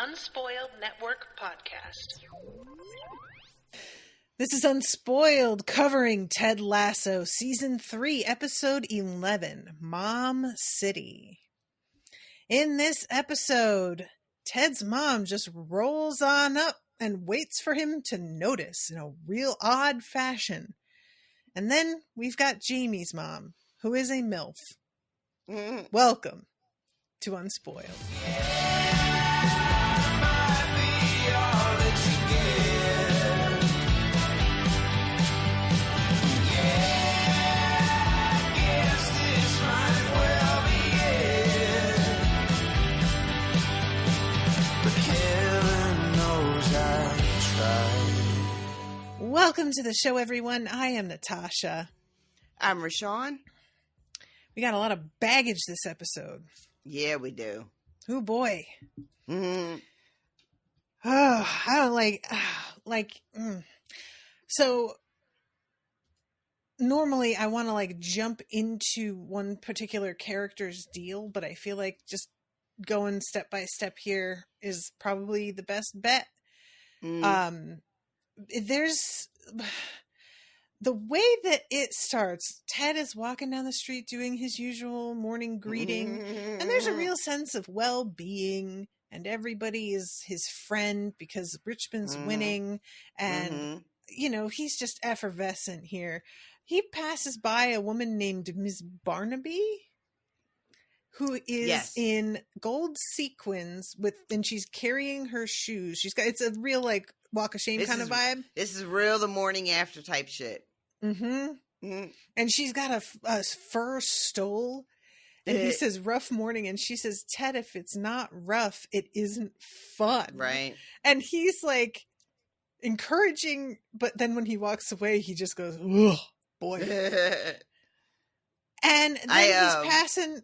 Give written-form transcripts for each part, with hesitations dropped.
Unspoiled Network podcast. This is Unspoiled, covering Ted Lasso, Season 3, Episode 11, Mom City. In this episode, Ted's mom just rolls on up and waits for him to notice in a real odd fashion. And then we've got Jamie's mom, who is a MILF. Welcome to Unspoiled. Welcome to the show, everyone. I am Natasha. I'm Rashawn. We got a lot of baggage this episode. Yeah, we do. Oh, boy. Mm-hmm. Oh, I don't like... So, normally I want to, jump into one particular character's deal, but I feel like just going step by step here is probably the best bet. There's the way that it starts. Ted is walking down the street doing his usual morning greeting, and there's a real sense of well-being, and everybody is his friend because Richmond's winning, and he's just effervescent here. He passes by a woman named Ms. Barnaby, who is in gold sequins and she's carrying her shoes. It's a real walk of shame kind of vibe. This is real the morning after type shit. And she's got a fur stole, and he says rough morning, and she says, Ted, if it's not rough, it isn't fun. Right. And he's encouraging, but then when he walks away, he just goes, ugh, boy. And then he's passing.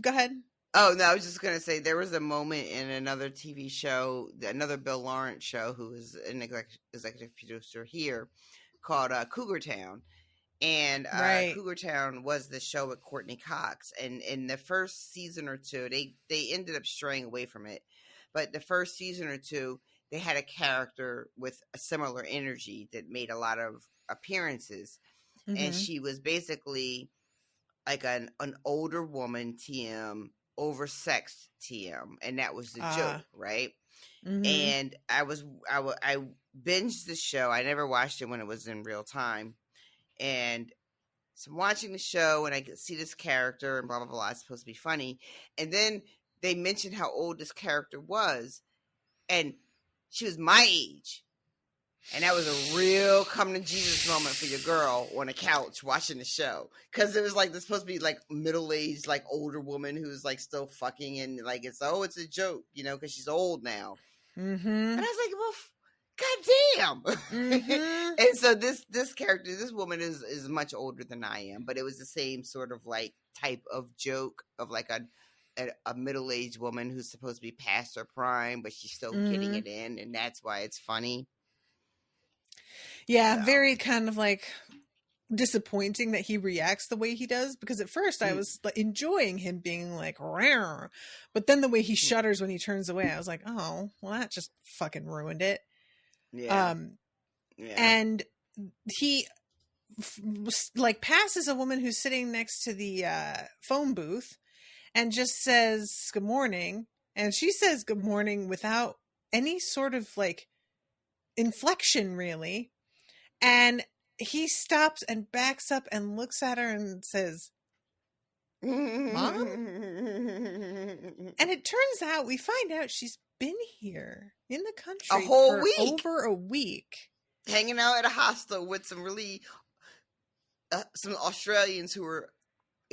Go ahead. Oh, no, I was just going to say there was a moment in another TV show, another Bill Lawrence show, who is an executive producer here, called Cougar Town. And Cougar Town was the show with Courtney Cox. And in the first season or two, they ended up straying away from it. But the first season or two, they had a character with a similar energy that made a lot of appearances. And she was basically like an older woman, TM, oversexed TM, and that was the joke, right? And I binged the show. I never watched it when it was in real time, and so I'm watching the show, and I see this character, and blah blah blah. It's supposed to be funny, and then they mentioned how old this character was, and she was my age. And that was a real come to Jesus moment for your girl on a couch watching the show. Because it was this supposed to be middle-aged, older woman who's still fucking, and it's a joke, because she's old now. And I was well, goddamn. And so this character, this woman is much older than I am, but it was the same sort of type of joke of a middle-aged woman who's supposed to be past her prime, but she's still getting it in, and that's why it's funny. Yeah, very kind of disappointing that he reacts the way he does, because at first I was enjoying him being rare, but then the way he shudders when he turns away, I was like, oh, well, that just fucking ruined it. Yeah. And he passes a woman who's sitting next to the phone booth and just says good morning, and she says good morning without any sort of inflection, really. And he stops and backs up and looks at her and says, Mom? And it turns out, we find out she's been here in the country a whole for week. Over a week. Hanging out at a hostel with some really, some Australians who were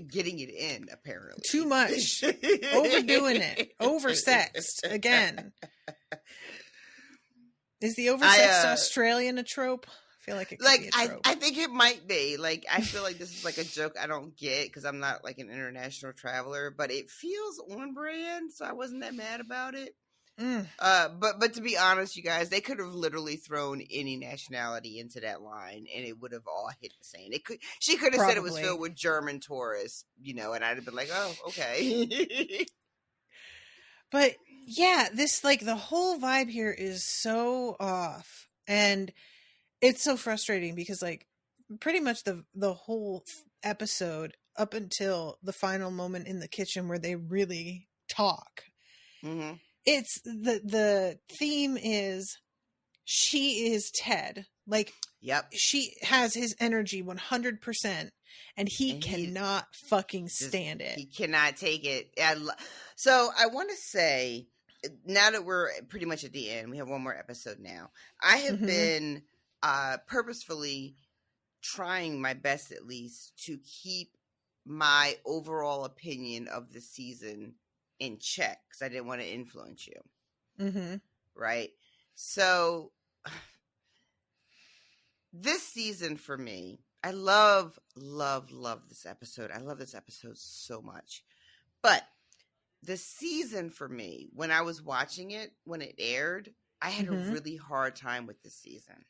getting it in, apparently. Too much. Overdoing it. Oversexed. Again. Is the oversexed Australian a trope? I feel like it could be a trope. I think it might be. I feel like this is a joke I don't get because I'm not an international traveler, but it feels on brand, so I wasn't that mad about it. But to be honest, you guys, they could have literally thrown any nationality into that line, and it would have all hit the same. She could have said it was filled with German tourists, and I'd have been like, oh, okay. But Yeah, this, like, the whole vibe here is so off, and it's so frustrating because, like, pretty much the whole episode up until the final moment in the kitchen where they really talk, Mm-hmm. it's the theme is she is Ted. Like, Yep. she has his energy 100%, and he And cannot fucking stand it. He cannot take it. So I want to say, now that we're pretty much at the end, we have one more episode now. I have been purposefully trying my best, at least, to keep my overall opinion of the season in check because I didn't want to influence you. Mm-hmm. Right? So this season for me, I love this episode. I love this episode so much. But the season for me, when I was watching it, when it aired, I had a really hard time with this season.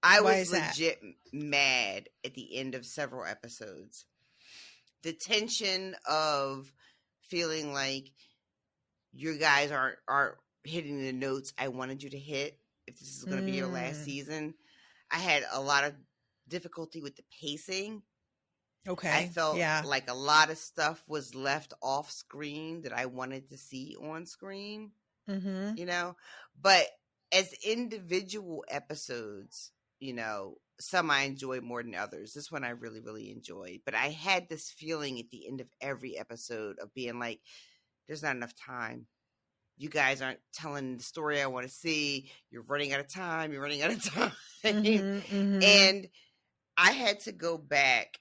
I was legit mad at the end of several episodes. The tension of feeling like you guys aren't hitting the notes I wanted you to hit if this is going to be your last season. I had a lot of difficulty with the pacing. Okay. I felt like a lot of stuff was left off screen that I wanted to see on screen, you know? But as individual episodes, you know, some I enjoyed more than others. This one I really, really enjoyed. But I had this feeling at the end of every episode of being like, there's not enough time. You guys aren't telling the story I want to see. You're running out of time. You're running out of time. And I had to go back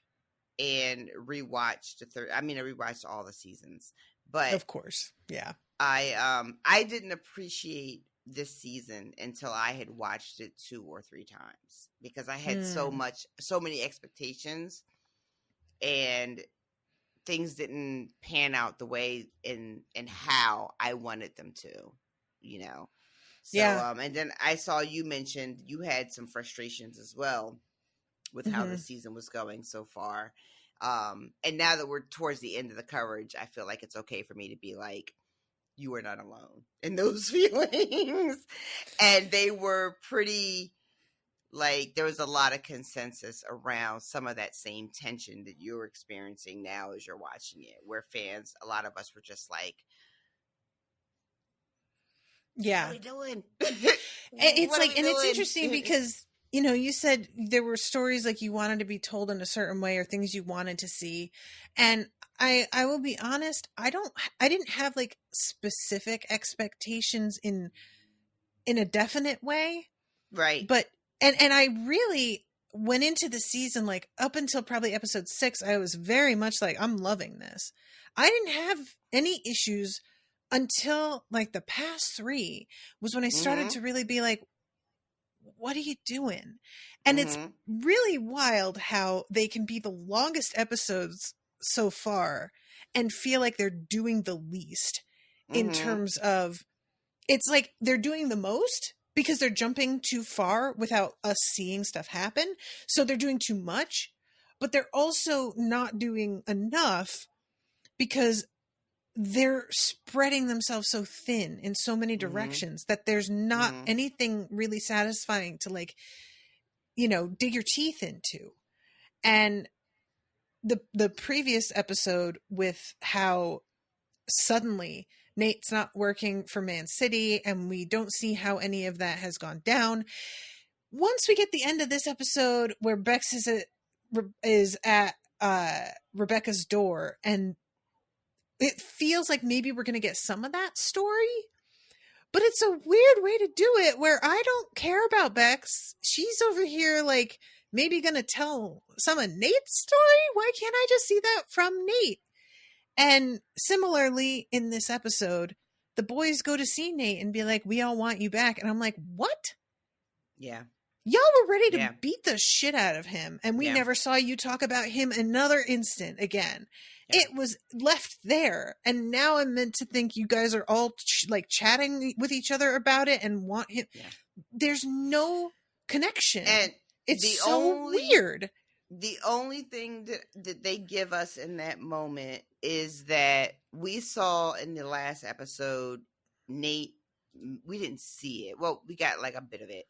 and rewatch I rewatched all the seasons. But of course, yeah. I didn't appreciate this season until I had watched it 2 or 3 times because I had so many expectations and things didn't pan out the way and how I wanted them to, you know? So, and then I saw you mentioned you had some frustrations as well with how the season was going so far. And now that we're towards the end of the coverage, I feel like it's okay for me to be like, you are not alone in those feelings. And they were pretty, like, there was a lot of consensus around some of that same tension that you're experiencing now as you're watching it, where fans, a lot of us were just like, what are we doing? It's like, and it's interesting because, you know, you said there were stories like you wanted to be told in a certain way or things you wanted to see. And I will be honest, I didn't have like specific expectations in a definite way. Right. But, and I really went into the season, like up until probably episode 6, I was very much like, I'm loving this. I didn't have any issues until like the past 3 was when I started to really be like, what are you doing? And it's really wild how they can be the longest episodes so far and feel like they're doing the least in terms of, it's like they're doing the most because they're jumping too far without us seeing stuff happen. So they're doing too much, but they're also not doing enough because they're spreading themselves so thin in so many directions that there's not anything really satisfying to, like, you know, dig your teeth into. And the previous episode with how suddenly Nate's not working for Man City and we don't see how any of that has gone down. Once we get the end of this episode where Bex is at Rebecca's door, and it feels like maybe we're going to get some of that story, but it's a weird way to do it where I don't care about Bex. She's over here like maybe going to tell some of Nate's story. Why can't I just see that from Nate? And similarly in this episode, the boys go to see Nate and be like, we all want you back. And I'm like, what? Yeah. Y'all were ready to beat the shit out of him. And we never saw you talk about him another instant again. It was left there. And now I'm meant to think you guys are all like chatting with each other about it and want him. Yeah. There's no connection. And it's so weird. The only thing that they give us in that moment is that we saw in the last episode, Nate, we didn't see it. Well, we got like a bit of it,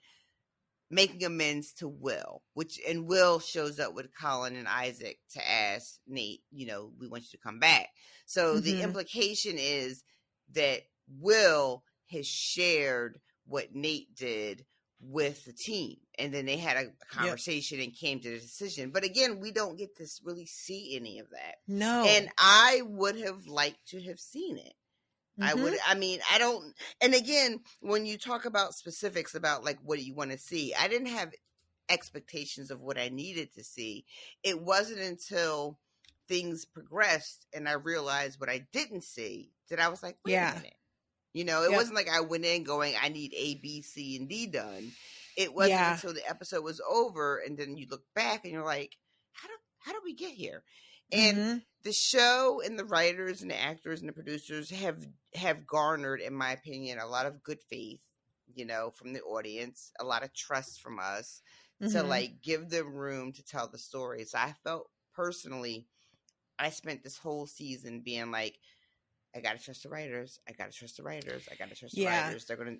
making amends to Will, and Will shows up with Colin and Isaac to ask Nate, we want you to come back. So the implication is that Will has shared what Nate did with the team, and then they had a conversation and came to the decision. But again, we don't get to really see any of that. No. And I would have liked to have seen it. I don't. And again, when you talk about specifics about like what do you want to see, I didn't have expectations of what I needed to see. It wasn't until things progressed and I realized what I didn't see that I was like, wait a minute. It wasn't like I went in going, I need A, B, C, and D done. It wasn't until the episode was over, and then you look back and you're like, how did we get here? And the show and the writers and the actors and the producers have garnered, in my opinion, a lot of good faith, from the audience, a lot of trust from us to like give them room to tell the story. So I felt personally, I spent this whole season being like, I gotta trust the writers. I gotta trust the writers. I gotta trust the writers. They're gonna,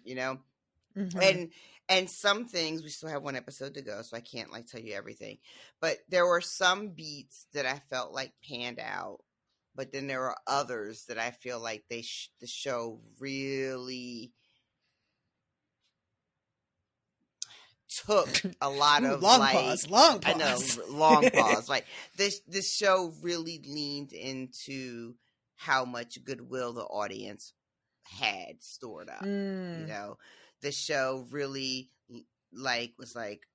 and some things, we still have one episode to go, so I can't like tell you everything. But there were some beats that I felt like panned out, but then there are others that I feel like the show really took a lot of long like pause. I know, long pause. Like this show really leaned into how much goodwill the audience had stored up. The show really was like,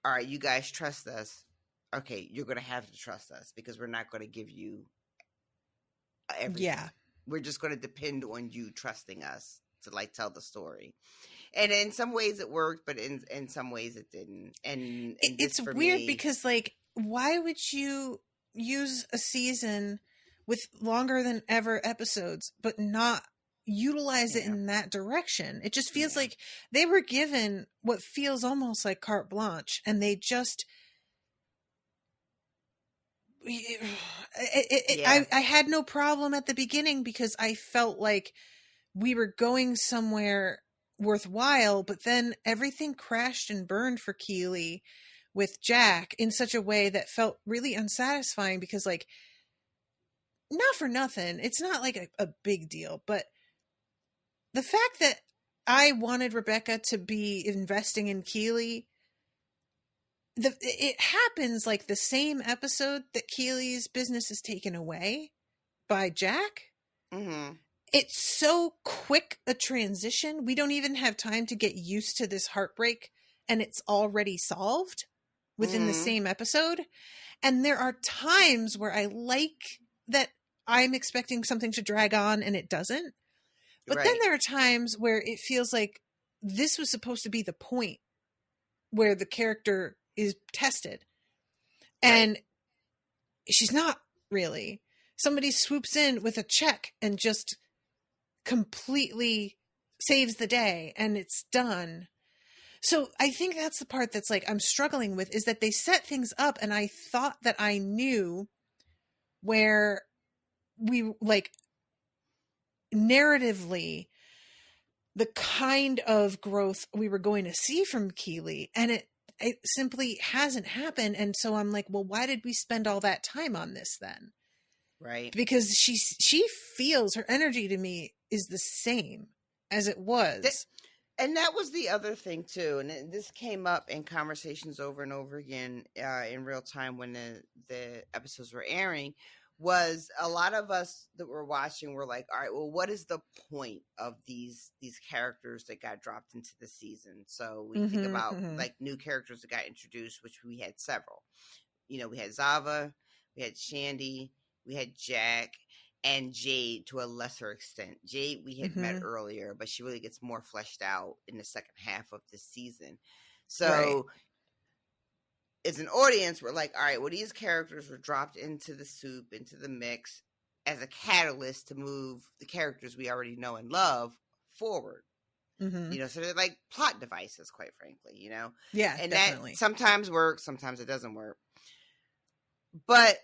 all right, you guys trust us. Okay, you're going to have to trust us because we're not going to give you everything. Yeah. We're just going to depend on you trusting us to like tell the story. And in some ways it worked, but in some ways it didn't. And it's weird because like, why would you use a season with longer than ever episodes, but not utilize it in that direction? It just feels like they were given what feels almost like carte blanche, and they just I had no problem at the beginning because I felt like we were going somewhere worthwhile, but then everything crashed and burned for Keeley with Jack in such a way that felt really unsatisfying because, like, not for nothing, it's not like a big deal, but the fact that I wanted Rebecca to be investing in Keeley, it happens like the same episode that Keeley's business is taken away by Jack. It's so quick a transition. We don't even have time to get used to this heartbreak, and it's already solved within the same episode. And there are times where I like that I'm expecting something to drag on and it doesn't. But then there are times where it feels like this was supposed to be the point where the character is tested. And she's not really. Somebody swoops in with a check and just completely saves the day and it's done. So I think that's the part that's like I'm struggling with, is that they set things up and I thought that I knew where we like narratively the kind of growth we were going to see from Keeley, and it simply hasn't happened. And so I'm like, well, why did we spend all that time on this then? Right. Because she feels, her energy to me is the same as it was. And that was the other thing too. And this came up in conversations over and over again in real time when the episodes were airing, was a lot of us that were watching were like, all right, well, what is the point of these characters that got dropped into the season? So we think about like new characters that got introduced, which we had several. We had Zava, we had Shandy, we had Jack, and Jade to a lesser extent. Jade we had met earlier, but she really gets more fleshed out in the second half of the season. So as an audience, we're like, all right, well, these characters were dropped into the soup, into the mix as a catalyst to move the characters we already know and love forward. So they're like plot devices, quite frankly, Yeah, and definitely. that sometimes works, sometimes it doesn't work. But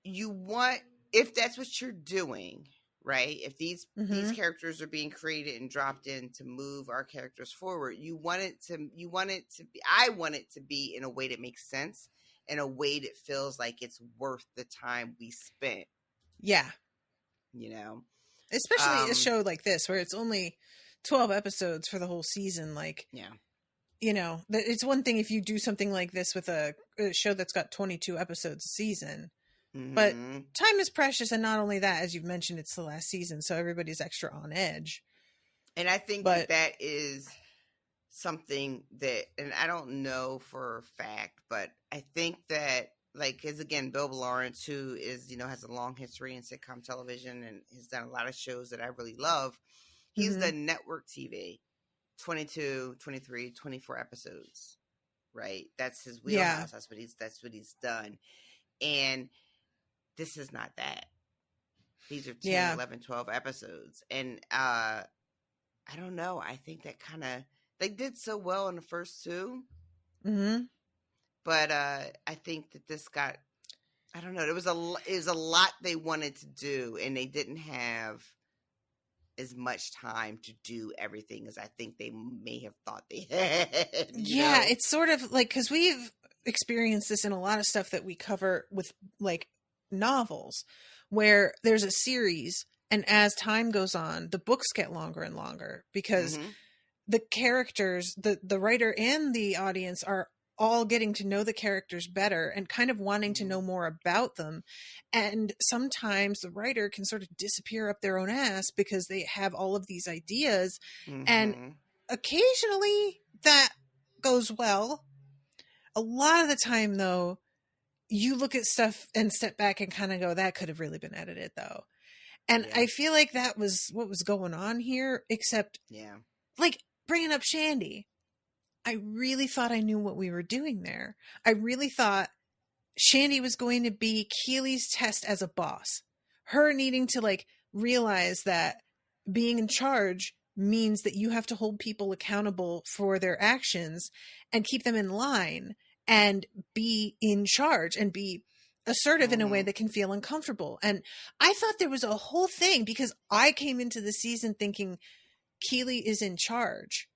you want, if that's what you're doing, right? If these characters are being created and dropped in to move our characters forward, I want it to be in a way that makes sense, in a way that feels like it's worth the time we spent. Yeah. Especially a show like this where it's only 12 episodes for the whole season. Like, it's one thing if you do something like this with a show that's got 22 episodes a season. But time is precious, and not only that, as you've mentioned, it's the last season, so everybody's extra on edge. And I think that is something that, and I don't know for a fact, but I think that, like, because again, Bill Lawrence, who is, has a long history in sitcom television and has done a lot of shows that I really love, he's done network TV, 22, 23, 24 episodes, right? That's his wheelhouse. Yeah. That's what he's done. And this is not that. These are 10, 11, 12 episodes. And I don't know. I think that they did so well in the first two. But I think that this got, I don't know. It was a lot they wanted to do, and they didn't have as much time to do everything as I think they may have thought they had. Yeah, it's sort of like, because we've experienced this in a lot of stuff that we cover with, like, novels, where there's a series, and as time goes on, the books get longer and longer because the characters, the writer and the audience are all getting to know the characters better and kind of wanting to know more about them. And sometimes the writer can sort of disappear up their own ass because they have all of these ideas. And occasionally that goes well. A lot of the time, though, you look at stuff and step back and kind of go, that could have really been edited, though. And I feel like that was what was going on here, except, like, bringing up Shandy. I really thought I knew what we were doing there. I really thought Shandy was going to be Keely's test as a boss. Her needing to, like, realize that being in charge means that you have to hold people accountable for their actions and keep them in line and be in charge and be assertive in a way that can feel uncomfortable. And I thought there was a whole thing, because I came into the season thinking Keely is in charge.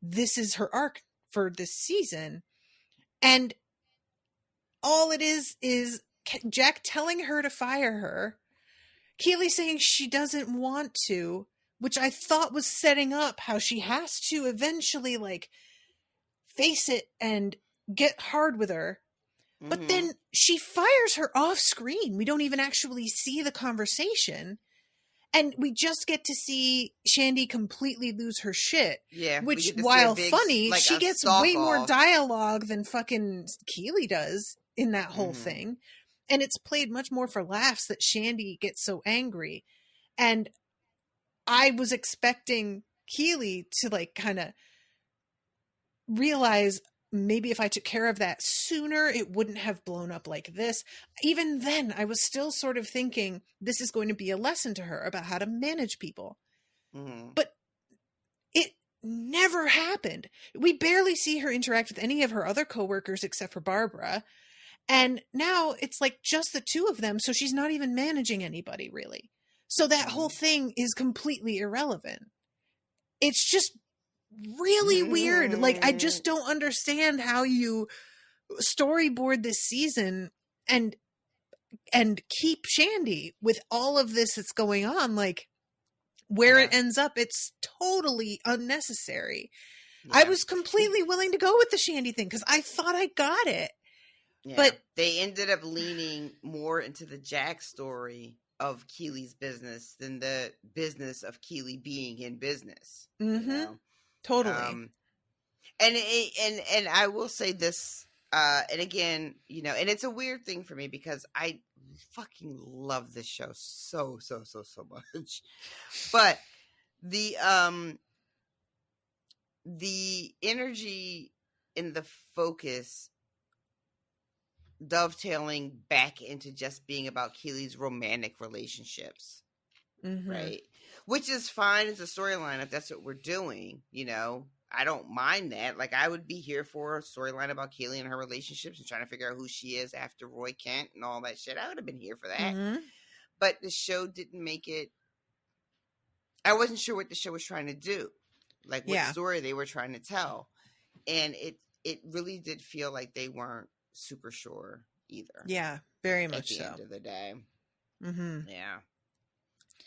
This is her arc for this season. And all it is Jack telling her to fire her, Keely saying she doesn't want to, which I thought was setting up how she has to eventually, like, face it and get hard with her. But then she fires her off screen. We don't even actually see the conversation. And we just get to see Shandy completely lose her shit. Yeah. Which, while funny, like, she gets way more dialogue than fucking Keely does in that whole thing. And it's played much more for laughs that Shandy gets so angry. And I was expecting Keely to, like, kind of realize, maybe if I took care of that sooner, it wouldn't have blown up like this. Even then, I was still sort of thinking this is going to be a lesson to her about how to manage people. But it never happened. We barely see her interact with any of her other coworkers except for Barbara. And now it's like just the two of them, so she's not even managing anybody, really. So that whole thing is completely irrelevant. It's just really weird. Like, I just don't understand how you storyboard this season and keep Shandy with all of this that's going on. Like, where it ends up, it's totally unnecessary. I was completely willing to go with the Shandy thing because I thought I got it. But they ended up leaning more into the Jack story of Keely's business than the business of Keely being in business. You know? Totally. And I will say this, and again, and it's a weird thing for me because I fucking love this show so much. But the energy and the focus dovetailing back into just being about Keely's romantic relationships, right? Which is fine as a storyline if that's what we're doing, I don't mind that. Like, I would be here for a storyline about Keely and her relationships and trying to figure out who she is after Roy Kent and all that shit. I would have been here for that. Mm-hmm. But the show didn't make it. I wasn't sure what the show was trying to do, like what story they were trying to tell, and it really did feel like they weren't super sure either. Yeah, very much at the so. end of the day. Mm-hmm. Yeah,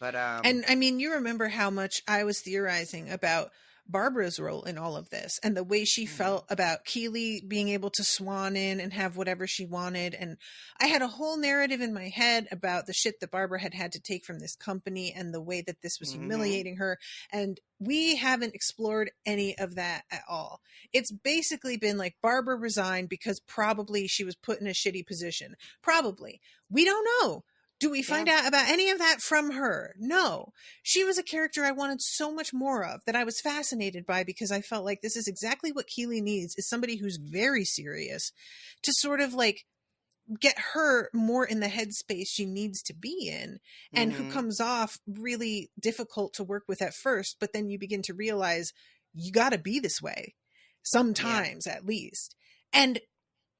but and I mean, you remember how much I was theorizing about Barbara's role in all of this and the way she felt about Keely being able to swan in and have whatever she wanted. And I had a whole narrative in my head about the shit that Barbara had to take from this company and the way that this was humiliating her. And we haven't explored any of that at all. It's basically been like Barbara resigned because probably she was put in a shitty position. Probably. We don't know. Do we find out about any of that from her? No. She was a character I wanted so much more of, that I was fascinated by, because I felt like this is exactly what Keely needs, is somebody who's very serious to sort of like get her more in the headspace she needs to be in, and who comes off really difficult to work with at first, but then you begin to realize you got to be this way sometimes at least. And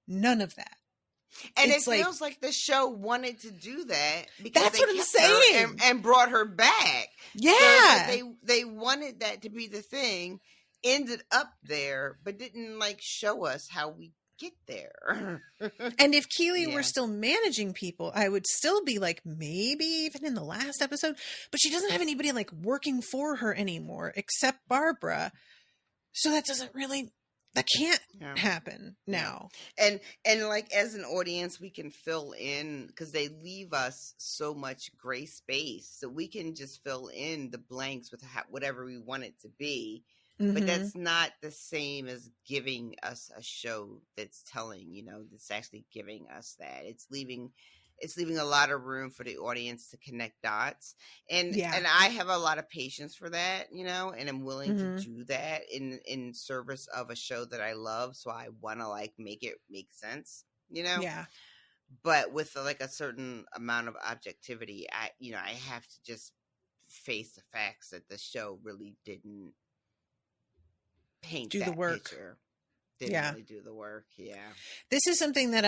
none of that. And it feels like the show wanted to do that because that's they what I'm kept saying. Her and brought her back. Yeah, so they wanted that to be the thing. Ended up there, but didn't like show us how we get there. And if Keely were still managing people, I would still be like, maybe even in the last episode. But she doesn't have anybody like working for her anymore except Barbara. So that doesn't really. That can't happen now. And like as an audience, we can fill in because they leave us so much gray space, so we can just fill in the blanks with whatever we want it to be. But that's not the same as giving us a show that's telling, that's actually giving us that. It's leaving a lot of room for the audience to connect dots. And I have a lot of patience for that, and I'm willing to do that in service of a show that I love. So I want to like make it make sense, Yeah. But with like a certain amount of objectivity, I have to just face the facts that the show really didn't paint do that the work. Picture. Didn't really do the work. Yeah. This is something that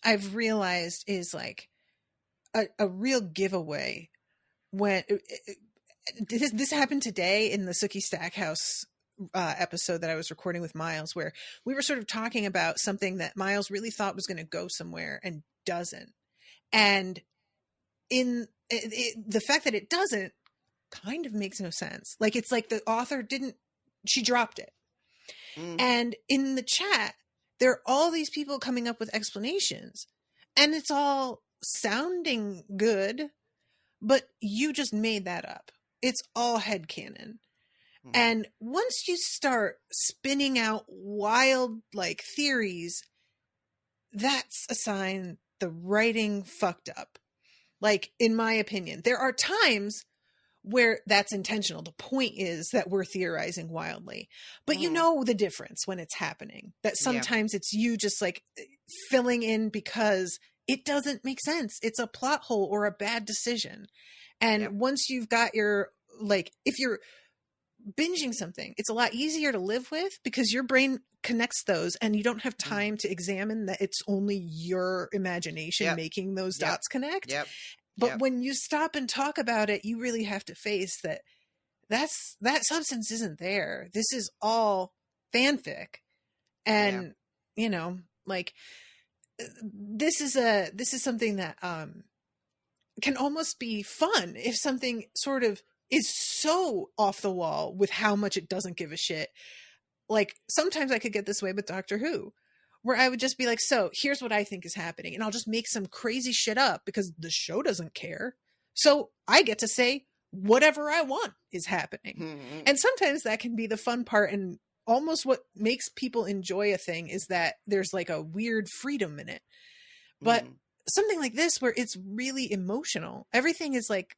I've realized is like a real giveaway when this happened today in the Sookie Stackhouse episode that I was recording with Miles, where we were sort of talking about something that Miles really thought was going to go somewhere and doesn't. And the fact that it doesn't kind of makes no sense. Like, it's like the author she dropped it. And in the chat, there are all these people coming up with explanations, and it's all sounding good, but you just made that up. It's all headcanon. And once you start spinning out wild like theories, that's a sign the writing fucked up. Like, in my opinion, there are times where that's intentional. The point is that we're theorizing wildly, but you know the difference when it's happening, that sometimes it's you just like filling in because it doesn't make sense. It's a plot hole or a bad decision. And once you've got your, like, if you're binging something, it's a lot easier to live with because your brain connects those and you don't have time to examine that it's only your imagination making those dots connect. But when you stop and talk about it, you really have to face that substance isn't there. This is all fanfic. And, like, this is something that can almost be fun if something sort of is so off the wall with how much it doesn't give a shit. Like, sometimes I could get this way with Doctor Who, where I would just be like, so here's what I think is happening. And I'll just make some crazy shit up because the show doesn't care. So I get to say whatever I want is happening. And sometimes that can be the fun part. And almost what makes people enjoy a thing is that there's like a weird freedom in it. But something like this, where it's really emotional, everything is like,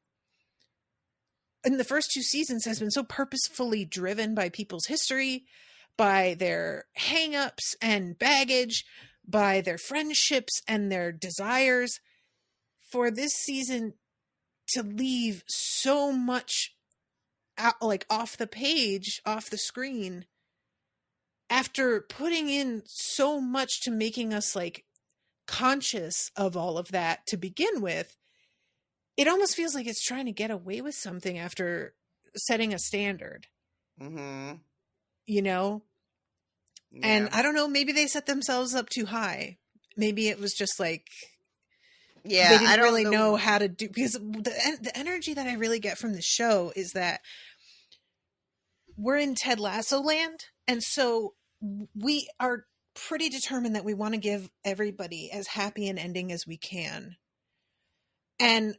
in the first 2 seasons, has been so purposefully driven by people's history, by their hang-ups and baggage, by their friendships and their desires. For this season to leave so much out, like off the page, off the screen, after putting in so much to making us like conscious of all of that to begin with, it almost feels like it's trying to get away with something after setting a standard. Mm-hmm. You know? Yeah. And I don't know, maybe they set themselves up too high. Maybe it was just like, yeah, they didn't I don't really know how to do, because the energy that I really get from the show is that we're in Ted Lasso land. And so we are pretty determined that we want to give everybody as happy an ending as we can. And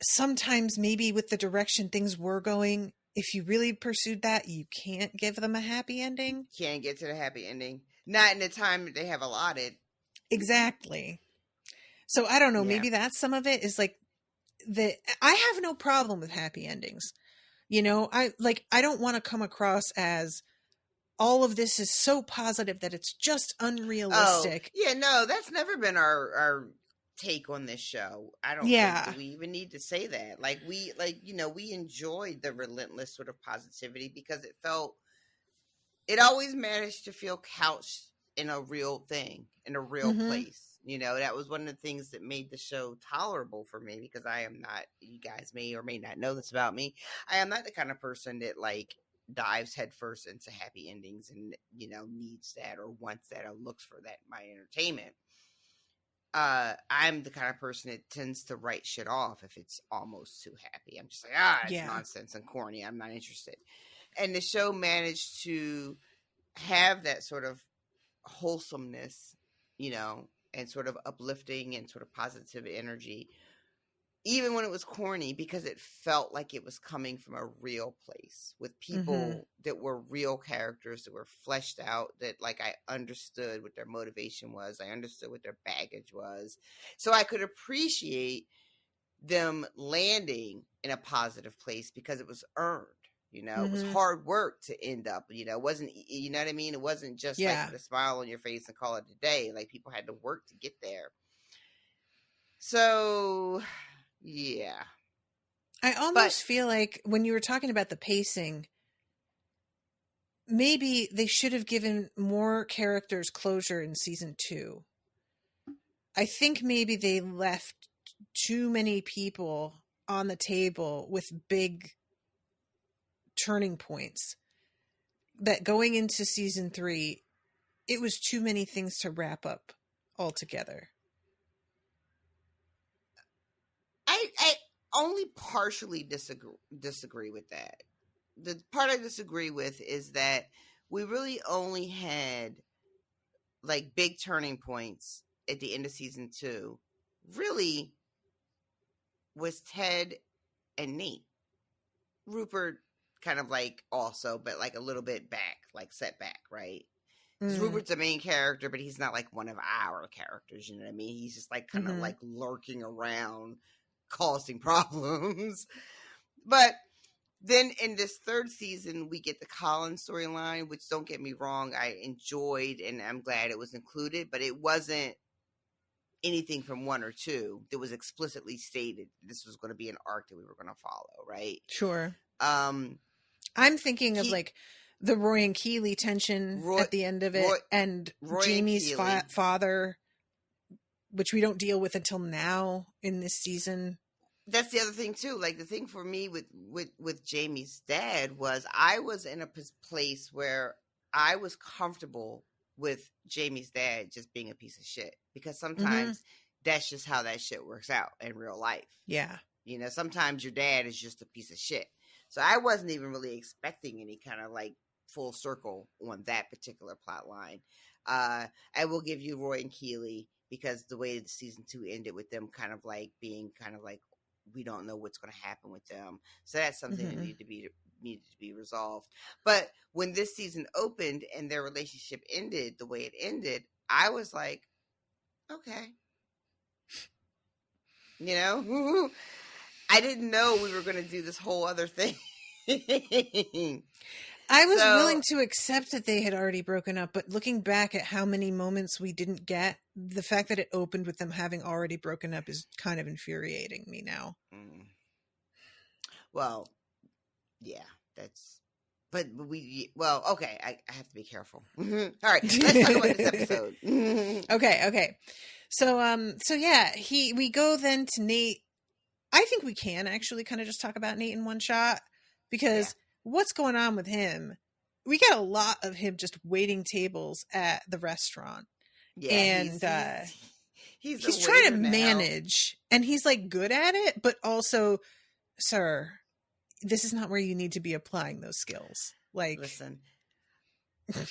sometimes maybe with the direction things were going, if you really pursued that, you can't give them a happy ending. Can't get to the happy ending. Not in the time that they have allotted. Exactly. So I don't know, Yeah. maybe that's some of it is like I have no problem with happy endings. You know, I don't want to come across as all of this is so positive that it's just unrealistic. Oh, yeah, no, that's never been our take on this show. I don't think that we even need to say that. Like we enjoyed the relentless sort of positivity because it always managed to feel couched in a real thing, in a real place. You know, that was one of the things that made the show tolerable for me, because I am not, you guys may or may not know this about me, I am not the kind of person that like dives headfirst into happy endings and, you know, needs that or wants that or looks for that in my entertainment. I'm the kind of person that tends to write shit off if it's almost too happy. I'm just like, it's nonsense and corny. I'm not interested. And the show managed to have that sort of wholesomeness, you know, and sort of uplifting and sort of positive energy, even when it was corny, because it felt like it was coming from a real place with people that were real characters that were fleshed out, that like I understood what their motivation was. I understood what their baggage was. So I could appreciate them landing in a positive place because it was earned. You know, it was hard work to end up, you know, it wasn't, you know what I mean? It wasn't just like put a smile on your face and call it a day. Like people had to work to get there. So, yeah. I almost feel like when you were talking about the pacing, maybe they should have given more characters closure in season 2. I think maybe they left too many people on the table with big turning points, that going into season 3, it was too many things to wrap up altogether. I only partially disagree with that. The part I disagree with is that we really only had like big turning points at the end of season 2. Really was Ted and Nate. Rupert kind of like also, but like a little bit back, like set back, right? Because Rupert's the main character, but he's not like one of our characters, you know what I mean? He's just like kind of like lurking around, causing problems. But then in this third season, we get the Colin storyline, which, don't get me wrong, I enjoyed and I'm glad it was included, but it wasn't anything from 1 or 2 that was explicitly stated this was going to be an arc that we were going to follow, right? Sure. I'm thinking of like the Roy and Keeley tension at the end of it, and Jamie's father, which we don't deal with until now in this season. That's the other thing too. Like the thing for me with Jamie's dad was I was in a place where I was comfortable with Jamie's dad just being a piece of shit, because sometimes that's just how that shit works out in real life. Yeah. You know, sometimes your dad is just a piece of shit. So I wasn't even really expecting any kind of like full circle on that particular plot line. I will give you Roy and Keeley, because the way the season 2 ended with them kind of like being kind of like, we don't know what's going to happen with them. So that's something that needed to be resolved. But when this season opened and their relationship ended the way it ended, I was like, okay. You know, I didn't know we were going to do this whole other thing. I was willing to accept that they had already broken up, but looking back at how many moments we didn't get, the fact that it opened with them having already broken up is kind of infuriating me now. Well, yeah, that's But okay, I have to be careful. All right, let's talk about this episode. Okay. So yeah, we go then to Nate. I think we can actually kind of just talk about Nate in one shot, because what's going on with him? We get a lot of him just waiting tables at the restaurant. Yeah, and he's a trying to waiter now. manage, and he's like good at it, but also, sir, this is not where you need to be applying those skills. Like, listen,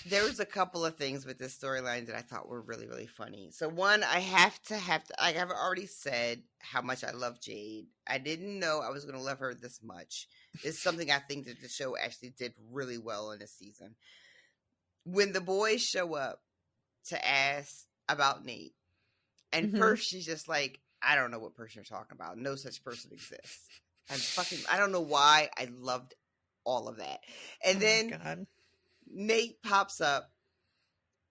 there was a couple of things with this storyline that I thought were really, really funny. So one, I have to, like I've already said how much I love Jade. I didn't know I was going to love her this much. It's something I think that the show actually did really well in this season. When the boys show up to ask about Nate, and first she's just like, I don't know what person you're talking about. No such person exists. I don't know why. I loved all of that. And then Nate pops up.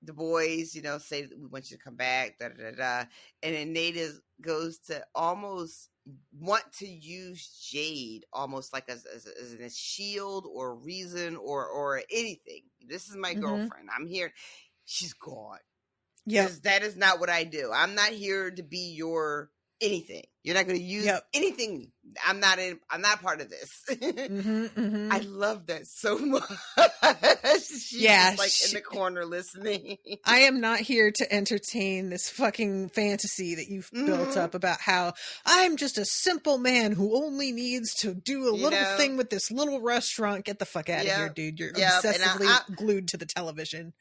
The boys, say we want you to come back, da da da. And then Nate goes to almost want to use Jade almost like as a shield or a reason or anything. This is my girlfriend. I'm here. She's gone. Yeah, that is not what I do. I'm not here to be your anything. You're not going to use anything. I'm not part of this. I love that so much. She's just like in the corner listening. I am not here to entertain this fucking fantasy that you've built up about how I'm just a simple man who only needs to do a little thing with this little restaurant. Get the fuck out of here, dude. You're obsessively glued to the television.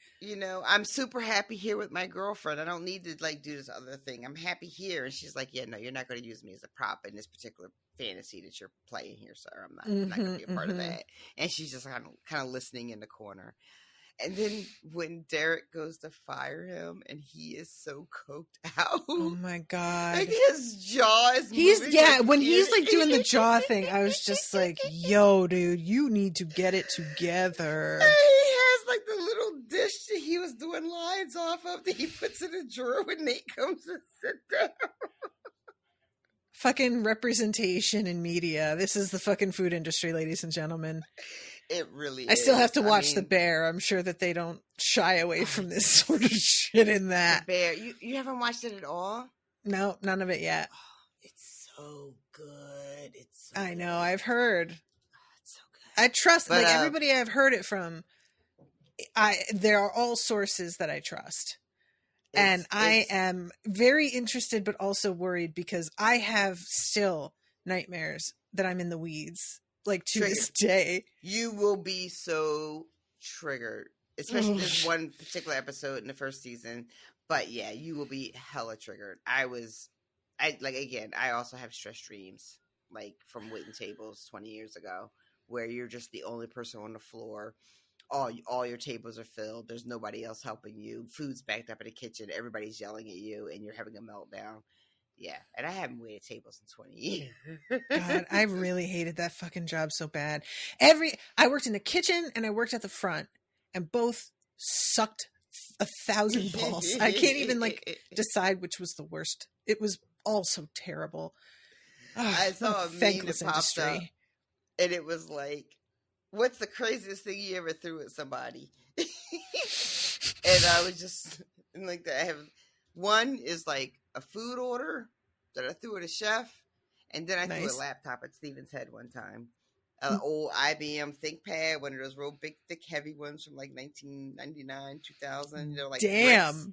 I'm super happy here with my girlfriend. I don't need to do this other thing. I'm happy here. And she's like, yeah, no, you're not going to use me as a prop in this particular fantasy that you're playing here, sir. I'm not going to be a part of that. And she's just kind of listening in the corner. And then when Derek goes to fire him, and he is so coked out. Oh my god! Like his jaw is moving. When he's like doing the jaw thing, I was just like, "Yo, dude, you need to get it together." And he has like the little dish that he was doing lines off of that he puts in a drawer when Nate comes and sit down. Fucking representation in media. This is the fucking food industry, ladies and gentlemen. It really is. I still have to watch The Bear. I'm sure that they don't shy away from this sort of shit in that. The Bear. You haven't watched it at all? No, none of it yet. Oh, it's so good. I know. I've heard. Oh, it's so good. I trust everybody I've heard it from. There are all sources that I trust. And I am very interested, but also worried, because I have still nightmares that I'm in the weeds, like to this day. You will be so triggered, especially this one particular episode in the first season. But yeah, you will be hella triggered. I also have stress dreams, like from waiting tables 20 years ago, where you're just the only person on the floor. All your tables are filled. There's nobody else helping you. Food's backed up in the kitchen. Everybody's yelling at you, and you're having a meltdown. Yeah, and I haven't waited tables in 20 years. God, I really hated that fucking job so bad. I worked in the kitchen and I worked at the front, and both sucked 1,000 balls. I can't even decide which was the worst. It was all so terrible. I saw a meme that popped up, and it was like, what's the craziest thing you ever threw at somebody? And I was just like that. I have one is like a food order that I threw at a chef, and then I threw a laptop at Steven's head one time. An old IBM ThinkPad, one of those real big, thick, heavy ones from like 1999, 2000. Like damn. Bricks.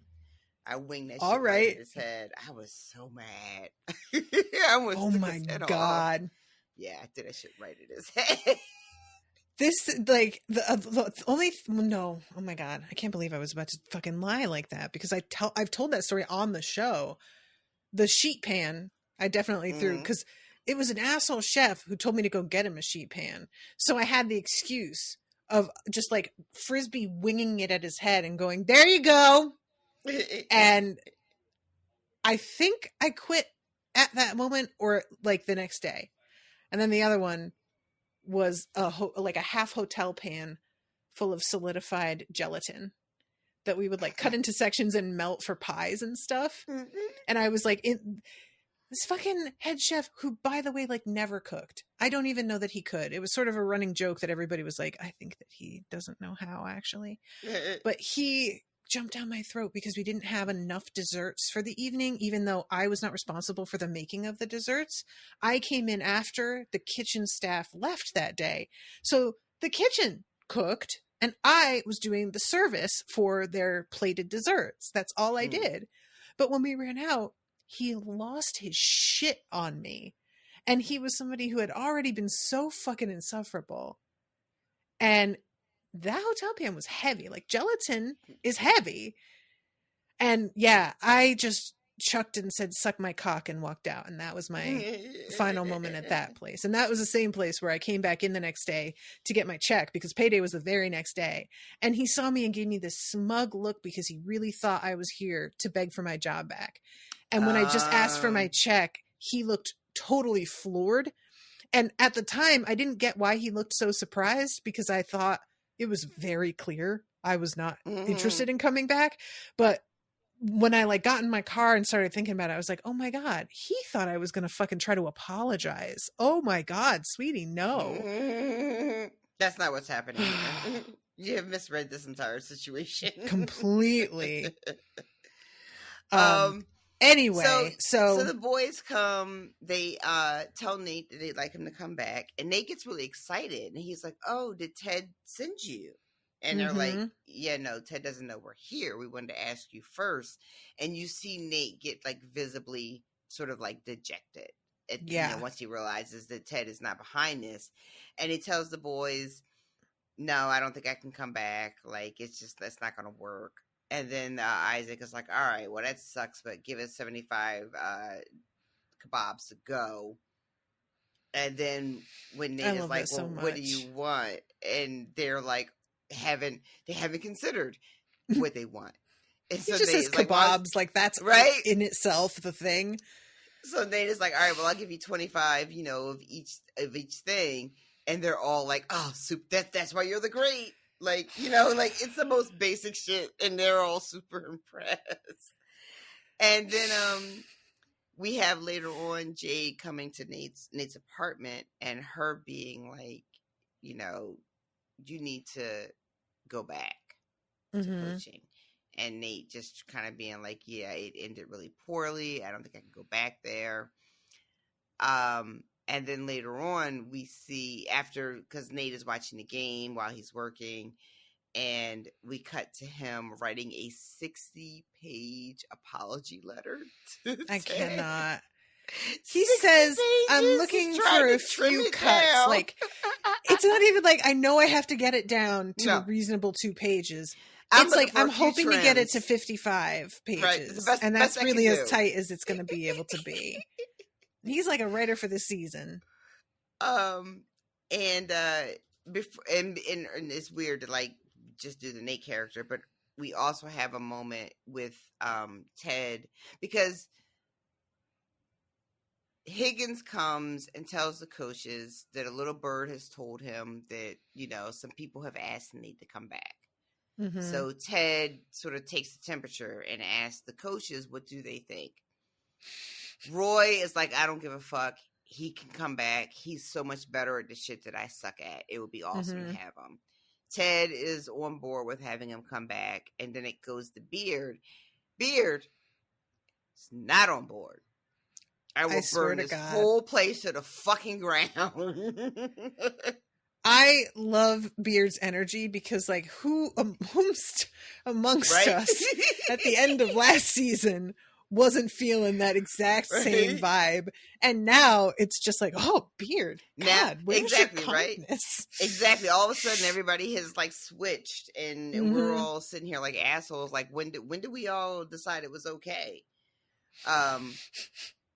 I winged that shit right at his head. I was so mad. I almost oh my god. Off. Yeah, I did that shit right at his head. This, like, the only, no, oh my god, I can't believe I was about to fucking lie like that, because I've told that story on the show. The sheet pan, I definitely threw, because it was an asshole chef who told me to go get him a sheet pan. So I had the excuse of just like Frisbee winging it at his head and going, there you go. And I think I quit at that moment, or like the next day. And then the other one was like a half hotel pan full of solidified gelatin that we would like cut into sections and melt for pies and stuff. And I was like, This fucking head chef who, by the way, like never cooked. I don't even know that he could. It was sort of a running joke that everybody was like, I think that he doesn't know how, actually. But he jumped down my throat because we didn't have enough desserts for the evening, even though I was not responsible for the making of the desserts. I came in after the kitchen staff left that day. So the kitchen cooked and I was doing the service for their plated desserts. That's all I did. But when we ran out, he lost his shit on me. And he was somebody who had already been so fucking insufferable. And that hotel pan was heavy. Like, gelatin is heavy. And yeah, I just chucked and said, suck my cock, and walked out. And that was my final moment at that place. And that was the same place where I came back in the next day to get my check, because payday was the very next day. And he saw me and gave me this smug look because he really thought I was here to beg for my job back. And when I just asked for my check, he looked totally floored. And at the time, I didn't get why he looked so surprised, because I thought it was very clear I was not interested in coming back. But when I like got in my car and started thinking about it, I was like, oh my God, he thought I was going to fucking try to apologize. Oh my God, sweetie, no. That's not what's happening here. You have misread this entire situation. Completely. Anyway, so the boys come, they tell Nate that they'd like him to come back, and Nate gets really excited, and he's like, oh, did Ted send you? And they're like, yeah, no, Ted doesn't know we're here. We wanted to ask you first. And you see Nate get like visibly sort of like dejected. You know, once he realizes that Ted is not behind this. And he tells the boys, no, I don't think I can come back. Like, it's just, that's not going to work. And then Isaac is like, all right, well, that sucks, but give us 75 kebabs to go. And then when Nate is like, well, what do you want? And they're like, they haven't considered what they want. And so he just says kebabs, like that's right in itself the thing. So Nate is like, all right, well, I'll give you 25, you know, of each thing. And they're all like, oh, soup, that's why you're the great. Like, you know, like it's the most basic shit, and they're all super impressed. And then we have later on Jade coming to Nate's apartment, and her being like, you know, you need to go back to coaching. And Nate just kind of being like, yeah, it ended really poorly. I don't think I can go back there. And then later on, we see because Nate is watching the game while he's working, and we cut to him writing a 60-page apology letter. I cannot. He says, I'm looking for a few cuts. Down. Like, it's not even like, I know I have to get it down to a reasonable 2 pages. It's like, I'm hoping to get it to 55 pages. Right. And that's really as tight as it's going to be able to be. He's like a writer for this season. And it's weird to like just do the Nate character, but we also have a moment with Ted, because Higgins comes and tells the coaches that a little bird has told him that, you know, some people have asked Nate to come back. So Ted sort of takes the temperature and asks the coaches, what do they think? Roy is like, I don't give a fuck. He can come back. He's so much better at the shit that I suck at. It would be awesome to have him. Ted is on board with having him come back. And then it goes to Beard. Beard is not on board. I will burn this whole place to the fucking ground. I love Beard's energy, because like who amongst us at the end of last season wasn't feeling that exact same vibe, and now it's just like, oh, Beard, God, where's your kindness? Exactly. All of a sudden, everybody has like switched, and we're all sitting here like assholes. Like, when did we all decide it was okay?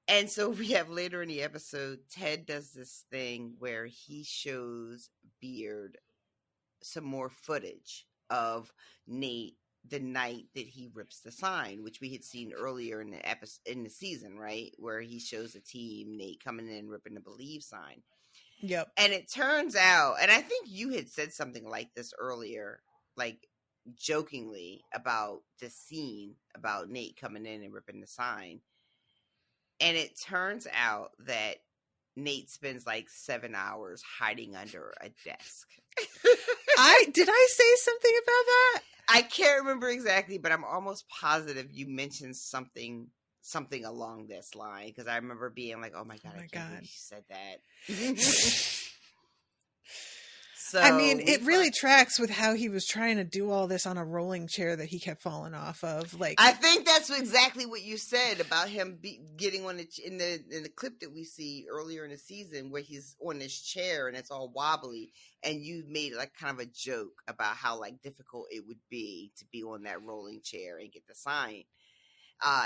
And so we have later in the episode, Ted does this thing where he shows Beard some more footage of Nate the night that he rips the sign, which we had seen earlier in the season, right? Where he shows the team, Nate coming in and ripping the Believe sign. Yep. And it turns out, and I think you had said something like this earlier, like jokingly about the scene about Nate coming in and ripping the sign. And it turns out that Nate spends like 7 hours hiding under a desk. Did I say something about that? I can't remember exactly, but I'm almost positive you mentioned something along this line, because I remember being like, "Oh my god, I can't believe she said that." So I mean, it really tracks with how he was trying to do all this on a rolling chair that he kept falling off of. Like, I think that's exactly what you said about him getting on in the clip that we see earlier in the season, where he's on this chair and it's all wobbly, and you made like kind of a joke about how like difficult it would be to be on that rolling chair and get the sign.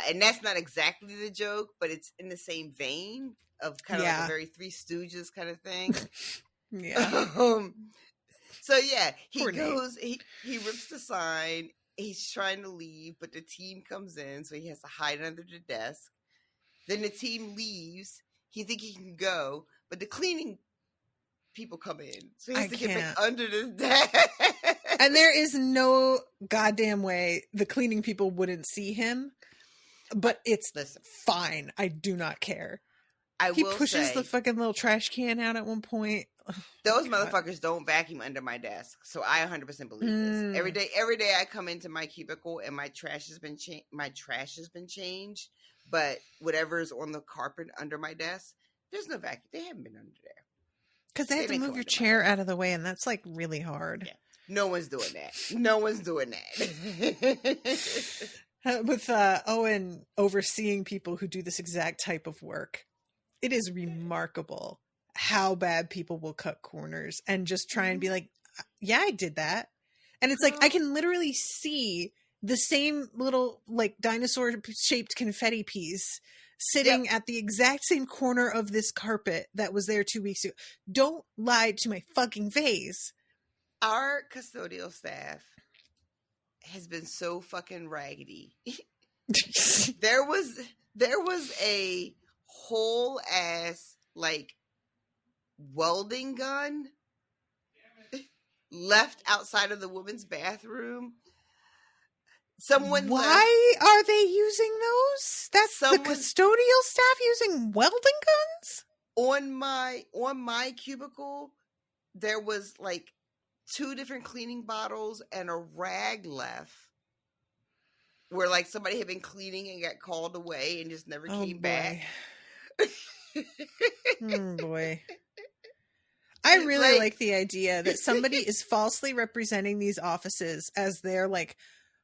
And that's not exactly the joke, but it's in the same vein of kind of like a very Three Stooges kind of thing. Yeah. So yeah, he Poor goes, he rips the sign. He's trying to leave, but the team comes in, so he has to hide under the desk. Then the team leaves. He thinks he can go, but the cleaning people come in, so he has to get back under the desk. And there is no goddamn way the cleaning people wouldn't see him. But it's fine. I do not care. He pushes the fucking little trash can out at one point. Those motherfuckers don't vacuum under my desk, so I 100% believe this. Every day I come into my cubicle and my trash has been changed, but whatever's on the carpet under my desk, there's no vacuum. They haven't been under there because they have to move your chair out of the way, and that's like really hard. Yeah. No one's doing that. No one's doing that. With Owen overseeing people who do this exact type of work, it is remarkable how bad people will cut corners and just try and be like, yeah, I did that. And it's like, I can literally see the same little like dinosaur shaped confetti piece sitting at the exact same corner of this carpet that was there 2 weeks ago. Don't lie to my fucking face. Our custodial staff has been so fucking raggedy. There was a whole ass like welding gun left outside of the women's bathroom. Why are they using those? That's the custodial staff using welding guns? On my cubicle, there was like 2 different cleaning bottles and a rag left, where like somebody had been cleaning and got called away and just never came back. Oh boy. I really like the idea that somebody is falsely representing these offices as their like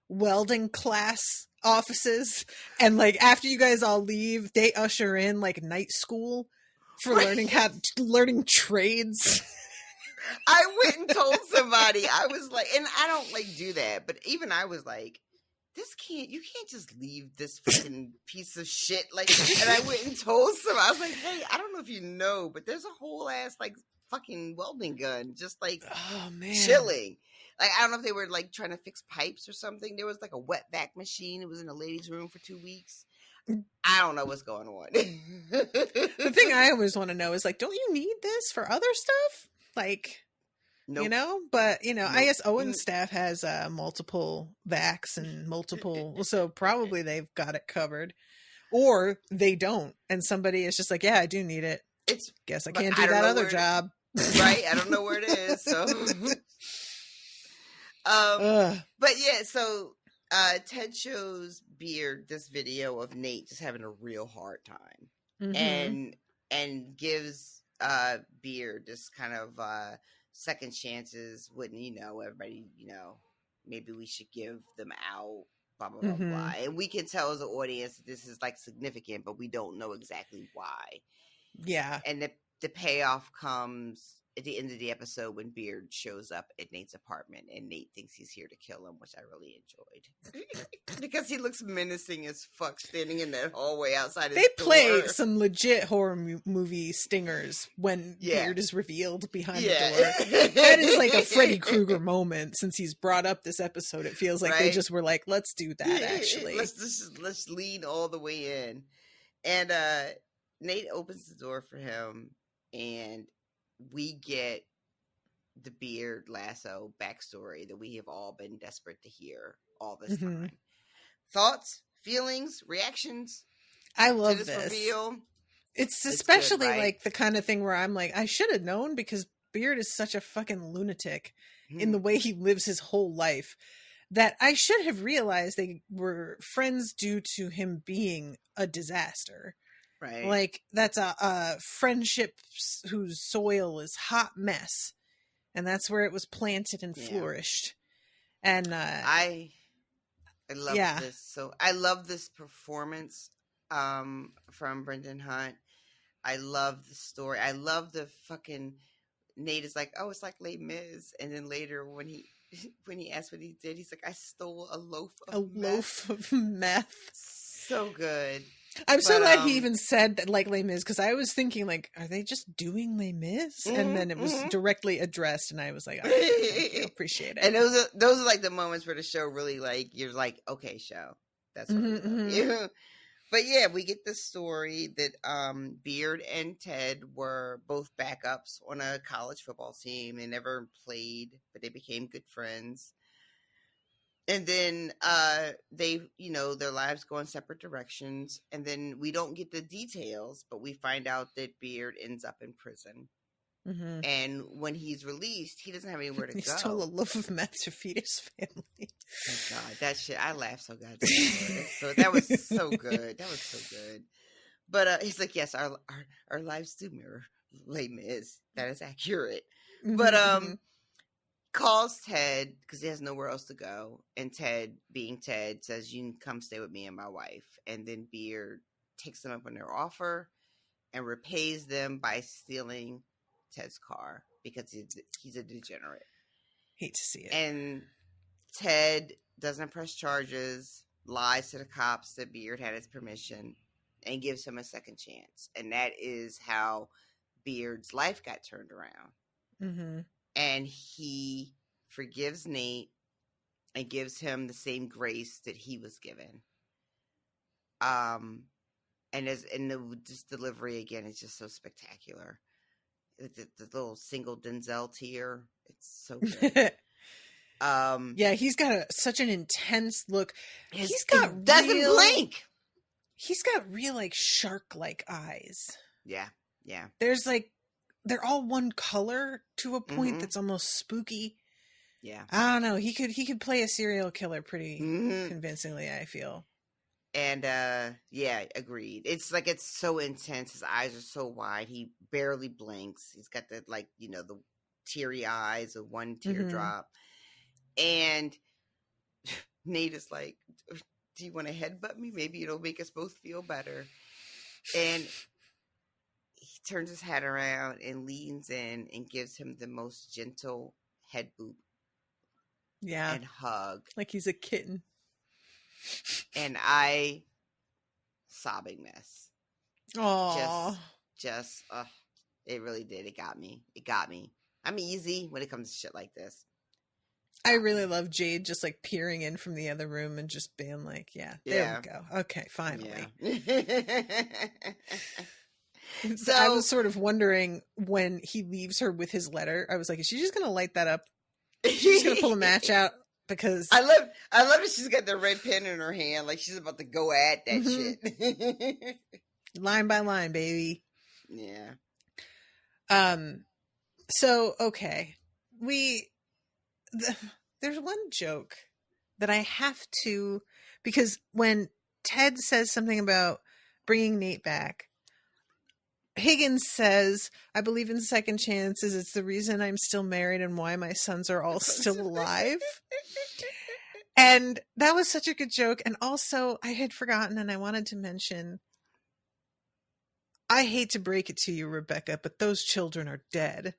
welding class offices, and like after you guys all leave, they usher in like night school for learning trades. I went and told somebody, I was like, and I don't like do that, but even I was like, you can't just leave this fucking piece of shit. Like, and I went and told somebody, I was like, hey, I don't know if you know, but there's a whole ass like fucking welding gun just like chilling. Like, I don't know if they were like trying to fix pipes or something. There was like a wet vac machine. It was in a lady's room for 2 weeks. I don't know what's going on. The thing I always want to know is like, don't you need this for other stuff? Like, nope. You know, but you know, nope. I guess Owen's staff has multiple vacs and multiple, so probably they've got it covered, or they don't, and somebody is just like, yeah, I do need it. Guess I can't do that other job, right? I don't know where it is, so. But yeah, so Ted shows Beard this video of Nate just having a real hard time, and gives Beard this kind of second chances when, you know, everybody, you know, maybe we should give them out, blah blah blah blah. And we can tell as an audience that this is like significant, but we don't know exactly why. Yeah. And the payoff comes at the end of the episode when Beard shows up at Nate's apartment and Nate thinks he's here to kill him, which I really enjoyed. Because he looks menacing as fuck standing in that hallway outside his door. They play some legit horror movie stingers when Beard is revealed behind the door. That is like a Freddy Krueger moment since he's brought up this episode. It feels like they just were like, let's do that actually. Let's lean all the way in. And Nate opens the door for him, and we get the Beard Lasso backstory that we have all been desperate to hear all this time. Thoughts, feelings, reactions? I to love this this. reveal. It's It's especially good, right? like the kind of thing where I'm like, I should have known, because Beard is such a fucking lunatic in the way he lives his whole life, that I should have realized they were friends due to him being a disaster. Right. Like, that's a friendship whose soil is hot mess, and that's where it was planted and flourished. And I love yeah. this. So I love this performance from Brendan Hunt. I love the story. I love the fucking Nate is like, oh, it's like Les Mis, and then later when he asked what he did, he's like, I stole a loaf of meth. So good. I'm so glad he even said that, like, Les Mis, because I was thinking, like, are they just doing Les Mis? And then it was directly addressed, and I was like, all right, thank you, appreciate it. And those are like the moments where the show really, like, you're like, okay, show, that's what we love you. But yeah, we get the story that Beard and Ted were both backups on a college football team. They never played, but they became good friends. And then they, their lives go in separate directions. And then we don't get the details, but we find out that Beard ends up in prison. Mm-hmm. And when he's released, he doesn't have anywhere to go. He stole a loaf of meth to feed his family. Oh God, that shit! I laughed so goddamn hard. So that was so good. That was so good. But he's like, yes, our lives do mirror Les Mis. That is accurate. But calls Ted because he has nowhere else to go, and Ted, being Ted, says, "You can come stay with me and my wife." And then Beard takes them up on their offer and repays them by stealing Ted's car because he's a degenerate. Hate to see it. And Ted doesn't press charges, lies to the cops that Beard had his permission, and gives him a second chance. And that is how Beard's life got turned around. Mm-hmm. And he forgives Nate and gives him the same grace that he was given. And this delivery again is just so spectacular. The little single Denzel tear, it's so good. Yeah, he's got such an intense look. He's got doesn't blink. He's got real like shark-like eyes. Yeah. There's like they're all one color to a point that's almost spooky. Yeah. I don't know. He could play a serial killer pretty convincingly, I feel. And yeah, agreed. It's like it's so intense. His eyes are so wide. He barely blinks. He's got the the teary eyes of one teardrop. And Nate is like, do you want to headbutt me? Maybe it'll make us both feel better. And he turns his head around and leans in and gives him the most gentle head boop. Yeah. And hug. Like he's a kitten. And I sobbing mess. Aww. Just it really did. It got me. I'm easy when it comes to shit like this. I really love Jade just like peering in from the other room and just being like, there we go. Okay, finally. Yeah. So I was sort of wondering when he leaves her with his letter, I was like, is she just going to light that up? Is she just going to pull a match out? Because I love that she's got the red pen in her hand, like she's about to go at that shit. Line by line, baby. Yeah. So, okay. There's one joke that I have to, because when Ted says something about bringing Nate back, Higgins says, I believe in second chances. It's the reason I'm still married and why my sons are all still alive. And that was such a good joke. And also, I had forgotten and I wanted to mention, I hate to break it to you, Rebecca, but those children are dead.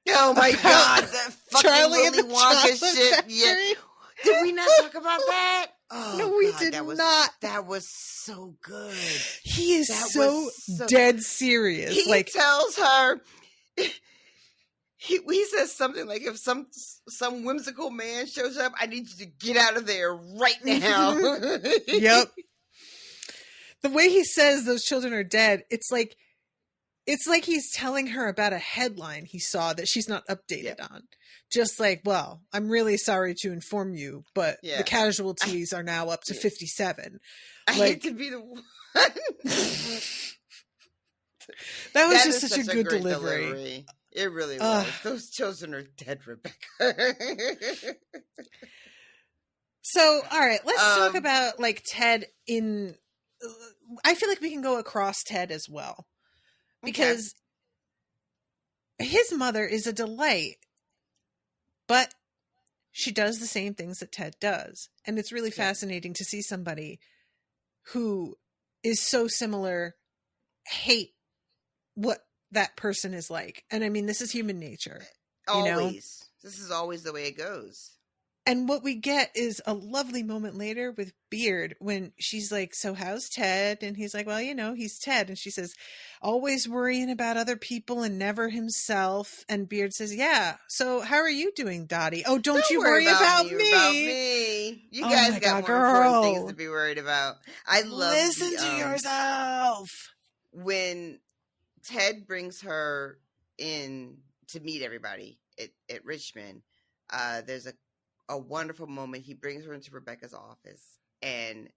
Oh my God, that fucking Willy Wonka shit. Yeah. Did we not talk about that? Oh, no, we God, did not. That was so good. He is so dead serious. He tells her, he says something like, if some whimsical man shows up, I need you to get out of there right now. Yep. The way he says those children are dead, it's like It's like he's telling her about a headline he saw that she's not updated on. Just like, well, I'm really sorry to inform you, but the casualties are now up to 57. I hate to be the one. That was just such a good delivery. It really was. Those children are dead, Rebecca. So, all right, let's talk about like Ted in. I feel like we can go across Ted as well, because his mother is a delight, but she does the same things that Ted does, and it's really fascinating to see somebody who is so similar hate what that person is like. And I mean, this is human nature. Always. You know? This is always the way it goes. And what we get is a lovely moment later with Beard when she's like, so how's Ted? And he's like, well, you know, he's Ted. And she says, always worrying about other people and never himself. And Beard says, yeah. So how are you doing, Dottie? Oh, don't you worry about me. You guys got more important things to be worried about. I love Listen to yourself. When Ted brings her in to meet everybody at Richmond, there's a wonderful moment. He brings her into Rebecca's office and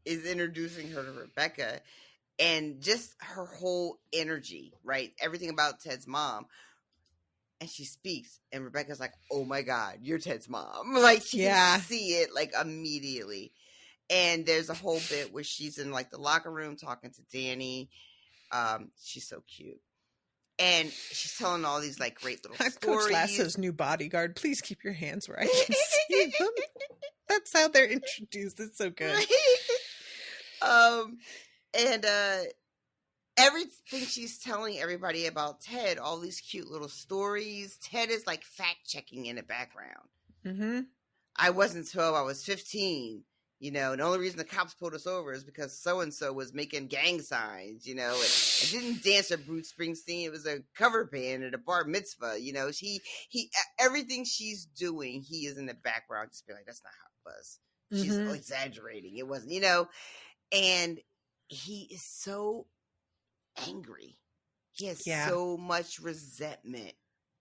is introducing her to Rebecca, and just her whole energy, right? Everything about Ted's mom. And she speaks, and Rebecca's like, oh my God, you're Ted's mom. Like, she can see it, like, immediately. And there's a whole bit where she's in, like, the locker room talking to Danny. She's so cute. And she's telling all these, like, great little stories. Coach Lasso's new bodyguard. Please keep your hands where I can see them. That's how they're introduced. It's so good. And everything she's telling everybody about Ted, all these cute little stories. Ted is, like, fact-checking in the background. Mm-hmm. I wasn't 12, I was 15. You know, the only reason the cops pulled us over is because so-and-so was making gang signs, you know. It didn't dance at Bruce Springsteen. It was a cover band at a bar mitzvah, you know. He everything she's doing, he is in the background just being like, that's not how it was. She's exaggerating. It wasn't, you know. And he is so angry. He has so much resentment,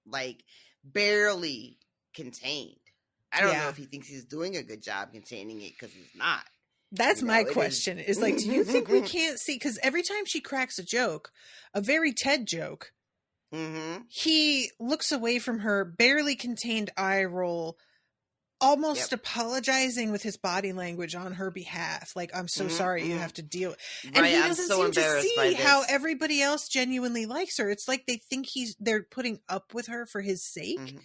like barely contained. I don't know if he thinks he's doing a good job containing it, because he's not. That's my question. Is like, do you think we can't see? Because every time she cracks a joke, a very Ted joke, he looks away from her, barely contained eye roll, almost apologizing with his body language on her behalf. Like, I'm so sorry you have to deal with. And he doesn't seem to see how everybody else genuinely likes her. It's like they think they're putting up with her for his sake.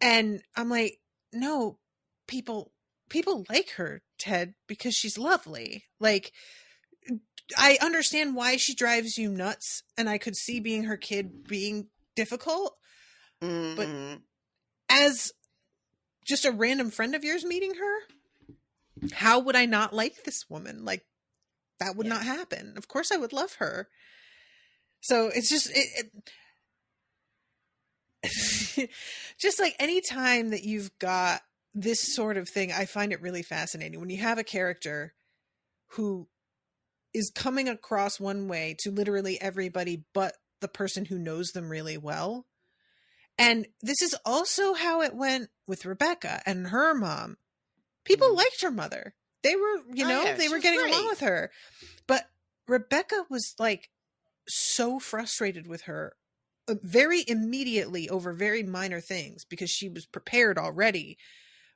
And I'm like, no, people like her, Ted, because she's lovely. Like, I understand why she drives you nuts, and I could see being her kid being difficult. But as just a random friend of yours meeting her, how would I not like this woman? Like, that would not happen. Of course I would love her. So it's just just like any time that you've got this sort of thing, I find it really fascinating when you have a character who is coming across one way to literally everybody but the person who knows them really well. And this is also how it went with Rebecca and her mom. People liked her mother. They were, they were getting along with her. But Rebecca was like so frustrated with her very immediately over very minor things, because she was prepared already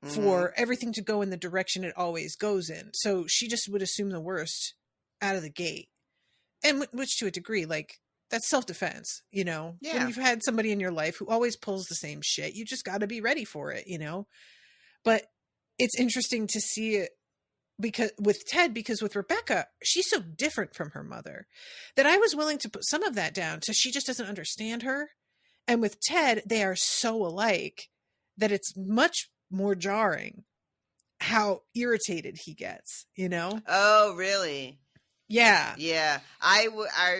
for everything to go in the direction it always goes in. So she just would assume the worst out of the gate. And which to a degree, like, that's self-defense, you know? Yeah. When you've had somebody in your life who always pulls the same shit, you just got to be ready for it, you know? But it's interesting to see it with Ted, because with Rebecca, she's so different from her mother that I was willing to put some of that down. So she just doesn't understand her. And with Ted, they are so alike that it's much more jarring how irritated he gets, you know? Oh, really? Yeah. Yeah. I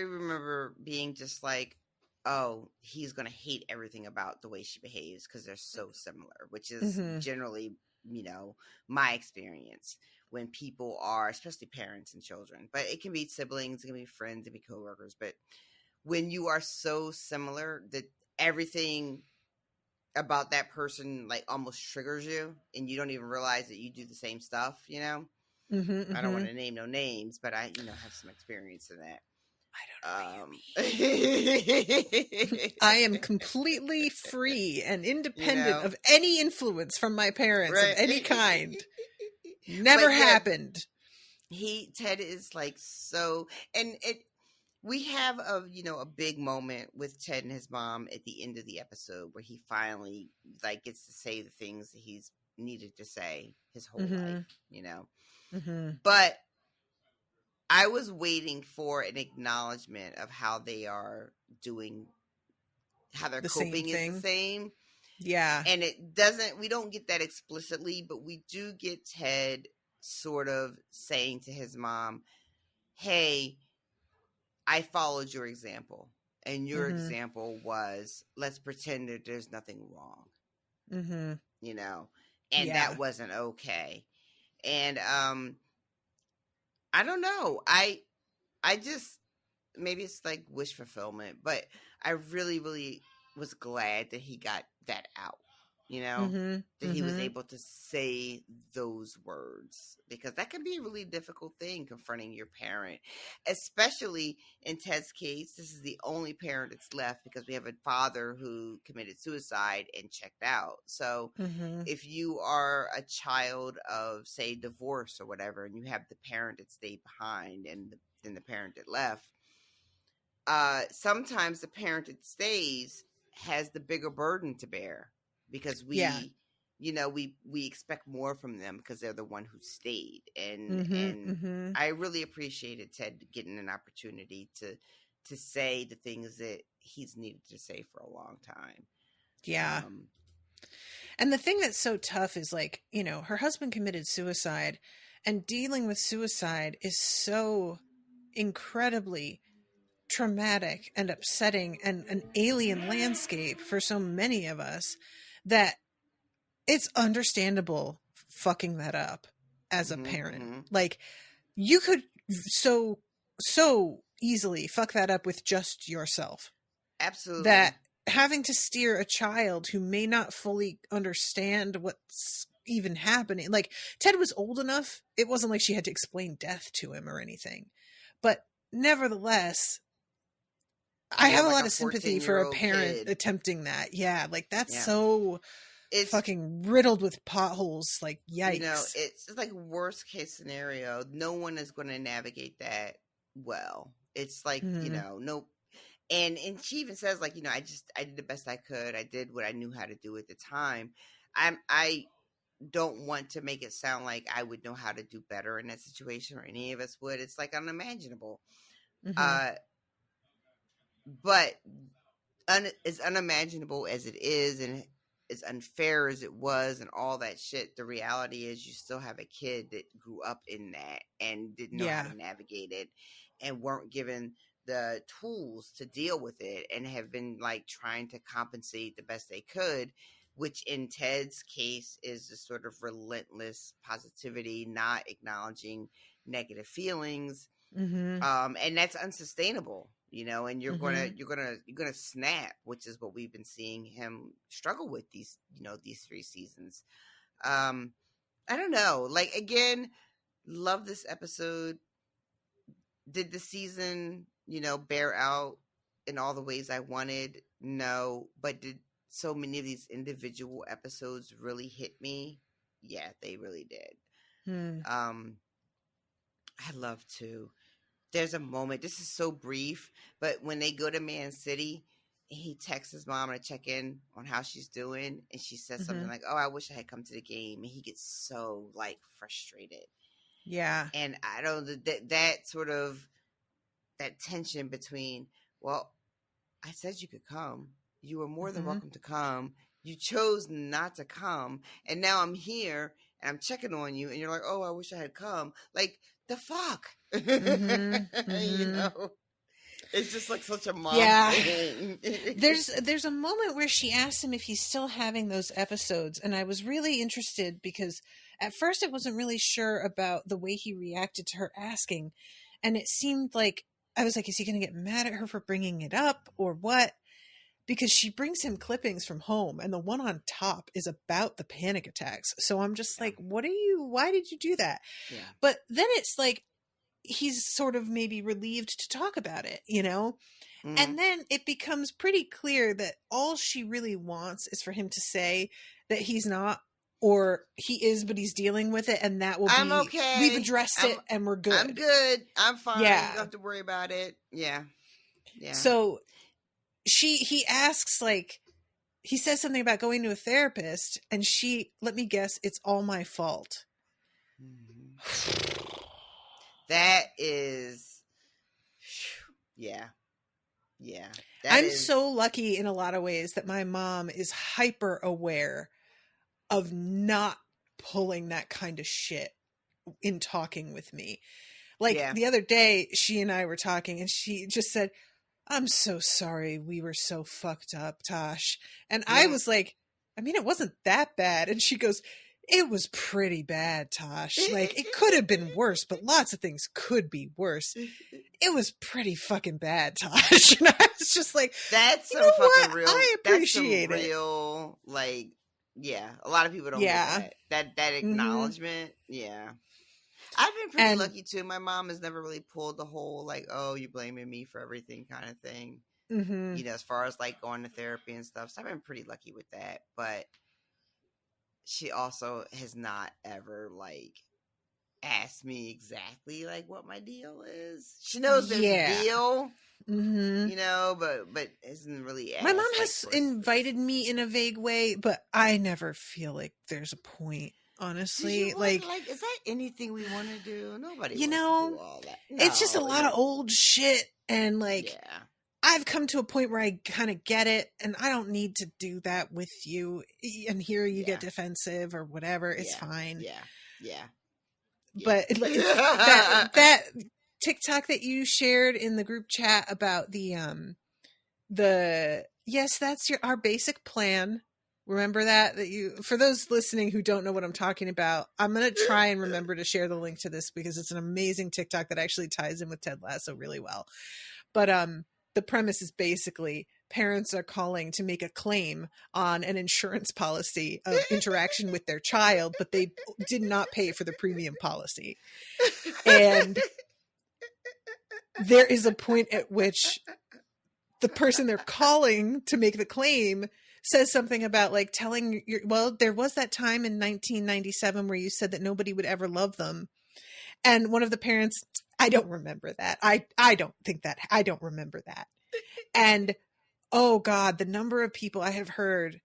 remember being just like, oh, he's going to hate everything about the way she behaves because they're so similar, which is generally, my experience. when people are, especially parents and children, but it can be siblings, it can be friends, it can be coworkers, but when you are so similar that everything about that person like almost triggers you and you don't even realize that you do the same stuff, you know? Mm-hmm, I don't want mm-hmm. to name no names, but I, have some experience in that. I don't know what you mean. I am completely free and independent of any influence from my parents of any kind. Never happened. Ted is like so, and we have a big moment with Ted and his mom at the end of the episode where he finally like gets to say the things that he's needed to say his whole life, Mm-hmm. But I was waiting for an acknowledgement of how they are doing, how they're coping is the same. Yeah. And we don't get that explicitly, but we do get Ted sort of saying to his mom, hey, I followed your example. And your example was, let's pretend that there's nothing wrong. Mm-hmm. And that wasn't okay. And I don't know. I just, maybe it's like wish fulfillment, but I really, really was glad that he got that out, that he was able to say those words, because that can be a really difficult thing, confronting your parent, especially in Ted's case. This is the only parent that's left because we have a father who committed suicide and checked out. So if you are a child of, say, divorce or whatever, and you have the parent that stayed behind and then the parent that left, sometimes the parent that stays has the bigger burden to bear, because we expect more from them because they're the one who stayed. And I really appreciated Ted getting an opportunity to say the things that he's needed to say for a long time. Yeah. And the thing that's so tough is, like, her husband committed suicide, and dealing with suicide is so incredibly traumatic and upsetting and an alien landscape for so many of us that it's understandable fucking that up as a parent. Like, you could so easily fuck that up with just yourself. Absolutely. That having to steer a child who may not fully understand what's even happening. Like, Ted was old enough. It wasn't like she had to explain death to him or anything. But nevertheless, I have a lot of sympathy for a parent attempting that. Yeah, like, that's it's fucking riddled with potholes. Like, yikes. It's like worst case scenario. No one is going to navigate that well. It's like, no. And she even says, like, I did the best I could. I did what I knew how to do at the time. I don't want to make it sound like I would know how to do better in that situation, or any of us would. It's like unimaginable. But as unimaginable as it is, and as unfair as it was, and all that shit, the reality is you still have a kid that grew up in that and didn't know how to navigate it, and weren't given the tools to deal with it, and have been like trying to compensate the best they could, which in Ted's case is this sort of relentless positivity, not acknowledging negative feelings. And that's unsustainable, and you're gonna snap, which is what we've been seeing him struggle with these 3 seasons. I don't know, like, again, love this episode. Did the season, bear out in all the ways I wanted? No. But did so many of these individual episodes really hit me? Yeah, they really did. I love to. There's a moment, this is so brief, but when they go to Man City, he texts his mom to check in on how she's doing, and she says something like, oh, I wish I had come to the game, and he gets so, like, frustrated. Yeah. And I don't, that sort of, that tension between, well, I said you could come. You were more than welcome to come. You chose not to come, and now I'm here, and I'm checking on you, and you're like, oh, I wish I had come. Like, the fuck? It's just like such a mom thing. There's a moment where she asks him if he's still having those episodes, and I was really interested because at first I wasn't really sure about the way he reacted to her asking. And it seemed like, I was like, is he going to get mad at her for bringing it up or what? Because she brings him clippings from home, and the one on top is about the panic attacks. So I'm just like, why did you do that? Yeah. But then it's like, he's sort of maybe relieved to talk about it, you know? Mhm. And then it becomes pretty clear that all she really wants is for him to say that he's not, or he is, but he's dealing with it. And that will be, I'm okay. we've addressed it and we're good. I'm good. I'm fine. Yeah. You don't have to worry about it. Yeah. Yeah. So he asks, like, he says something about going to a therapist, and she, let me guess, it's all my fault. Mhm. That is, yeah. Yeah. I'm so lucky in a lot of ways that my mom is hyper aware of not pulling that kind of shit in talking with me. Like the other day, she and I were talking, and she just said, I'm so sorry we were so fucked up, Tosh. And I was like, I mean, it wasn't that bad. And she goes, it was pretty bad, Tosh. Like, it could have been worse, but lots of things could be worse. It was pretty fucking bad, Tosh. And I was just like, that's some fucking real. I appreciate that's some real, like, yeah. A lot of people don't get that. That acknowledgement. Mm-hmm. Yeah. I've been pretty lucky too. My mom has never really pulled the whole, like, oh, you're blaming me for everything kind of thing. Mm-hmm. You know, as far as like going to therapy and stuff. So I've been pretty lucky with that. But she also has not ever like asked me exactly like what my deal is. She knows there's a deal, you know, but isn't really asked. My mom has invited me in a vague way, but I never feel like there's a point. Honestly, like, is that anything we want to do? Nobody, you wants know, to do all that. No, it's just a lot of old shit, and like, I've come to a point where I kind of get it, and I don't need to do that with you. And here you get defensive or whatever. It's fine. Yeah. But like, that TikTok that you shared in the group chat about the yes, that's our basic plan. Remember that you, for those listening who don't know what I'm talking about, I'm going to try and remember to share the link to this because it's an amazing TikTok that actually ties in with Ted Lasso really well. But the premise is basically parents are calling to make a claim on an insurance policy of interaction with their child, but they did not pay for the premium policy. And there is a point at which the person they're calling to make the claim says something about like telling there was that time in 1997 where you said that nobody would ever love them. And one of the parents, I don't remember that. I don't think that. I don't remember that. And oh God, the number of people I have heard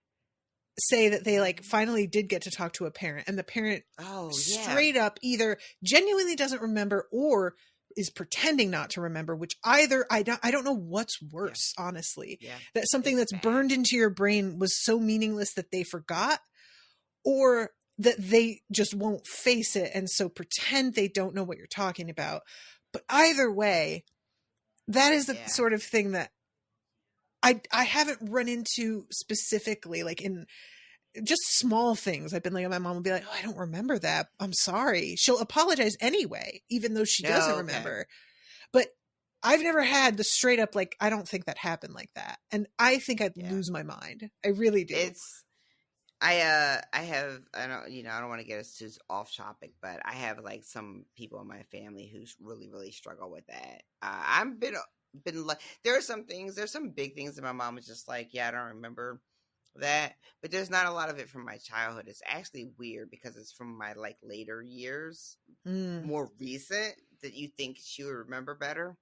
say that they like finally did get to talk to a parent, and the parent straight up either genuinely doesn't remember or is pretending not to remember, which either I don't know what's worse, honestly. Yeah. That something that's burned into your brain was so meaningless that they forgot, or that they just won't face it and so pretend they don't know what you're talking about. But either way, that is the sort of thing that I haven't run into specifically, like in just small things. I've been like, my mom will be like, oh, I don't remember that. I'm sorry. She'll apologize anyway, even though she doesn't remember. But I've never had the straight up, like, I don't think that happened like that. And I think I'd lose my mind. I really do. I don't want to get us too off topic, but I have like some people in my family who's really, really struggle with that. I've been like, there's some big things that my mom was just like, I don't remember that, but there's not a lot of it from my childhood. It's actually weird because it's from my like later years, more recent, that you think she would remember better.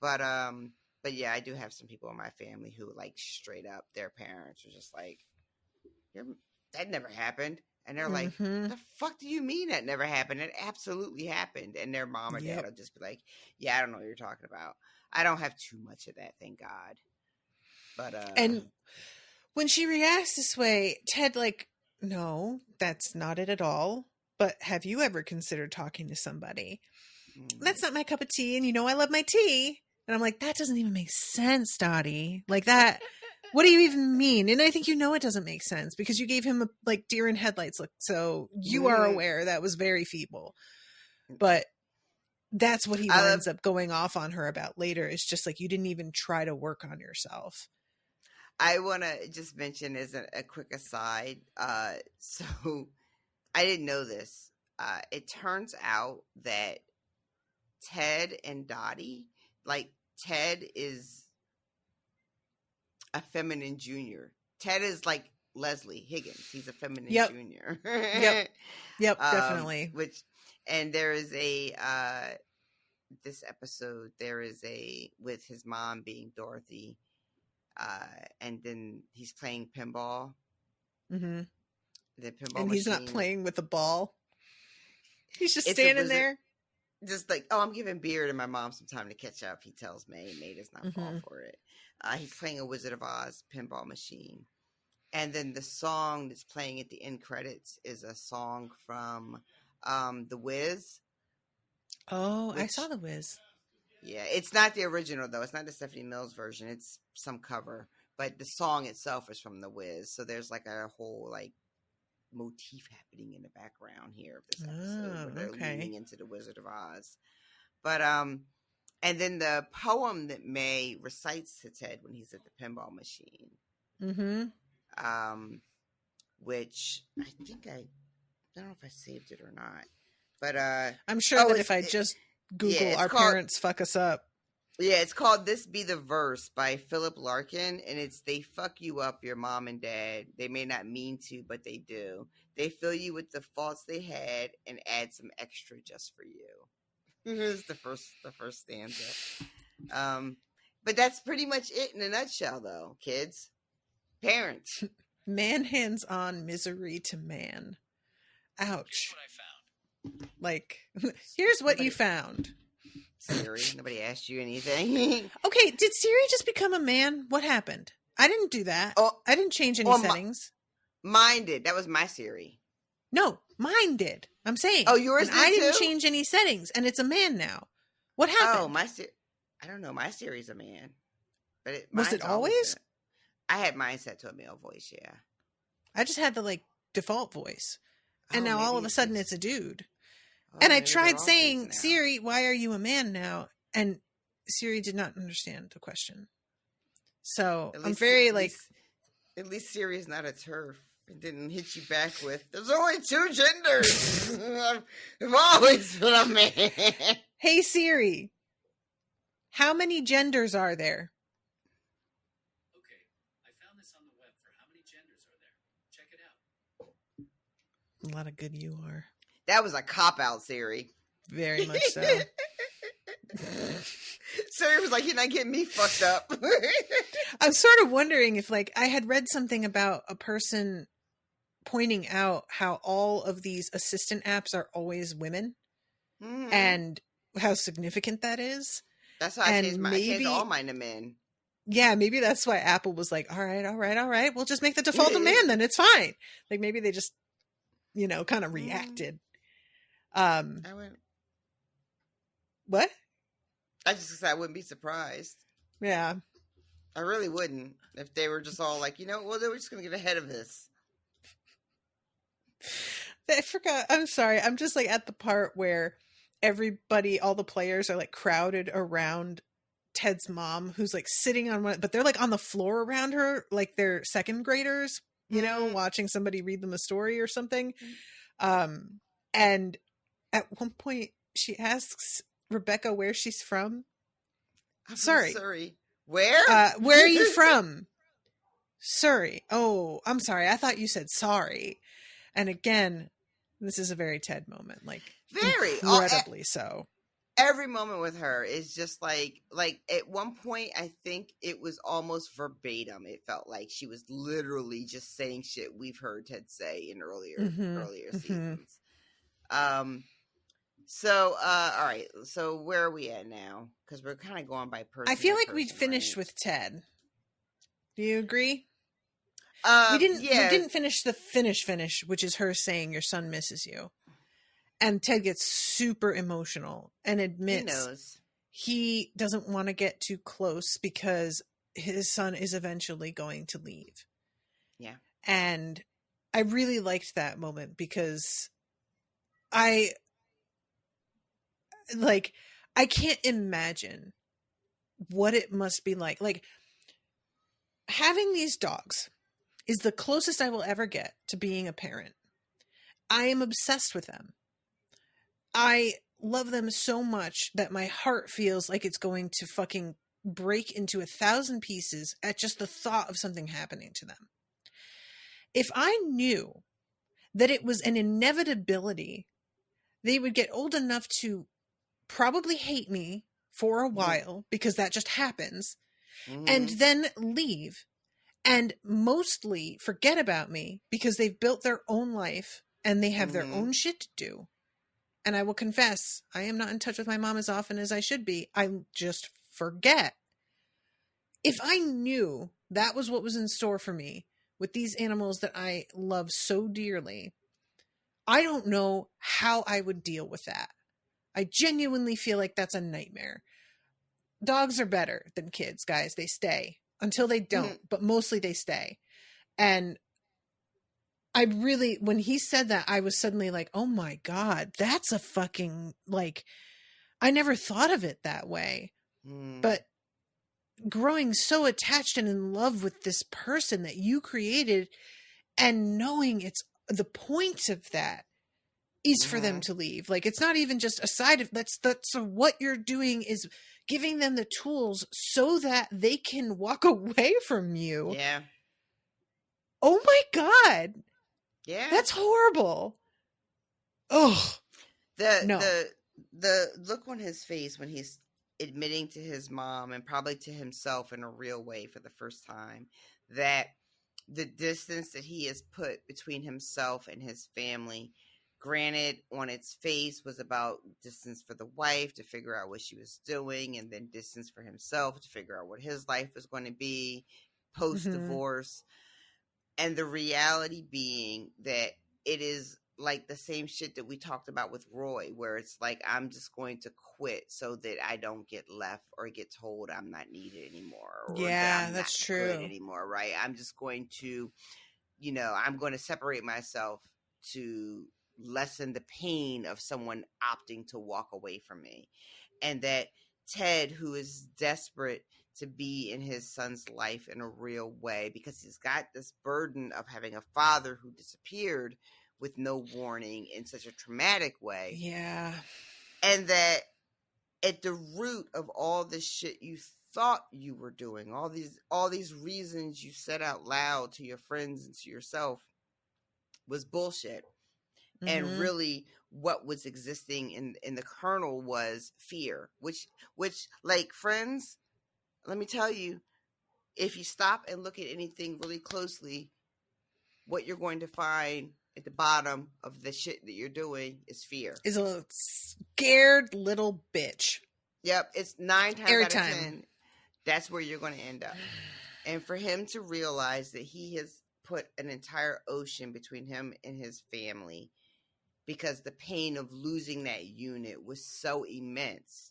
But yeah, I do have some people in my family who like straight up their parents were just like, that never happened. And they're like, the fuck do you mean that never happened? It absolutely happened. And their mom or dad will just be like, I don't know what you're talking about. I don't have too much of that, thank God. But and when she reacts this way, Ted, like, no, that's not it at all. But have you ever considered talking to somebody? That's not my cup of tea. And I love my tea. And I'm like, that doesn't even make sense, Dottie. Like that. What do you even mean? And I think it doesn't make sense because you gave him a like deer in headlights look. So you are aware that was very feeble. But that's what he winds up going off on her about later. It's just like, you didn't even try to work on yourself. I want to just mention as a quick aside. So I didn't know this. It turns out that Ted and Dottie, like Ted is a feminine junior. Ted is like Leslie Higgins. He's a feminine junior. Yep, definitely. And there is this episode, there is with his mom being Dorothy, and then he's playing pinball. Mm-hmm. The pinball and he's machine. not playing with a ball. He's just standing there. Just like, I'm giving Beard and my mom some time to catch up, he tells May. May does not fall for it. He's playing a Wizard of Oz pinball machine. And then the song that's playing at the end credits is a song from The Wiz. Oh, I saw The Wiz. Yeah, it's not the original, though. It's not the Stephanie Mills version. It's some cover. But the song itself is from The Wiz. So there's like a whole like motif happening in the background here of this episode where they're leaning into the Wizard of Oz. But and then the poem that May recites to Ted when he's at the pinball machine, which I think I don't know if I saved it or not, but I'm sure that if I just Google our parents fuck us up. Yeah, it's called This Be the Verse by Philip Larkin, and it's they fuck you up, your mom and dad. They may not mean to, but they do. They fill you with the faults they had and add some extra just for you. Here's the first stanza. But that's pretty much it in a nutshell, though, kids. Parents. Man hands on misery to man. Ouch. Like, here's what you found. Siri, nobody asked you anything. Okay, did Siri just become a man? What happened? I didn't do that. Oh, I didn't change any settings. Mine did. That was my Siri. No, mine did. I'm saying. Oh, yours did I didn't too? change any settings, and it's a man now. What happened? Oh, I don't know. My Siri's a man. But was it always? I had mine set to a male voice, yeah. I just had the like default voice. And now all of a sudden it's a dude. Oh, and I tried saying, Siri, why are you a man now? And Siri did not understand the question. So I'm very like... At least Siri is not a turf. It didn't hit you back with, there's only two genders. I've always been a man. Hey, Siri, how many genders are there? Okay, I found this on the web for how many genders are there. Check it out. A lot of good you are. That was a cop-out, Siri. Very much so. Siri was like, you're not getting me fucked up. I'm sort of wondering if, like, I had read something about a person pointing out how all of these assistant apps are always women and how significant that is. That's why I changed all mine to men. Yeah, maybe that's why Apple was like, all right. We'll just make the default a man then. It's fine. Like, maybe they just, kind of reacted. What? I just said I wouldn't be surprised. Yeah. I really wouldn't if they were just all like, well, they were just going to get ahead of this. I forgot. I'm sorry. I'm just like at the part where everybody, all the players are like crowded around Ted's mom, who's like sitting on one, but they're like on the floor around her, like they're second graders, watching somebody read them a story or something. And at one point she asks Rebecca where she's from. I'm Surrey. From Surrey. Where? Where are you from? Surrey. Oh, I'm sorry. I thought you said sorry. And again, this is a very Ted moment, like very incredibly so. Every moment with her is just like at one point, I think it was almost verbatim. It felt like she was literally just saying shit we've heard Ted say in earlier seasons. So, all right. So where are we at now? Because we're kind of going by person. I feel like we finished with Ted. Do you agree? We didn't finish the finish, which is her saying your son misses you. And Ted gets super emotional and admits he doesn't want to get too close because his son is eventually going to leave. Yeah. And I really liked that moment because I can't imagine what it must be like. Like, having these dogs is the closest I will ever get to being a parent. I am obsessed with them. I love them so much that my heart feels like it's going to fucking break into 1,000 pieces at just the thought of something happening to them. If I knew that it was an inevitability, they would get old enough to probably hate me for a while, because that just happens, and then leave and mostly forget about me because they've built their own life and they have their own shit to do. And I will confess, I am not in touch with my mom as often as I should be. I just forget. If I knew that was what was in store for me with these animals that I love so dearly, I don't know how I would deal with that. I genuinely feel like that's a nightmare. Dogs are better than kids, guys. They stay until they don't, but mostly they stay. And I really, when he said that, I was suddenly like, oh my God, that's a fucking, like, I never thought of it that way. But growing so attached and in love with this person that you created, and knowing it's the point of that is for them to leave. Like, it's not even just a side of that's what you're doing is giving them the tools so that they can walk away from you. Yeah. Oh my God. Yeah. That's horrible. Oh. The look on his face when he's admitting to his mom and probably to himself in a real way for the first time that the distance that he has put between himself and his family, granted, on its face was about distance for the wife to figure out what she was doing, and then distance for himself to figure out what his life was going to be post-divorce. And the reality being that it is like the same shit that we talked about with Roy, where it's like, I'm just going to quit so that I don't get left or get told I'm not needed anymore. Or yeah, that that's not true. good anymore, right? I'm just going to, I'm going to separate myself to lessen the pain of someone opting to walk away from me. And that Ted, who is desperate to be in his son's life in a real way, because he's got this burden of having a father who disappeared with no warning in such a traumatic way. Yeah. And that at the root of all this shit you thought you were doing, all these reasons you said out loud to your friends and to yourself, was bullshit. And really what was existing in the kernel was fear, which like, friends, let me tell you, if you stop and look at anything really closely, what you're going to find at the bottom of the shit that you're doing is fear. Is a scared little bitch. Yep, it's 9 times out of 10. That's where you're going to end up. And for him to realize that he has put an entire ocean between him and his family because the pain of losing that unit was so immense,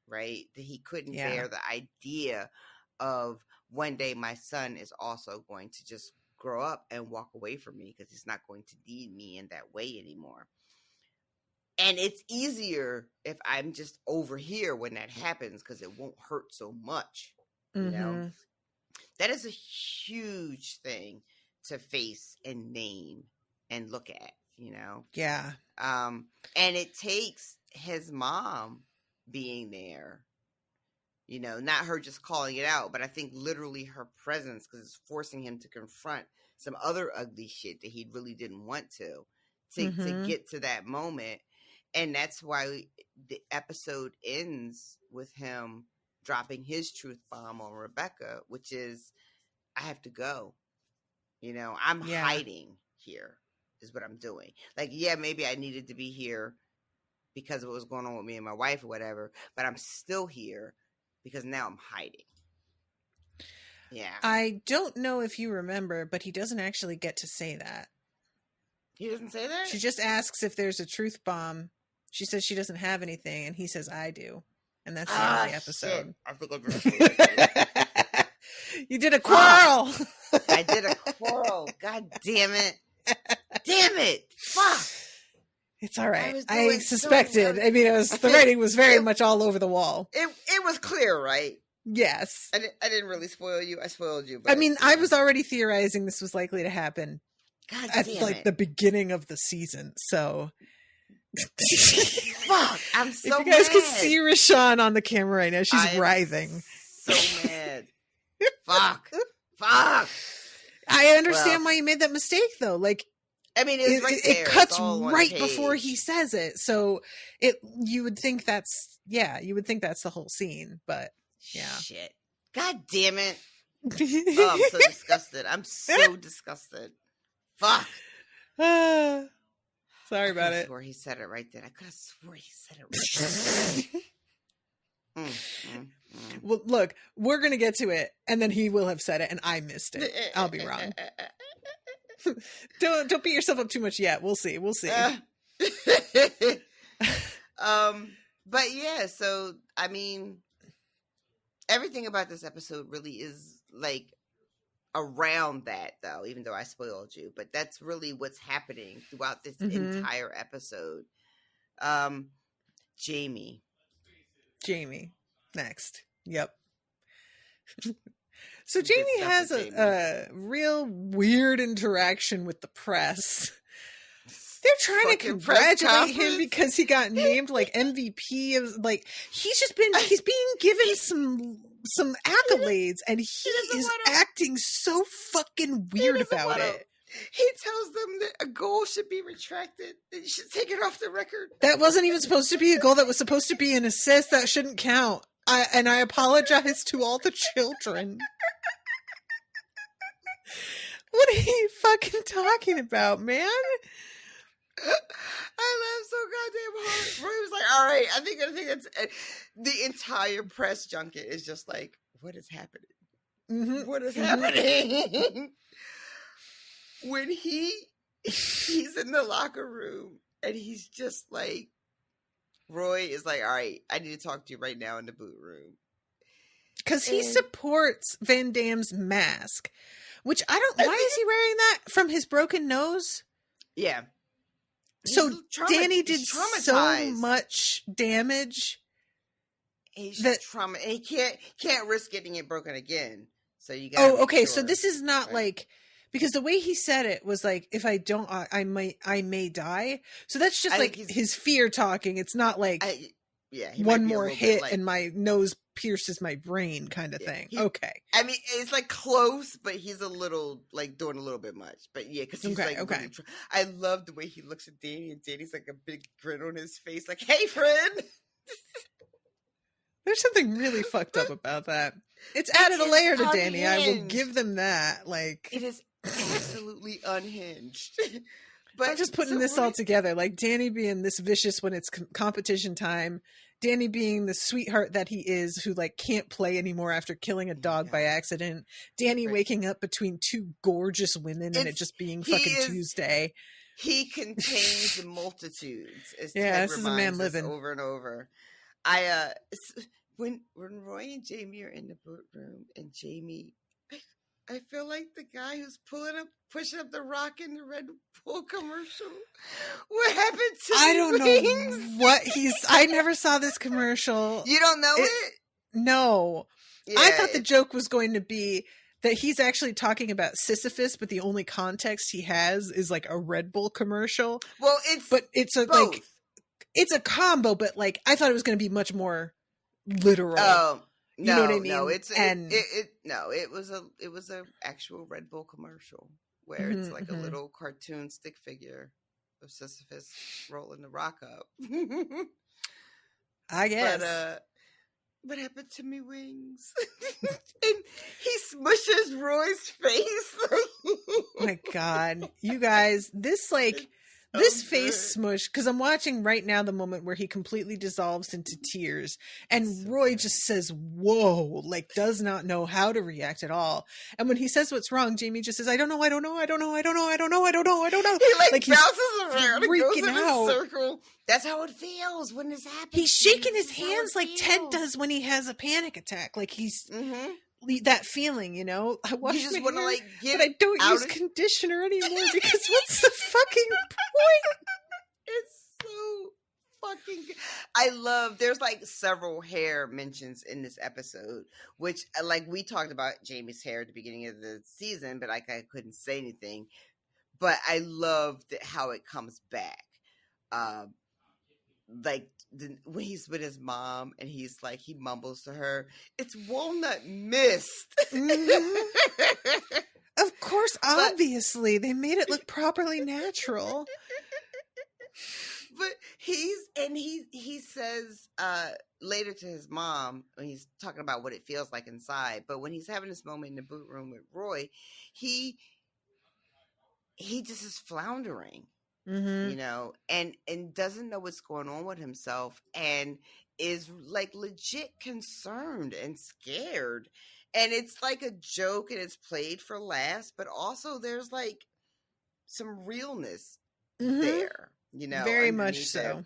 right? That he couldn't bear the idea of one day my son is also going to just grow up and walk away from me because he's not going to need me in that way anymore. And it's easier if I'm just over here when that happens because it won't hurt so much. You know, that is a huge thing to face and name and look at, Yeah. And it takes his mom being there, not her just calling it out, but I think literally her presence, because it's forcing him to confront some other ugly shit that he really didn't want to get to that moment. And that's why the episode ends with him dropping his truth bomb on Rebecca, which is, I have to go. I'm hiding here is what I'm doing. Like, yeah, maybe I needed to be here because of what was going on with me and my wife or whatever, but I'm still here because now I'm hiding. Yeah. I don't know if you remember, but he doesn't actually get to say that. He doesn't say that? She just asks if there's a truth bomb. She says she doesn't have anything, and he says, I do. And that's the end of the episode. Shit. I think I just You did a quarrel. I did a quarrel. God damn it. Damn it. Fuck. It's all right. was I doing suspected. so- I mean, the writing was very much all over the wall. It was clear, right? Yes. I didn't really spoil you. I spoiled you. But, I mean, I was already theorizing this was likely to happen God at damn like it. the beginning of the season. So, Fuck. I'm so if you guys mad. could see Rashawn on the camera right now, she's I am writhing. So mad. Fuck. Fuck. I understand why you made that mistake, though. Like, I mean, it's right there. it cuts It's all on right the before page. he says it. So you would think that's the whole scene, but yeah. Shit. God damn it. Oh, I'm so disgusted. I'm so disgusted. Fuck. Sorry about I it. swore he said it right then. I could have swore he said it right then. Well, look, we're gonna get to it, and then he will have said it, and I missed it. I'll be wrong. Don't beat yourself up too much yet. We'll see. But yeah, so I mean, everything about this episode really is like around that, though. Even though I spoiled you, but that's really what's happening throughout this entire episode. Jamie next. Yep. So Jamie has a real weird interaction with the press. They're trying to congratulate him because he got named like MVP of like he's being given some accolades, and he is acting so fucking weird about it. He tells them that a goal should be retracted. That you should take it off the record. That wasn't even supposed to be a goal. That was supposed to be an assist. That shouldn't count. I apologize to all the children. What are you fucking talking about, man? I laughed so goddamn hard. Roy was like, all right, I think that's the entire press junket is just like, what is happening? Mm-hmm. What is happening? When he's in the locker room and he's just like, Roy is like, all right, I need to talk to you right now in the boot room. Because he supports Van Damme's mask, which why is he wearing that from his broken nose? Yeah. So Danny did so much damage. He's trauma. And he can't risk getting it broken again. So you got. Oh, okay. Sure. So this is not like, because the way he said it was like, if I don't, I may die. So that's just like his fear talking. It's not like one more hit and my nose pierces my brain kind of thing. Okay. I mean, it's like close, but he's a little like doing a little bit much. But yeah, because he's like, really I love the way he looks at Danny, and Danny's like a big grin on his face, like, "Hey, friend." There's something really fucked up about that. It's added a layer to Danny. I will give them that. Like, it is absolutely unhinged. But I'm just putting this all together. Like Danny being this vicious when it's competition time. Danny being the sweetheart that he is, who like can't play anymore after killing a dog by accident. Danny waking up between two gorgeous women and it just being fucking Tuesday. He contains multitudes. As yeah, Ted this is a man living over and over. When Roy and Jamie are in the boot room, and Jamie, I feel like the guy who's pushing up the rock in the Red Bull commercial. What happened to I don't know what I never saw this commercial. You don't know it? No. Yeah, I thought the joke was going to be that he's actually talking about Sisyphus, but the only context he has is like a Red Bull commercial. Well, it's a combo, but like I thought it was going to be much more literal. Oh. You know what I mean? No, it was a actual Red Bull commercial where it's like a little cartoon stick figure of Sisyphus rolling the rock up. I guess. But what happened to me wings? And he smushes Roy's face. Oh my God, you guys, this face smush, because I'm watching right now the moment where he completely dissolves into tears, and Roy just says, "Whoa," like does not know how to react at all. And when he says what's wrong, Jamie just says, "I don't know." He like bounces around and goes in out. a circle. That's how it feels when this happens. He's shaking his hands like Ted does when he has a panic attack. Like he's that feeling, you know, I wash You just my want to hair, like get but I don't out use of conditioner anymore because what's the fucking point? It's so fucking good. I love, there's like several hair mentions in this episode, which like we talked about Jamie's hair at the beginning of the season, but like I couldn't say anything. But I loved how it comes back. Like when he's with his mom and he's like, he mumbles to her, "It's walnut mist." Mhm. Of course, But obviously, they made it look properly natural. but he says later to his mom when he's talking about what it feels like inside, but when he's having this moment in the boot room with Roy, he just is floundering, Mm-hmm. you know, and doesn't know what's going on with himself and is like legit concerned and scared. And it's like a joke and it's played for laughs, but also there's like some realness Mm-hmm. there, you know, Very much underneath so. there.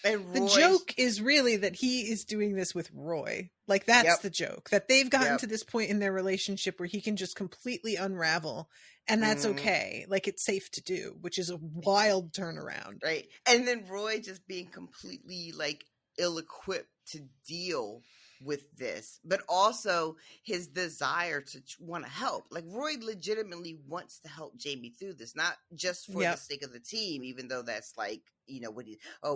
And The joke is really that he is doing this with Roy. Like, that's Yep. the joke. That they've gotten Yep. to this point in their relationship where he can just completely unravel, and that's Mhm. okay. Like, it's safe to do, which is a wild turnaround. Right. And then Roy just being completely like ill-equipped to deal with this, but also his desire to want to help. Like Roy legitimately wants to help Jamie through this, not just for the Yep. sake of the team, even though that's like, you know, what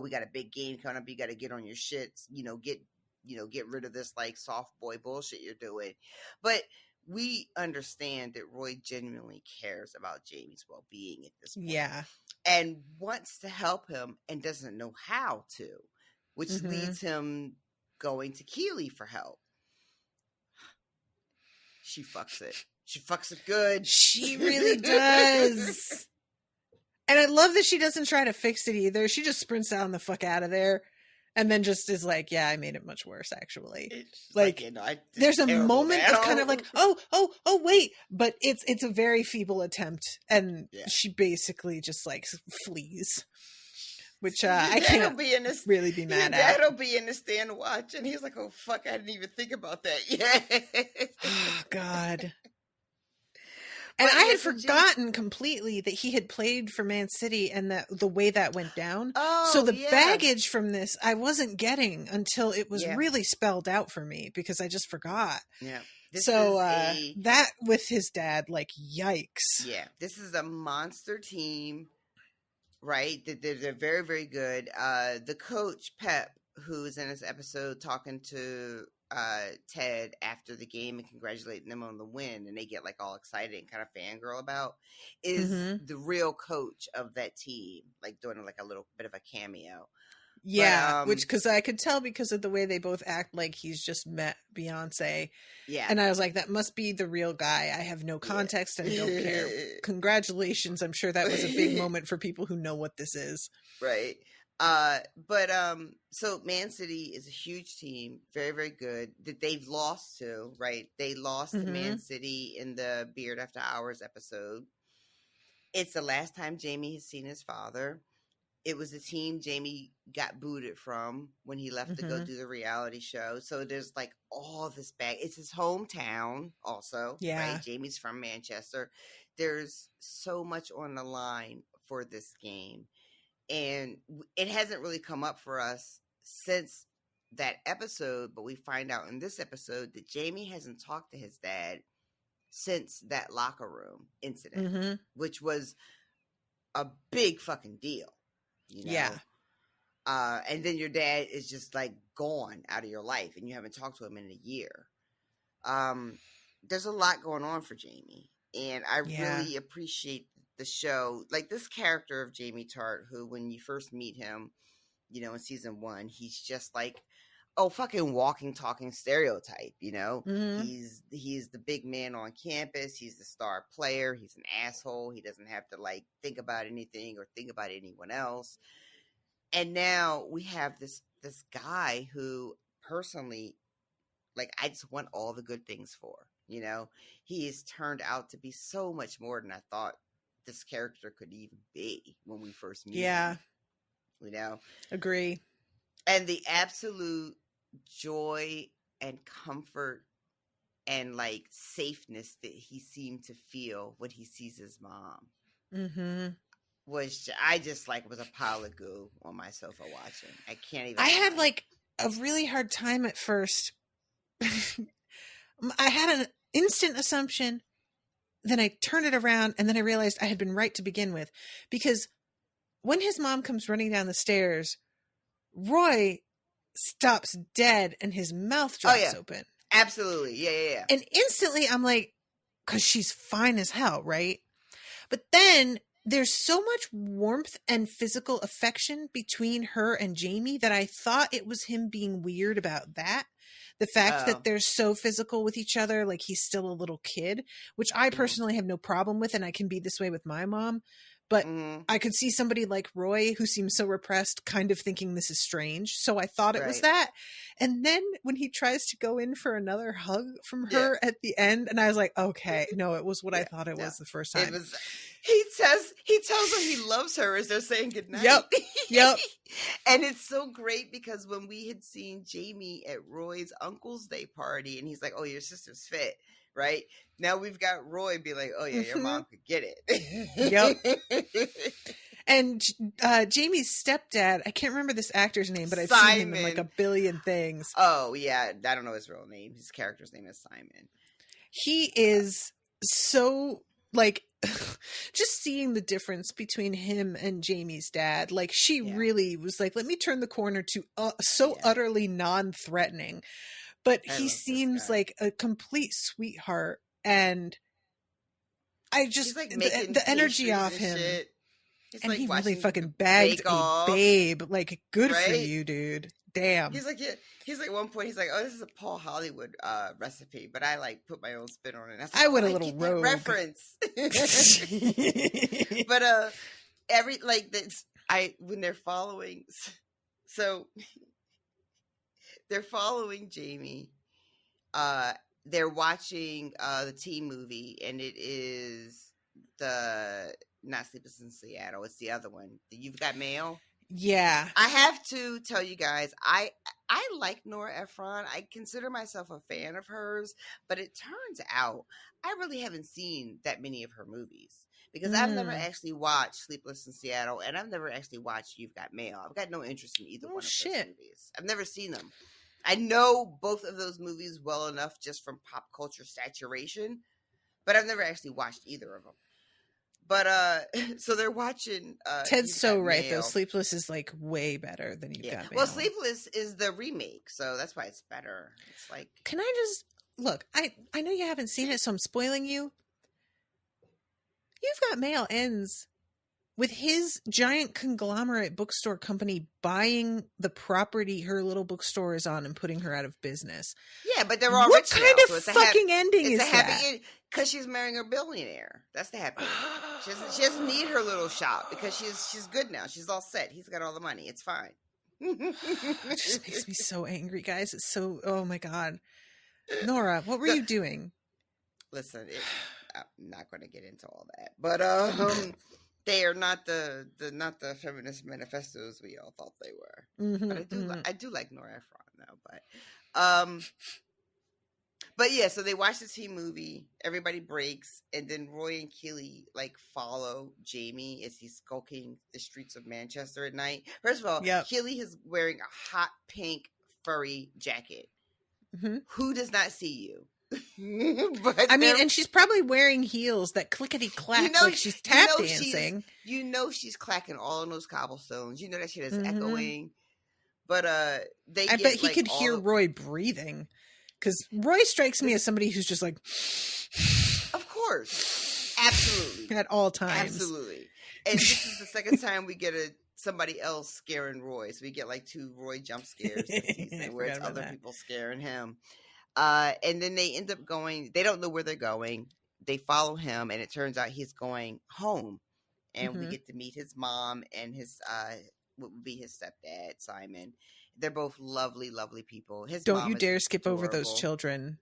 we got a big game coming up, you got to get on your shit, get rid of this like soft boy bullshit you're doing. But we understand that Roy genuinely cares about Jamie's well-being at this point. Yeah. And wants to help him and doesn't know how to, which Mhm. leads him going to Keely for help. She fucks it. She fucks it good. She really does. And I love that she doesn't try to fix it either. She just sprints down the fuck out of there and then just is like, yeah, I made it much worse, actually. It's Like, you know, I did there's a terrible moment now. of kind of like, oh, wait. But it's a very feeble attempt. And Yeah. she basically just like flees. Which Your I dad'll can't be in this, really be your mad at. dad'll be in the stand watch, and he's like, "Oh fuck, I didn't even think about that yet." Oh, God. But And I had it's legit. forgotten completely that he had played for Man City and that the way that went down. Oh, So the yeah. baggage from this I wasn't getting until it was Yeah. really spelled out for me because I just forgot. Yeah. This So is that with his dad, like, yikes. Yeah, this is a monster team, right? They're very, very good. The coach, Pep, who's in this episode talking to Ted after the game and congratulating them on the win, and they get like all excited and kind of fangirl about, is Mhm. the real coach of that team, like doing like a little bit of a cameo. Yeah, But, which because I could tell because of the way they both act like he's just met Beyonce. Yeah. And I was like, that must be the real guy. I have no context and don't care. Congratulations. I'm sure that was a big moment for people who know what this is. Right. So Man City is a huge team, very, very good, that they've lost to, right? They lost to Man City in the Beard After Hours episode. It's the last time Jamie has seen his father. It was the team Jamie got booted from when he left to go do the reality show. So there's like all this back. It's his hometown also, Yeah. right? Jamie's from Manchester. There's so much on the line for this game. And it hasn't really come up for us since that episode, but we find out in this episode that Jamie hasn't talked to his dad since that locker room incident, which was a big fucking deal, you know? Yeah. And then your dad is just like gone out of your life and you haven't talked to him in a year. There's a lot going on for Jamie, and I really appreciate the show. Like this character of Jamie Tart, who when you first meet him, you know, in season 1, he's just like, oh, fucking walking, talking stereotype, you know? He's the big man on campus. He's the star player. He's an asshole. He doesn't have to like think about anything or think about anyone else. And now we have this guy who personally, like, I just want all the good things for, you know? He has turned out to be so much more than I thought this character could even be when we first meet him. You know? Agree. And the absolute joy and comfort and like safeness that he seemed to feel when he sees his mom. I just like was a pile of goo on my sofa watching. I can't even. I had like a really hard time at first. I had an instant assumption, then I turned it around, and then I realized I had been right to begin with, because when his mom comes running down the stairs, Roy stops dead and his mouth drops open. Absolutely. Yeah. And instantly I'm like, because she's fine as hell, right? But then there's so much warmth and physical affection between her and Jamie that I thought it was him being weird about that. The fact that they're so physical with each other, like he's still a little kid, which I personally have no problem with, and I can be this way with my mom. But I could see somebody like Roy, who seems so repressed, kind of thinking this is strange. So I thought it was that. And then when he tries to go in for another hug from her at the end, and I was like, okay, no, it was what I thought it was the first time. It was. He tells her he loves her as they're saying goodnight. Yep. And it's so great because when we had seen Jamie at Roy's uncle's day party, and he's like, "Oh, your sister's fit." Right now we've got Roy be like, "Oh yeah, your mom could get it." Yep. And Jamie's stepdad, I can't remember this actor's name, but I've Simon. seen him in like a billion things. Oh yeah, I don't know his real name. His character's name is Simon. He is so like just seeing the difference between him and Jamie's dad. Like she really was like, let me turn the corner to utterly non-threatening. But he seems like a complete sweetheart, and I just like the energy off him. And like he really fucking bagged a babe. Like, good for you, dude. Damn. He's like, at one point, he's like, "Oh, this is a Paul Hollywood recipe," but I like put my own spin on it. I went a little rogue reference. But when they're following, so they're following Jamie. They're watching the teen movie, and it is not Sleepless in Seattle. It's the other one. You've Got Mail. Yeah. I have to tell you guys, I like Nora Ephron. I consider myself a fan of hers, but it turns out I really haven't seen that many of her movies because I've never actually watched Sleepless in Seattle, and I've never actually watched You've Got Mail. I've got no interest in either one of those movies. I've never seen them. I know both of those movies well enough just from pop culture saturation, but I've never actually watched either of them. But so they're watching Ted's so right though. Sleepless is like way better than You've Got Mail. Well, Sleepless is the remake, so that's why it's better. It's like, can I just look? I know you haven't seen it, so I'm spoiling you. You've Got Mail ends with his giant conglomerate bookstore company buying the property her little bookstore is on and putting her out of business. Yeah, but they're all what rich kind now, of fucking ending is that? Because she's marrying a billionaire. That's the happy ending. She doesn't need her little shop because she's good now. She's all set. He's got all the money. It's fine. It just makes me so angry, guys. It's so, oh my God. Nora, what were you doing? Listen, I'm not going to get into all that, but they are not the feminist manifestos we all thought they were. But I do like Nora Ephron though. But yeah, so they watch the teen movie. Everybody breaks, and then Roy and Keely like follow Jamie as he's skulking the streets of Manchester at night. First of all, Keely is wearing a hot pink furry jacket. Who does not see you? But I mean, and she's probably wearing heels that clickety clack like she's tap dancing. She's clacking all on those cobblestones. You know that shit is echoing. But I bet he could hear Roy breathing, because Roy strikes me as somebody who's just like, of course, absolutely, at all times, absolutely. And this is the second time we get somebody else scaring Roy, so we get like 2 Roy jump scares this season, where it's other people scaring him. And then they end up going, they don't know where they're going. They follow him, and it turns out he's going home. And we get to meet his mom and his, what would be his stepdad, Simon. They're both lovely, lovely people. Don't you dare skip over those children.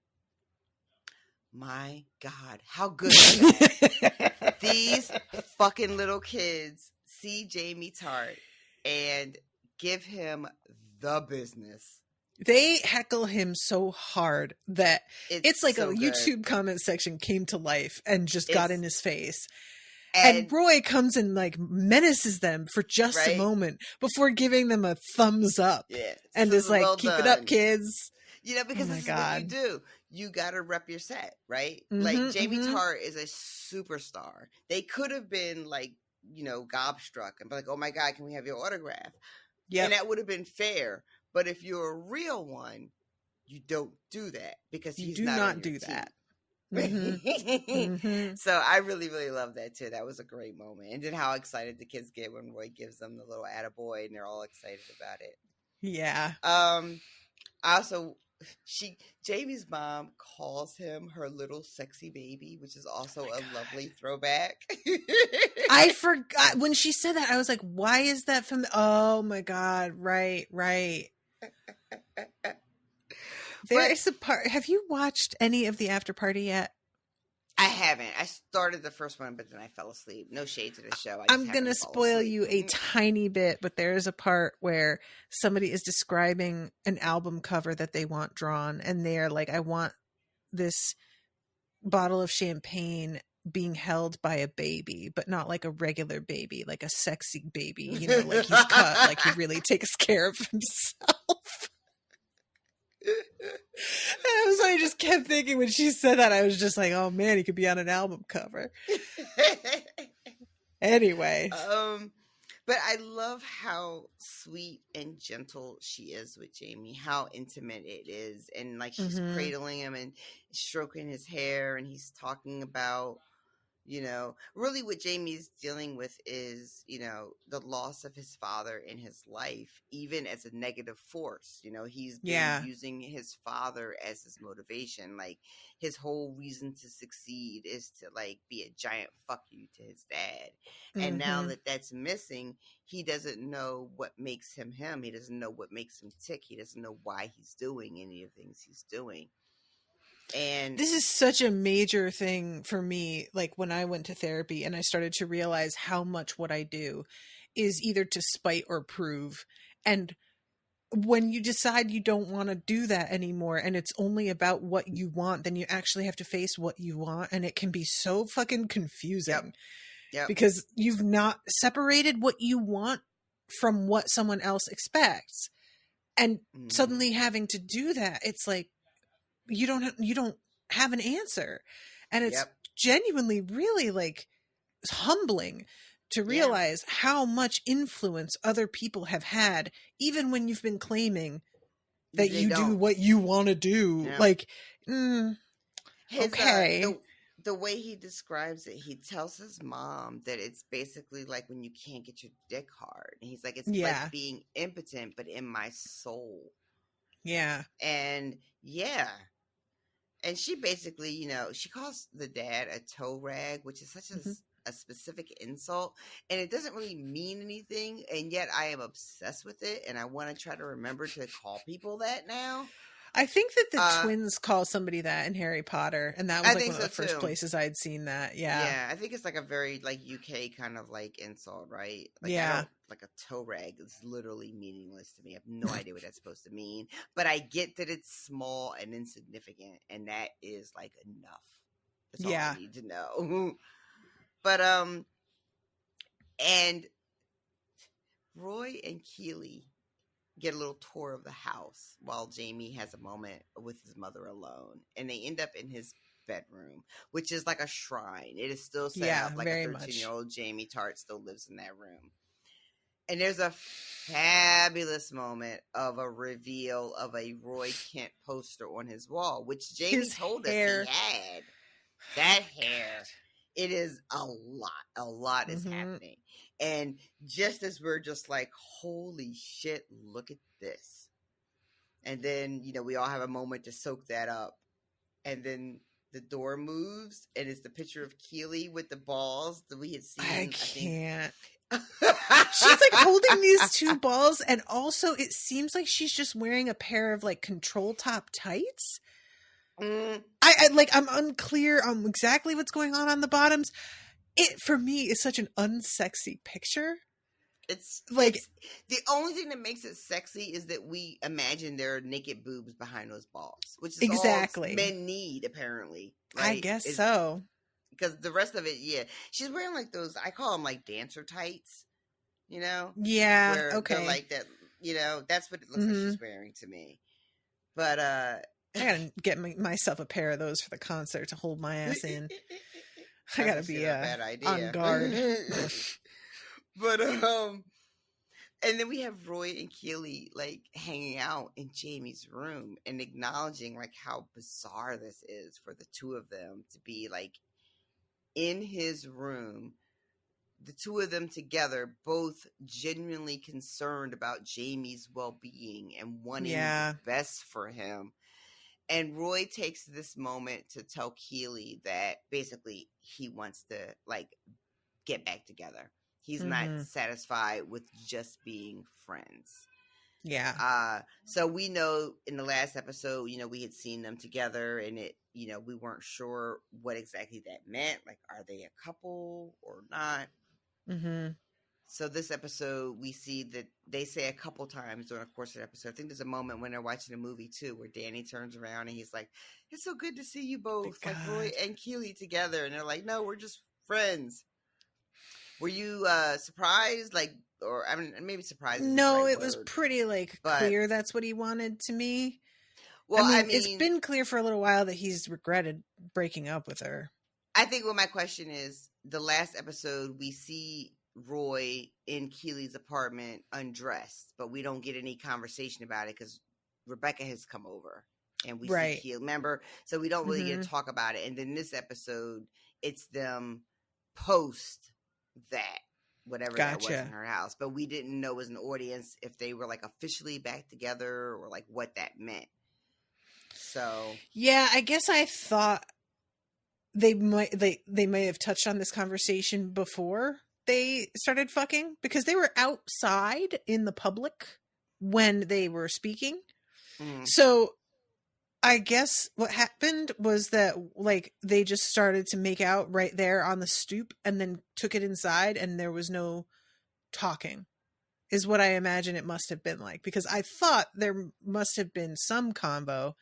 My God, how good are they? These fucking little kids see Jamie Tart and give him the business. They heckle him so hard that it's like so a good. YouTube comment section came to life and just got in his face. And Roy comes and like menaces them for just a Right? moment before giving them a thumbs up. yeah, And so is like, well keep it done. up, kids. You know, because Oh my this is what you God. do. You gotta rep your set, right? Mhm, Like Jamie mhm. Tart is a superstar. They could have been like, gobstruck and be like, "Oh my God, can we have your autograph?" Yep. And that would have been fair. But if you're a real one, you don't do that because You he's do not not on your do team. that. Mhm. Mhm. So I really, really love that too. That was a great moment. And then how excited the kids get when Roy gives them the little attaboy and they're all excited about it. Yeah. Also, Jamie's mom calls him her little sexy baby, which is also a lovely throwback. I forgot when she said that. I was like, why is that from? Oh my God. Right. There is a part. Have you watched any of the after party yet? I haven't. I started the first one, but then I fell asleep. No shade to the show. I'm going to spoil you a tiny bit, but there is a part where somebody is describing an album cover that they want drawn. And they're like, I want this bottle of champagne being held by a baby, but not like a regular baby, like a sexy baby, like he's cut, like he really takes care of himself. I just kept thinking when she said that, I was just like, oh man, he could be on an album cover. Anyway. But I love how sweet and gentle she is with Jamie, how intimate it is. And like she's cradling him and stroking his hair, and he's talking about, really what Jamie's dealing with is, the loss of his father in his life, even as a negative force. He's been using his father as his motivation. Like his whole reason to succeed is to like be a giant fuck you to his dad. And now that that's missing, he doesn't know what makes him him. He doesn't know what makes him tick. He doesn't know why he's doing any of the things he's doing. And this is such a major thing for me, like when I went to therapy and I started to realize how much what I do is either to spite or prove. And when you decide you don't want to do that anymore and it's only about what you want, then you actually have to face what you want, and it can be so fucking confusing. Yep. Because you've not separated what you want from what someone else expects. And suddenly having to do that, it's like you don't have an answer. And it's genuinely really like humbling to realize how much influence other people have had, even when you've been claiming that you do what you want to do. Like, okay. The way he describes it, he tells his mom that it's basically like when you can't get your dick hard. And he's like, it's like being impotent, but in my soul. Yeah. And and she basically, she calls the dad a toe rag, which is such a specific insult. And it doesn't really mean anything. And yet I am obsessed with it. And I want to try to remember to call people that now. I think that the twins call somebody that in Harry Potter, and that was like one of the first places I'd seen that. Yeah, I think it's like a very like UK kind of like insult, right? Like, like a toe rag is literally meaningless to me. I have no idea what that's supposed to mean, but I get that it's small and insignificant, and that is like enough. That's all I need to know. But and Roy and Keely get a little tour of the house while Jamie has a moment with his mother alone, and they end up in his bedroom, which is like a shrine. It is still set up like a 13-year-old Jamie Tart still lives in that room. And there's a fabulous moment of a reveal of a Roy Kent poster on his wall, which Jamie told us he had. That hair. It is a lot. A lot is happening. And just as we're just like, holy shit, look at this. And then, we all have a moment to soak that up. And then the door moves, and it's the picture of Keely with the balls that we had seen. I can't. She's like holding these two balls, and also it seems like she's just wearing a pair of like control top tights. I'm unclear on exactly what's going on the bottoms. It for me is such an unsexy picture. It's like the only thing that makes it sexy is that we imagine there are naked boobs behind those balls, which is exactly all men need apparently. I Right? guess so. Because the rest of it, yeah, she's wearing like those. I call them like dancer tights. You know, Yeah, where they're okay. like that. You know, that's what it looks like Mm-hmm. she's wearing to me. But I gotta get myself a pair of those for the concert to hold my ass in. I gotta be not a bad idea. on guard. But and then we have Roy and Keely like hanging out in Jamie's room and acknowledging like how bizarre this is for the two of them to be like in his room, the two of them together, both genuinely concerned about Jamie's well-being and wanting the best for him. And Roy takes this moment to tell Keely that basically he wants to like get back together. He's not satisfied with just being friends. Yeah. So we know in the last episode, you know, we had seen them together and it, you know, we weren't sure what exactly that meant. Like, are they a couple or not? Mm-hmm. So this episode, we see that they say a couple times during the course of the episode. I think there's a moment when they're watching a movie too, where Danny turns around and he's like, "It's so good to see you both, like Roy and Keely together." And they're like, "No, we're just friends." Were you surprised? Like, or I mean, maybe surprised. No, it was pretty like clear that's what he wanted to me. Well, I mean, it's been clear for a little while that he's regretted breaking up with her. I think what my question is, the last episode we see Roy in Keely's apartment undressed, but we don't get any conversation about it because Rebecca has come over and we see Keely. Remember? So we don't really get to talk about it. And then this episode, it's them post that, whatever that was in her house. But we didn't know as an audience if they were like officially back together or like what that meant. So yeah, I guess I thought they might have touched on this conversation before they started fucking because they were outside in the public when they were speaking. So I guess what happened was that like they just started to make out right there on the stoop and then took it inside and there was no talking is what I imagine it must have been like, because I thought there must have been some combo.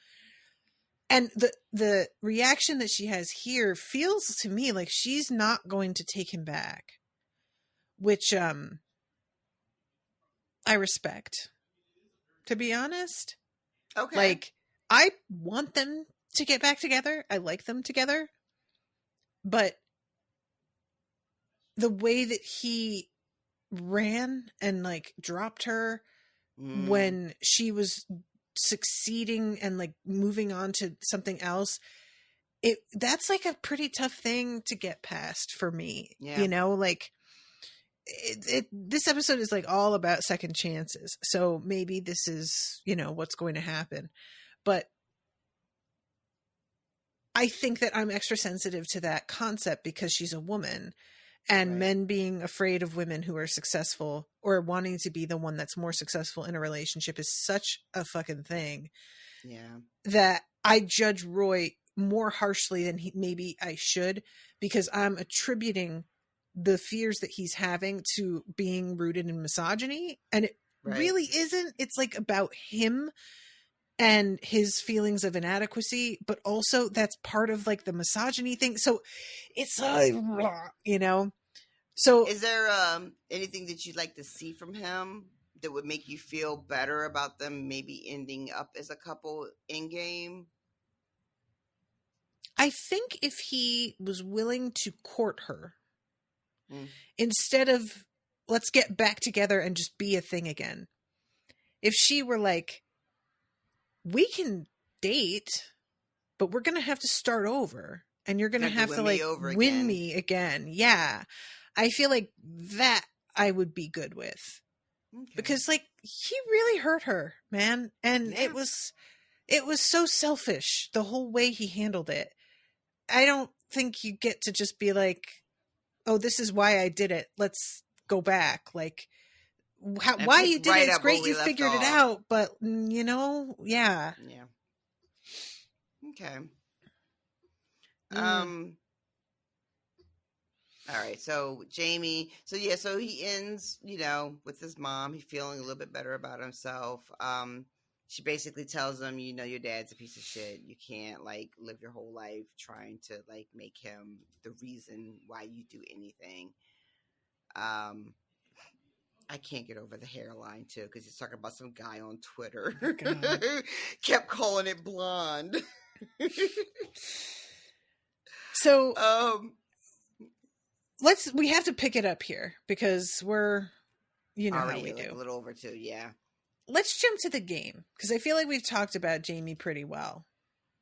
And the reaction that she has here feels to me like she's not going to take him back, which I respect, to be honest. Okay. Like, I want them to get back together. I like them together. But the way that he ran and like dropped her when she was succeeding and like moving on to something else, that's like a pretty tough thing to get past for me. You know, like this episode is like all about second chances. So maybe this is, you know, what's going to happen. But I think that I'm extra sensitive to that concept because she's a woman, and men being afraid of women who are successful or wanting to be the one that's more successful in a relationship is such a fucking thing. Yeah. That I judge Roy more harshly than maybe I should, because I'm attributing the fears that he's having to being rooted in misogyny. And it really isn't. It's like about him and his feelings of inadequacy, but also that's part of like the misogyny thing. So it's you know. So is there anything that you'd like to see from him that would make you feel better about them maybe ending up as a couple in game? I think if he was willing to court her instead of let's get back together and just be a thing again. If she were like, we can date, but we're going to have to start over and you're going to have to like win me again. Yeah. I feel like that I would be good with because like he really hurt her, man. And it was so selfish the whole way he handled it. I don't think you get to just be like, oh, this is why I did it. Let's go back. Like, why you did it, it's great you figured it out, but you know, yeah. Okay. All right, so Jamie, so he ends, with his mom. He's feeling a little bit better about himself. She basically tells him, your dad's a piece of shit. You can't live your whole life trying to make him the reason why you do anything. I can't get over the hairline too, because he's talking about some guy on Twitter kept calling it blonde. So we have to pick it up here because we're how we do. A little over 2, yeah. Let's jump to the game because I feel like we've talked about Jamie pretty well.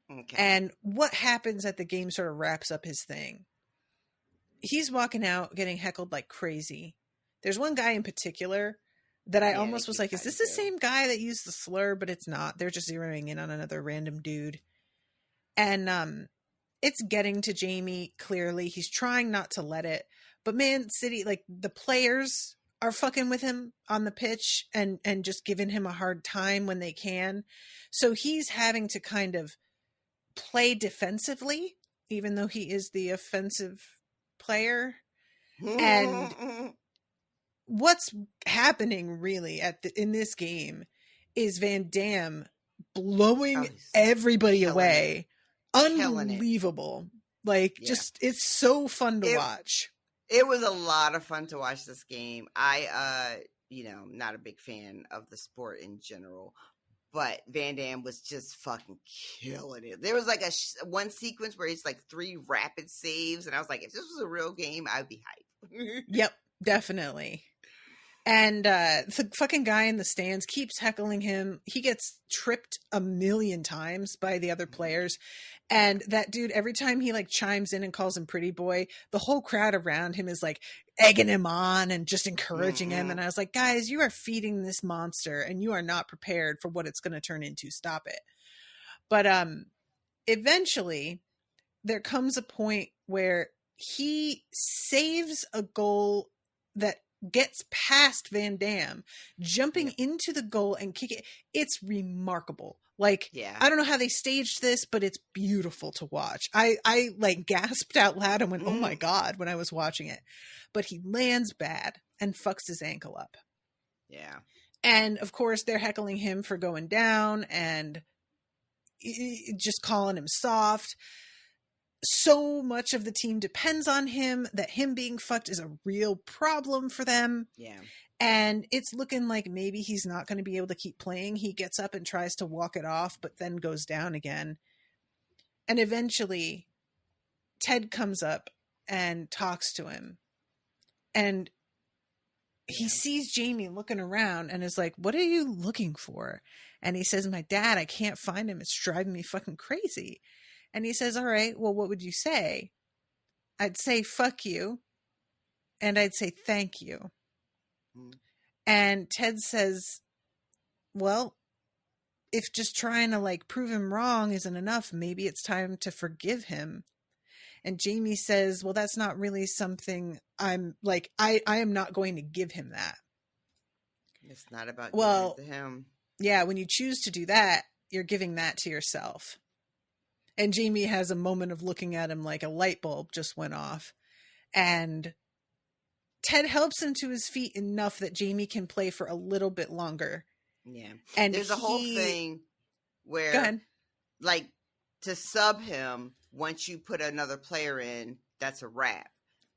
Okay. And what happens at the game sort of wraps up his thing. He's walking out getting heckled like crazy. There's one guy in particular that I almost was like, is this the same guy that used the slur? But it's not. They're just zeroing in on another random dude. And it's getting to Jamie clearly. He's trying not to let it. But Man City, the players are fucking with him on the pitch and just giving him a hard time when they can. So he's having to kind of play defensively, even though he is the offensive player. And what's happening really in this game is Van Damme blowing everybody away. Unbelievable. Just it's so fun to watch. It was a lot of fun to watch this game. I not a big fan of the sport in general, but Van Damme was just fucking killing it. There was one sequence where it's 3 rapid saves, and I was like, if this was a real game, I'd be hyped. Yep, definitely. And the fucking guy in the stands keeps heckling him. He gets tripped a million times by the other players. And that dude, every time he chimes in and calls him pretty boy, the whole crowd around him is egging him on and just encouraging him. And I was like, guys, you are feeding this monster and you are not prepared for what it's going to turn into. Stop it. But eventually there comes a point where he saves a goal that gets past Van Damme, jumping into the goal and kicking it. It's remarkable. I don't know how they staged this, but it's beautiful to watch. I gasped out loud and went, oh my God, when I was watching it. But he lands bad and fucks his ankle up. Yeah. And of course they're heckling him for going down and just calling him soft. So much of the team depends on him that him being fucked is a real problem for them. Yeah. And it's looking like maybe he's not going to be able to keep playing. He gets up and tries to walk it off, but then goes down again. And eventually Ted comes up and talks to him. And he sees Jamie looking around and is like, what are you looking for? And he says, my dad, I can't find him. It's driving me fucking crazy. And he says, all right, well, what would you say? I'd say, fuck you. And I'd say, thank you. And Ted says, well, if just trying to prove him wrong isn't enough, maybe it's time to forgive him. And Jamie says, well, that's not really something I am not going to give him that. It's not about giving it to him. Yeah, when you choose to do that, you're giving that to yourself. And Jamie has a moment of looking at him like a light bulb just went off. And Ted helps him to his feet enough that Jamie can play for a little bit longer. Yeah. And there's a whole thing where, go ahead. To sub him, once you put another player in, that's a wrap.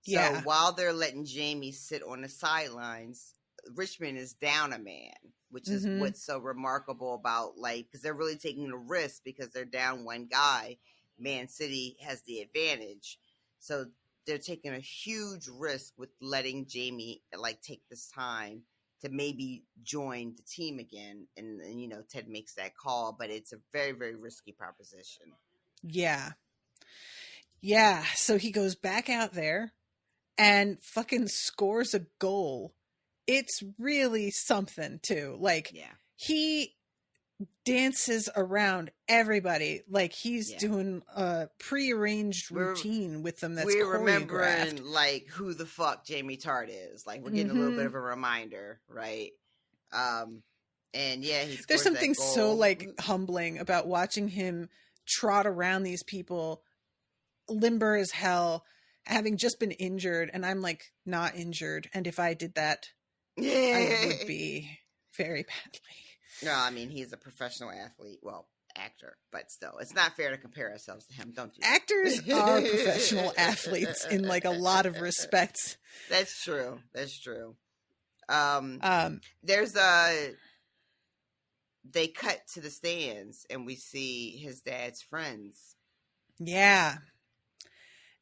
Yeah. So while they're letting Jamie sit on the sidelines, Richmond is down a man, which is what's so remarkable about, because they're really taking a risk because they're down one guy. Man City has the advantage. So they're taking a huge risk with letting Jamie, take this time to maybe join the team again. And Ted makes that call, but it's a very, very risky proposition. Yeah. Yeah. So he goes back out there and fucking scores a goal. It's really something too. He dances around everybody like he's doing a prearranged routine with them. That's we're choreographed. remembering who the fuck Jamie Tart is. We're getting a little bit of a reminder, right? And yeah, there's something so humbling about watching him trot around these people, limber as hell, having just been injured, and I'm like not injured. And if I did that, I would be very badly. No, I mean, he's a professional athlete. Well, actor, but still, it's not fair to compare ourselves to him. Don't do that. Actors are professional athletes in like a lot of respects. That's true. That's true. They cut to the stands and we see his dad's friends. Yeah.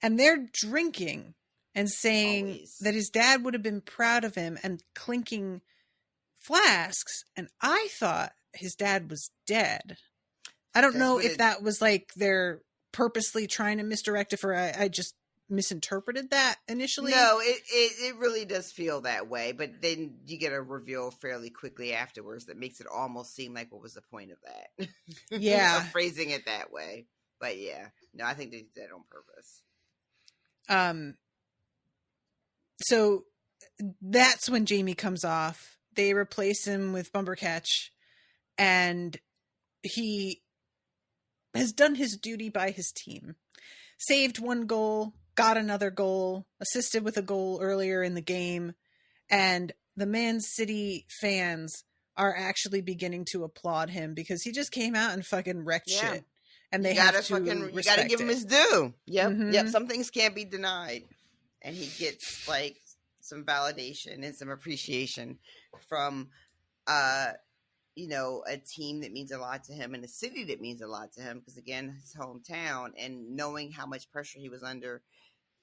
And they're drinking and saying that his dad would have been proud of him and clinking flasks. And I thought his dad was dead. I don't know if that was like they're purposely trying to misdirect it, or I just misinterpreted that initially. No, it really does feel that way, but then you get a reveal fairly quickly afterwards that makes it almost seem like what was the point of that. Yeah. Of phrasing it that way. But yeah, no, I think they did that on purpose. So that's when Jamie comes off. They replace him with Bumbercatch, and he has done his duty by his team. Saved one goal, got another goal, assisted with a goal earlier in the game, and the Man City fans are actually beginning to applaud him because he just came out and fucking wrecked shit. And they have to you gotta give him his due. Yep. Mm-hmm. Yep. Some things can't be denied. And he gets like some validation and some appreciation from a team that means a lot to him and a city that means a lot to him, because again, his hometown, and knowing how much pressure he was under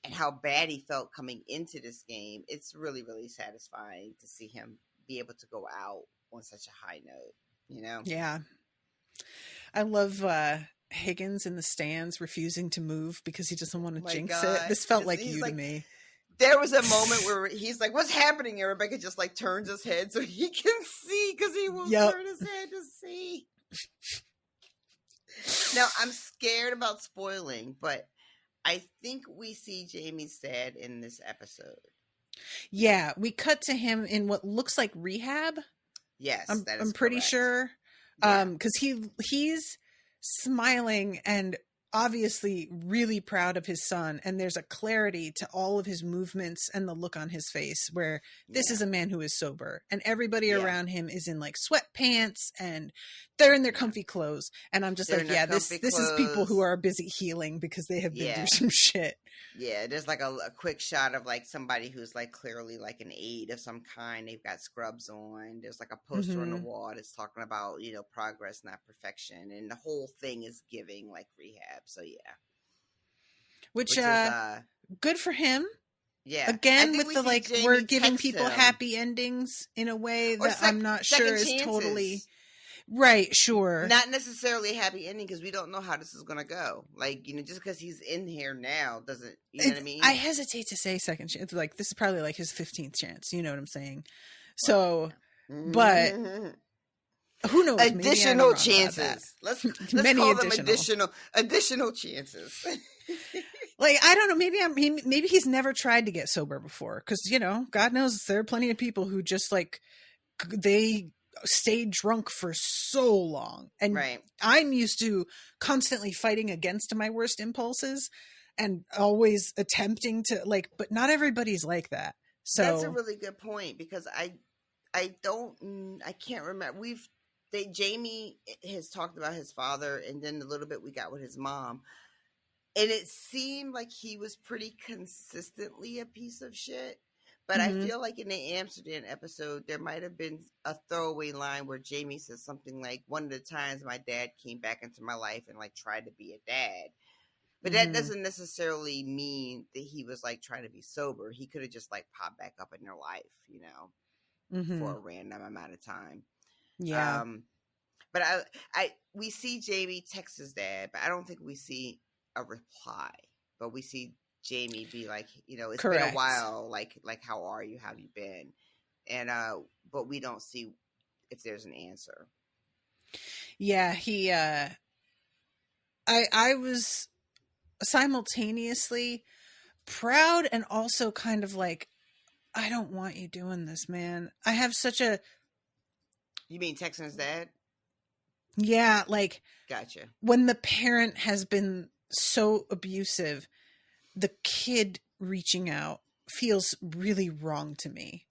and how bad he felt coming into this game, it's really, really satisfying to see him be able to go out on such a high note, Yeah. I love Higgins in the stands refusing to move because he doesn't want to jinx it. This felt like you to me. There was a moment where he's like, "What's happening?" And Rebecca just like turns his head so he can see, because he won't turn his head to see. Now, I'm scared about spoiling, but I think we see Jamie's dad in this episode. Yeah, we cut to him in what looks like rehab. Yes, I'm pretty sure. Because he's smiling and obviously really proud of his son, and there's a clarity to all of his movements and the look on his face where this is a man who is sober, and everybody around him is in like sweatpants and they're in their comfy clothes, and I'm just this is people who are busy healing because they have been through some shit. Yeah, there's like a quick shot of like somebody who's like clearly like an aide of some kind. They've got scrubs on. There's like a poster on the wall that's talking about, progress, not perfection. And the whole thing is giving like rehab. So yeah. Which is good for him. Yeah. Again, with the like, Jamie, we're giving people happy endings in a way that I'm not sure is totally... Right, sure. Not necessarily a happy ending, because we don't know how this is going to go. Like, just because he's in here now doesn't, you know what I mean? I hesitate to say second chance. Like, this is probably like his 15th chance. You know what I'm saying? So, but who knows? Additional chances. Let's call them additional chances. Like, I don't know. Maybe he's never tried to get sober before, because, God knows there are plenty of people who just like, they stayed drunk for so long, and I'm used to constantly fighting against my worst impulses and always attempting to but not everybody's like that. So that's a really good point, because I can't remember. Jamie has talked about his father, and then a little bit we got with his mom, and it seemed like he was pretty consistently a piece of shit. But I feel like in the Amsterdam episode, there might have been a throwaway line where Jamie says something like, "One of the times my dad came back into my life and like tried to be a dad." But that doesn't necessarily mean that he was like trying to be sober. He could have just like popped back up in their life, for a random amount of time. Yeah. But we see Jamie text his dad, but I don't think we see a reply. But we see Jamie be like, it's been a while, like how are you? How have you been? And but we don't see if there's an answer. Yeah, he I was simultaneously proud and also kind of like, I don't want you doing this, man. I have such a... You mean texting his dad? Yeah, like... Gotcha. When the parent has been so abusive, the kid reaching out feels really wrong to me.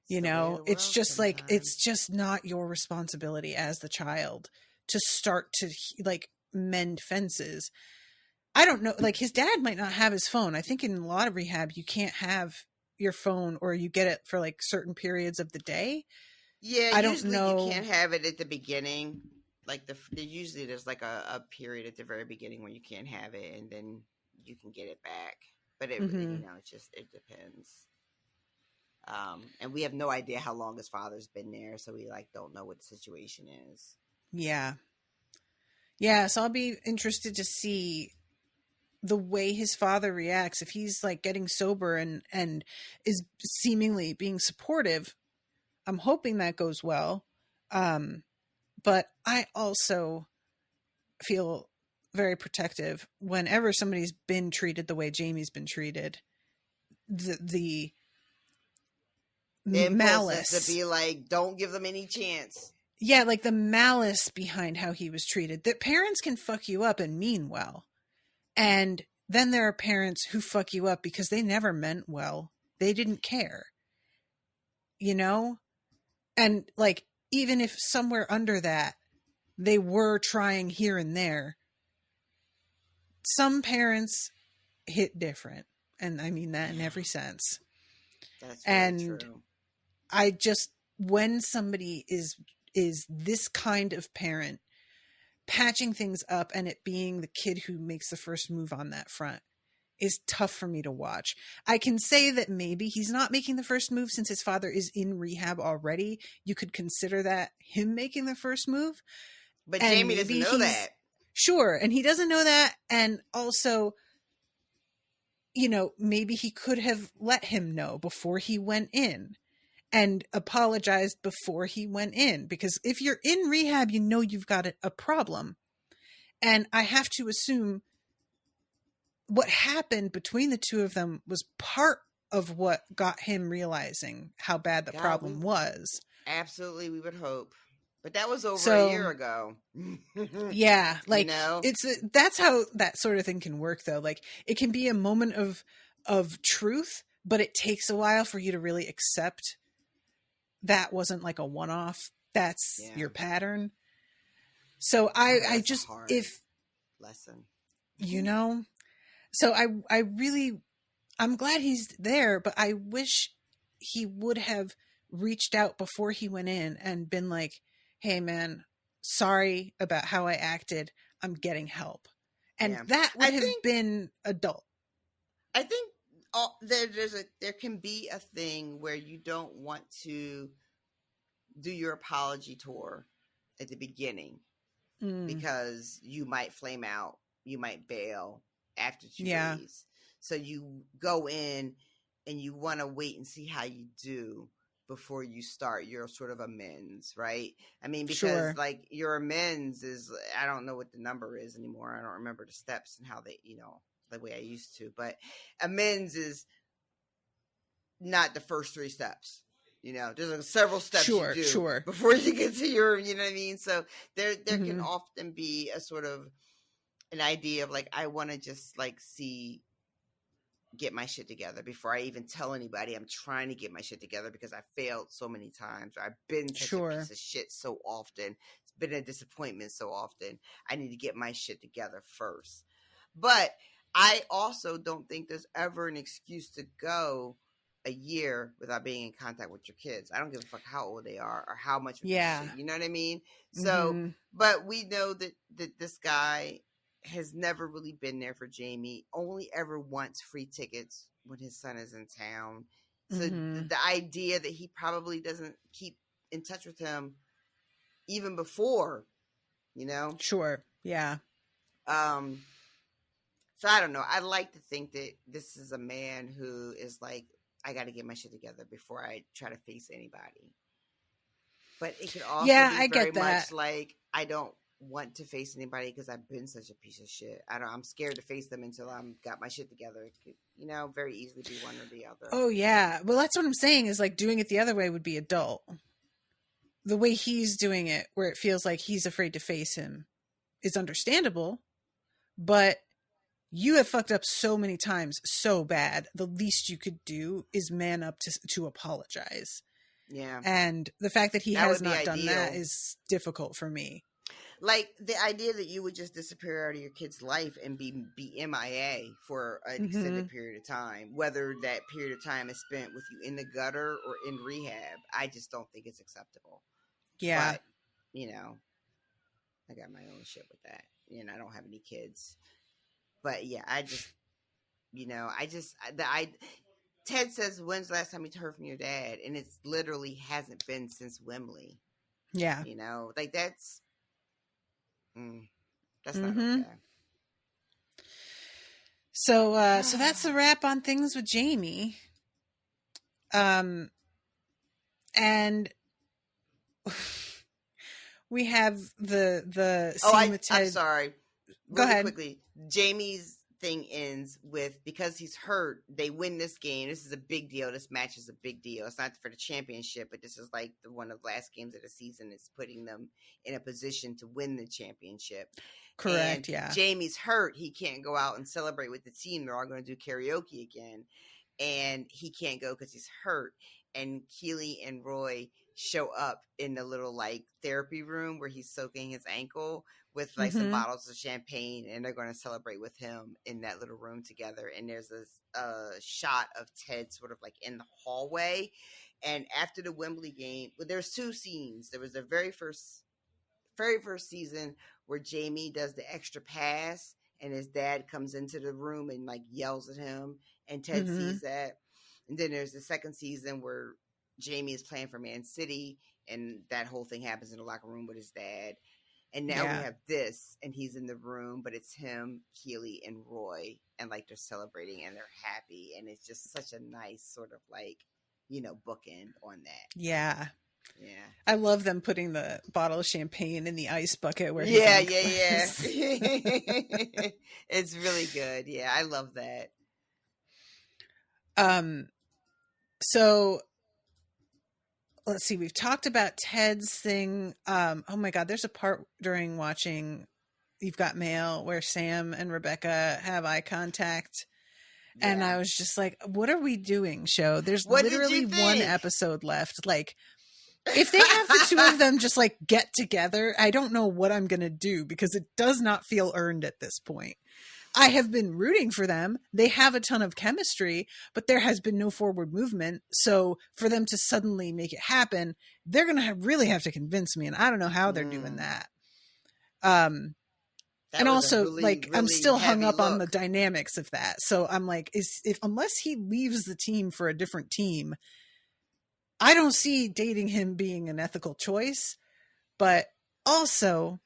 You It's the way know, of the it's world just like, sometimes. it's just not your responsibility as the child to start to like mend fences. I don't know, like his dad might not have his phone. I think in a lot of rehab, you can't have your phone, or you get it for like certain periods of the day. Yeah, I don't usually know. you can't have it at the beginning. Like usually there's like a period at the very beginning where you can't have it, and then you can get it back. But it Mhm. it depends. And we have no idea how long his father's been there, so we like don't know what the situation is. Yeah. Yeah, so I'll be interested to see the way his father reacts if he's like getting sober and is seemingly being supportive. I'm hoping that goes well. But I also feel very protective whenever somebody's been treated the way Jamie's been treated. The The impulse is to malice. be like, don't give them any chance. Yeah, like the malice behind how he was treated. That parents can fuck you up and mean well. And then there are parents who fuck you up because they never meant well. They didn't care. You know? And like, even if somewhere under that, they were trying here and there, some parents hit different. And I mean that in every sense. That's very And true. I just, when somebody is this kind of parent, patching things up and it being the kid who makes the first move on that front is tough for me to watch. I can say that maybe he's not making the first move since his father is in rehab already. You could consider that him making the first move. But And Jamie doesn't maybe know that. Sure, and he doesn't know that. And also, you know, maybe he could have let him know before he went in and apologized before he went in. Because if you're in rehab, you know you've got a problem. And I have to assume what happened between the two of them was part of what got him realizing how bad the God, problem was. Absolutely, we would hope. But that was over a So, year ago. yeah, like know? that's how that sort of thing can work though. Like it can be a moment of truth, but it takes a while for you to really accept that wasn't like a one-off. That's Yeah. your pattern. So That's I a just, hard if lesson. you know, so I really, I'm glad he's there, but I wish he would have reached out before he went in and been like, hey man, sorry about how I acted. I'm getting help. And Yeah. that would I have think been adult. I think there can be a thing where you don't want to do your apology tour at the beginning Mm, because you might flame out, you might bail after 2 yeah, days. So you go in and you want to wait and see how you do before you start your sort of amends, right? I mean, because sure. like your amends is, I don't know what the number is anymore. I don't remember the steps and how they, the way I used to, but amends is not the first 3 steps. There's like several steps you do Sure. before you get to your, you know what I mean? So there can Hmm. often be a sort of an idea of like, I want to just like get my shit together before I even tell anybody I'm trying to get my shit together because I failed so many times. I've been such a Sure. piece of shit so often. It's been a disappointment so often. I need to get my shit together first. But I also don't think there's ever an excuse to go a year without being in contact with your kids. I don't give a fuck how old they are or how much of this Yeah. shit. You know what I mean? So, Hmm. but we know that this guy has never really been there for Jamie, only ever wants free tickets when his son is in town. So Hmm. the idea that he probably doesn't keep in touch with him even before, you know? Sure. Yeah. Um, so I don't know. I like to think that this is a man who is like, I got to get my shit together before I try to face anybody. But it could also Yeah, be I very get that. much like, I don't want to face anybody because I've been such a piece of shit. I'm scared to face them until I'm got my shit together. It could, very easily be one or the other. Oh yeah. Well, that's what I'm saying is like doing it the other way would be adult. The way he's doing it, where it feels like he's afraid to face him, is understandable, but you have fucked up so many times so bad. The least you could do is man up to apologize. Yeah. And the fact that he That has would be not done that ideal. is difficult for me. Like the idea that you would just disappear out of your kid's life and be MIA for an extended period of time, whether that period of time is spent with you in the gutter or in rehab, I just don't think it's acceptable. Yeah. But, you know, I got my own shit with that. You know, I don't have any kids. But yeah, I just, you know, Ted says, when's the last time you heard from your dad? And it's literally hasn't been since Wembley. Yeah. You know, like that's not okay. So that's a wrap on things with Jamie. And we have the scene with Ted. I'm sorry. Go ahead. Quickly, Jamie's thing ends with, because he's hurt, they win this game. This is a big deal. This match is a big deal. It's not for the championship, but this is like one of the last games of the season. It's putting them in a position to win the championship. Correct, and yeah. Jamie's hurt. He can't go out and celebrate with the team. They're all going to do karaoke again. And he can't go because he's hurt. And Keely and Roy show up in the little like therapy room where he's soaking his ankle with like some bottles of champagne, and they're going to celebrate with him in that little room together. And there's a shot of Ted sort of like in the hallway. And after the Wembley game, well, there's two scenes. There was the very first season where Jamie does the extra pass and his dad comes into the room and like yells at him, and Ted sees that. And then there's the second season where Jamie is playing for Man City, and that whole thing happens in the locker room with his dad. And now we have this, and he's in the room, but it's him, Keely, and Roy, and like they're celebrating and they're happy, and it's just such a nice sort of like, you know, bookend on that. Yeah. Yeah. I love them putting the bottle of champagne in the ice bucket where yeah. It's really good. Yeah, I love that. So let's see, we've talked about Ted's thing. Oh my God, there's a part during watching You've Got Mail where Sam and Rebecca have eye contact. Yeah. And I was just like, what are we doing, show? There's literally one episode left. Like, if they have the two of them just like get together, I don't know what I'm going to do, because it does not feel earned at this point. I have been rooting for them. They have a ton of chemistry, but there has been no forward movement. So for them to suddenly make it happen, they're going to really have to convince me. And I don't know how they're doing that. And also, really I'm still hung up on the dynamics of that. So I'm like, unless he leaves the team for a different team, I don't see dating him being an ethical choice. But also,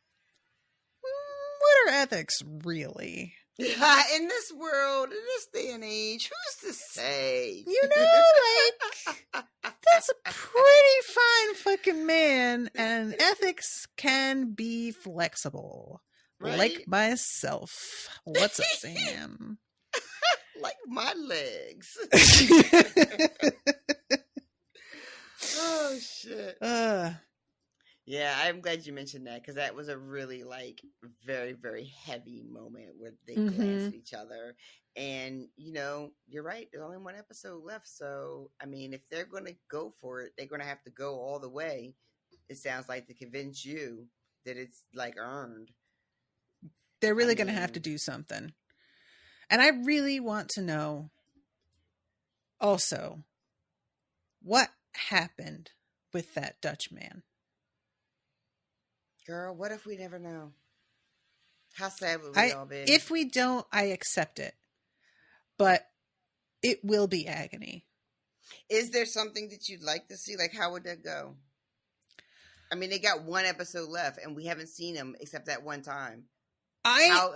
what are ethics really? In this world, in this day and age, who's to say? You know, like, that's a pretty fine fucking man, and ethics can be flexible. Right? Like myself. What's up, Sam? Like my legs. Oh, shit. Yeah, I'm glad you mentioned that, because that was a really, like, very, very heavy moment where they glanced at each other. And, you know, you're right. There's only one episode left. So, I mean, if they're going to go for it, they're going to have to go all the way, it sounds like, to convince you that it's, like, earned. They're really going to have to do something. And I really want to know, also, what happened with that Dutch man? Girl, what if we never know? How sad would we all be? If we don't, I accept it. But it will be agony. Is there something that you'd like to see? Like, how would that go? I mean, they got one episode left, and we haven't seen him except that one time. How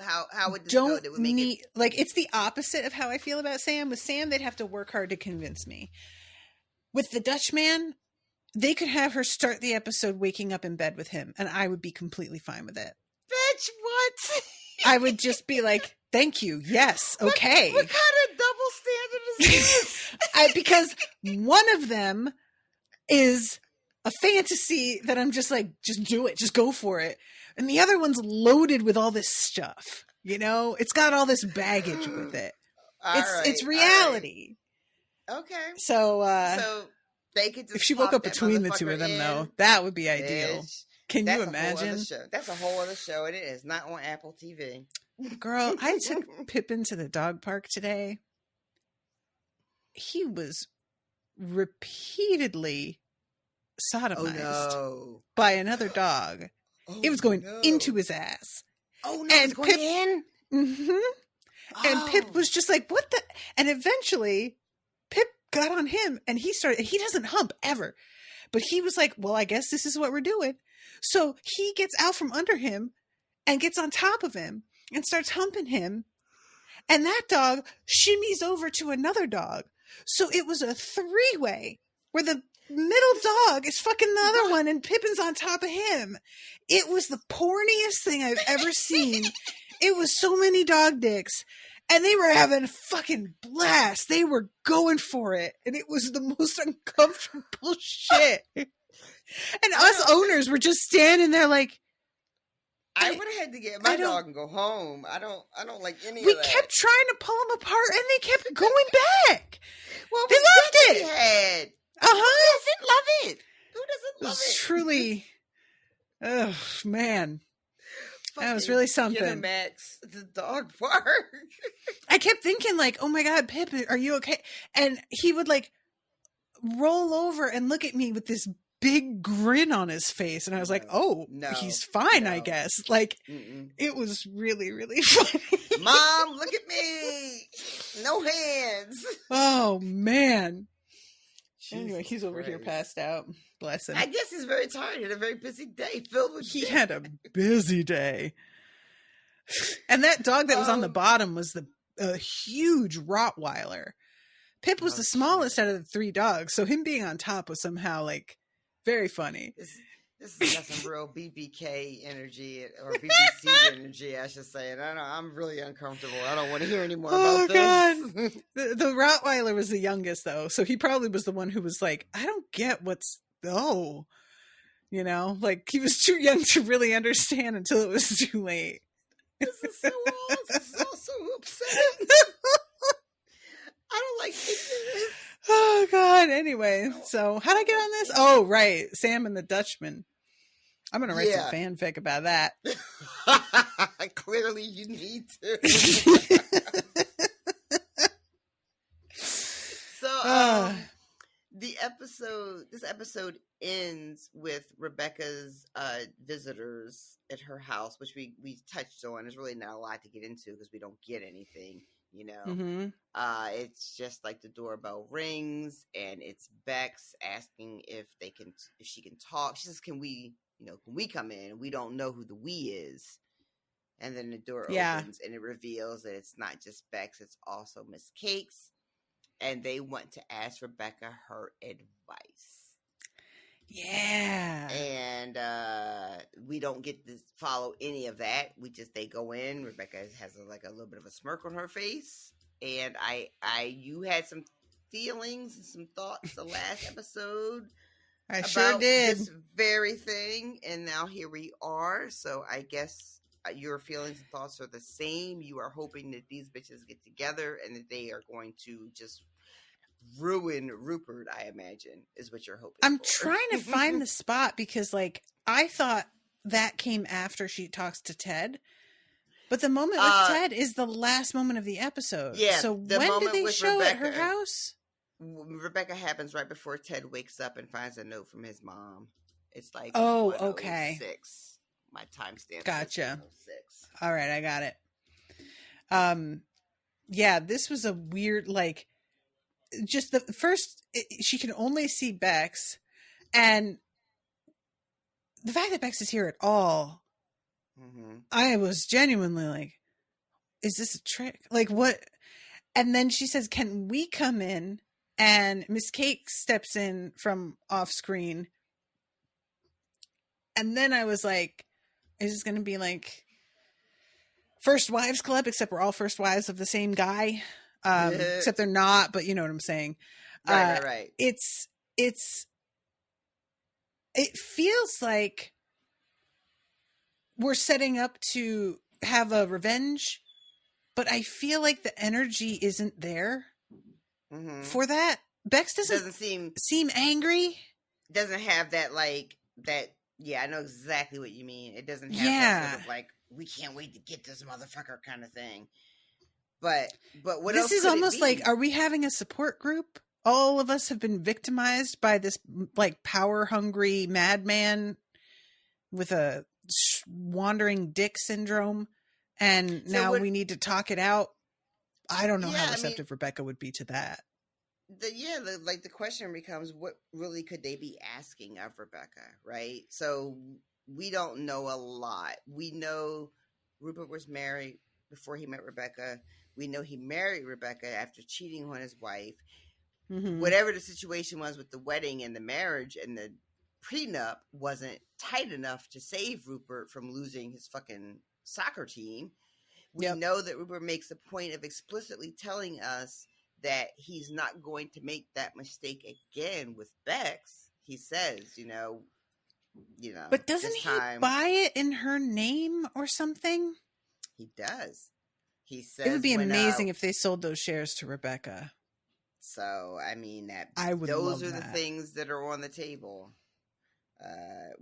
would this go? That would make it... Like, it's the opposite of how I feel about Sam. With Sam, they'd have to work hard to convince me. With the Dutch man, they could have her start the episode waking up in bed with him, and I would be completely fine with it. Bitch, what? I would just be like, thank you. Yes. Okay. What kind of double standard is this? Because one of them is a fantasy that I'm just like, just do it. Just go for it. And the other one's loaded with all this stuff. You know, it's got all this baggage with it. It's reality. Okay. So, so they could just if she woke up that between the two of them, though, that would be ideal. Can you imagine? That's a whole other show, and it is not on Apple TV. Girl, I took Pippin to the dog park today. He was repeatedly sodomized by another dog. It was going into his ass. Oh no! And Pip, in? Mm-hmm. And Pip was just like, "What the?" And eventually, Pip got on him, and he doesn't hump ever, but he was like, "Well, I guess this is what we're doing." So he gets out from under him and gets on top of him and starts humping him. And that dog shimmies over to another dog. So it was a 3-way where the middle dog is fucking the other one and Pippin's on top of him. It was the porniest thing I've ever seen. It was so many dog dicks. And they were having a fucking blast. They were going for it. And it was the most uncomfortable shit. And us owners were just standing there like, I would have had to get my dog and go home. I don't like any of that. We kept trying to pull them apart and they kept going back. Well, they loved it. Who doesn't love it? Who doesn't love it? Truly. Oh, man. That was really something. Max, the dog park. I kept thinking like, oh my God, Pip, are you okay? And he would like roll over and look at me with this big grin on his face. And I was like, oh, he's fine, I guess. Like, it was really, really funny. Mom, look at me. No hands. Oh, man. Anyway, he's over here passed out. Bless him. I guess he's very tired. He had a very busy day filled with He had a busy day. And that dog that was on the bottom was a huge Rottweiler. Pip was the smallest out of the 3 dogs. So him being on top was somehow like very funny. This has got some real BBK energy or BBC energy, I should say. And I'm really uncomfortable. I don't want to hear any more about this. God. The Rottweiler was the youngest, though. So he probably was the one who was like, I don't get you know, like he was too young to really understand until it was too late. This is so awesome. This is all so upsetting. I don't like this. Oh, God. Anyway, so how'd I get on this? Oh, right. Sam and the Dutchman. I'm going to write some fanfic about that. Clearly you need to. So, this episode ends with Rebecca's visitors at her house, which we touched on. There's really not a lot to get into because we don't get anything, you know. Mm-hmm. It's just like the doorbell rings and it's Bex asking if she can talk. She says, can we come in? We don't know who the we is. And then the door opens and it reveals that it's not just Bex, it's also Miss Cakes. And they want to ask Rebecca her advice. Yeah. And we don't get to follow any of that. They go in. Rebecca has a little bit of a smirk on her face. And you had some feelings and some thoughts the last episode. I sure did. This very thing. And now here we are. So I guess your feelings and thoughts are the same. You are hoping that these bitches get together and that they are going to just ruin Rupert, I imagine, is what you're hoping I'm for. trying to find the spot because, like, I thought that came after she talks to Ted. But the moment with Ted is the last moment of the episode. Yeah. So when did they show Rebecca at her house? Rebecca happens right before Ted wakes up and finds a note from his mom. It's like okay. 6. My timestamp. Gotcha. 6. All right, I got it. Yeah, this was a weird, like, just the first, she can only see Bex, and the fact that Bex is here at all, I was genuinely like, is this a trick? Like, what? And then she says, can we come in? And Miss Cake steps in from off screen. And then I was like, is this going to be like First Wives Club, except we're all first wives of the same guy? Except they're not, but you know what I'm saying. Right. It feels like we're setting up to have a revenge, but I feel like the energy isn't there for that. Bex doesn't seem angry. Doesn't have that that. Yeah, I know exactly what you mean. It doesn't have that sort of like, we can't wait to get this motherfucker kind of thing. But what else? This is could almost it be? like, are we having a support group? All of us have been victimized by this like power hungry madman with a wandering dick syndrome, and now we need to talk it out. I don't know how receptive Rebecca would be to that. The question becomes, what really could they be asking of Rebecca, right? So we don't know a lot. We know Rupert was married before he met Rebecca. We know he married Rebecca after cheating on his wife. Mm-hmm. Whatever the situation was with the wedding and the marriage and the prenup wasn't tight enough to save Rupert from losing his fucking soccer team. We know that Rupert makes a point of explicitly telling us that he's not going to make that mistake again with Bex. He says, you know. But doesn't he buy it in her name or something? He does. He says it would be amazing if they sold those shares to Rebecca. So I mean, those are the things that are on the table.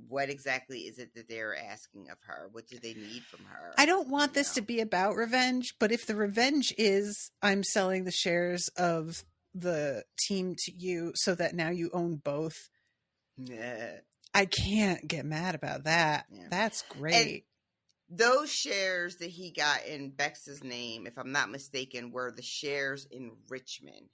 What exactly is it that they're asking of her? What do they need from her? I don't want this to be about revenge, but if the revenge is, I'm selling the shares of the team to you so that now you own both. Yeah. I can't get mad about that. Yeah. That's great. And those shares that he got in Bex's name, if I'm not mistaken, were the shares in Richmond.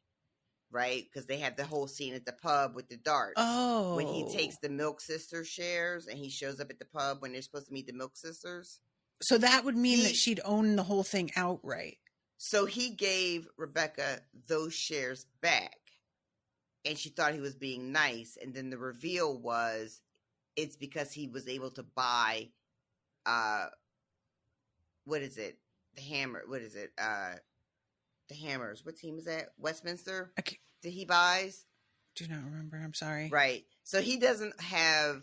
Right? Because they have the whole scene at the pub with the darts. Oh. When he takes the Milk Sisters shares and he shows up at the pub when they're supposed to meet the Milk Sisters. So that would mean that she'd own the whole thing outright. So he gave Rebecca those shares back. And she thought he was being nice. And then the reveal was it's because he was able to buy, what is it? The Hammer. What is it? The Hammers. What team is that? Westminster? Okay. That he buys? Do not remember. I'm sorry. Right. So he doesn't have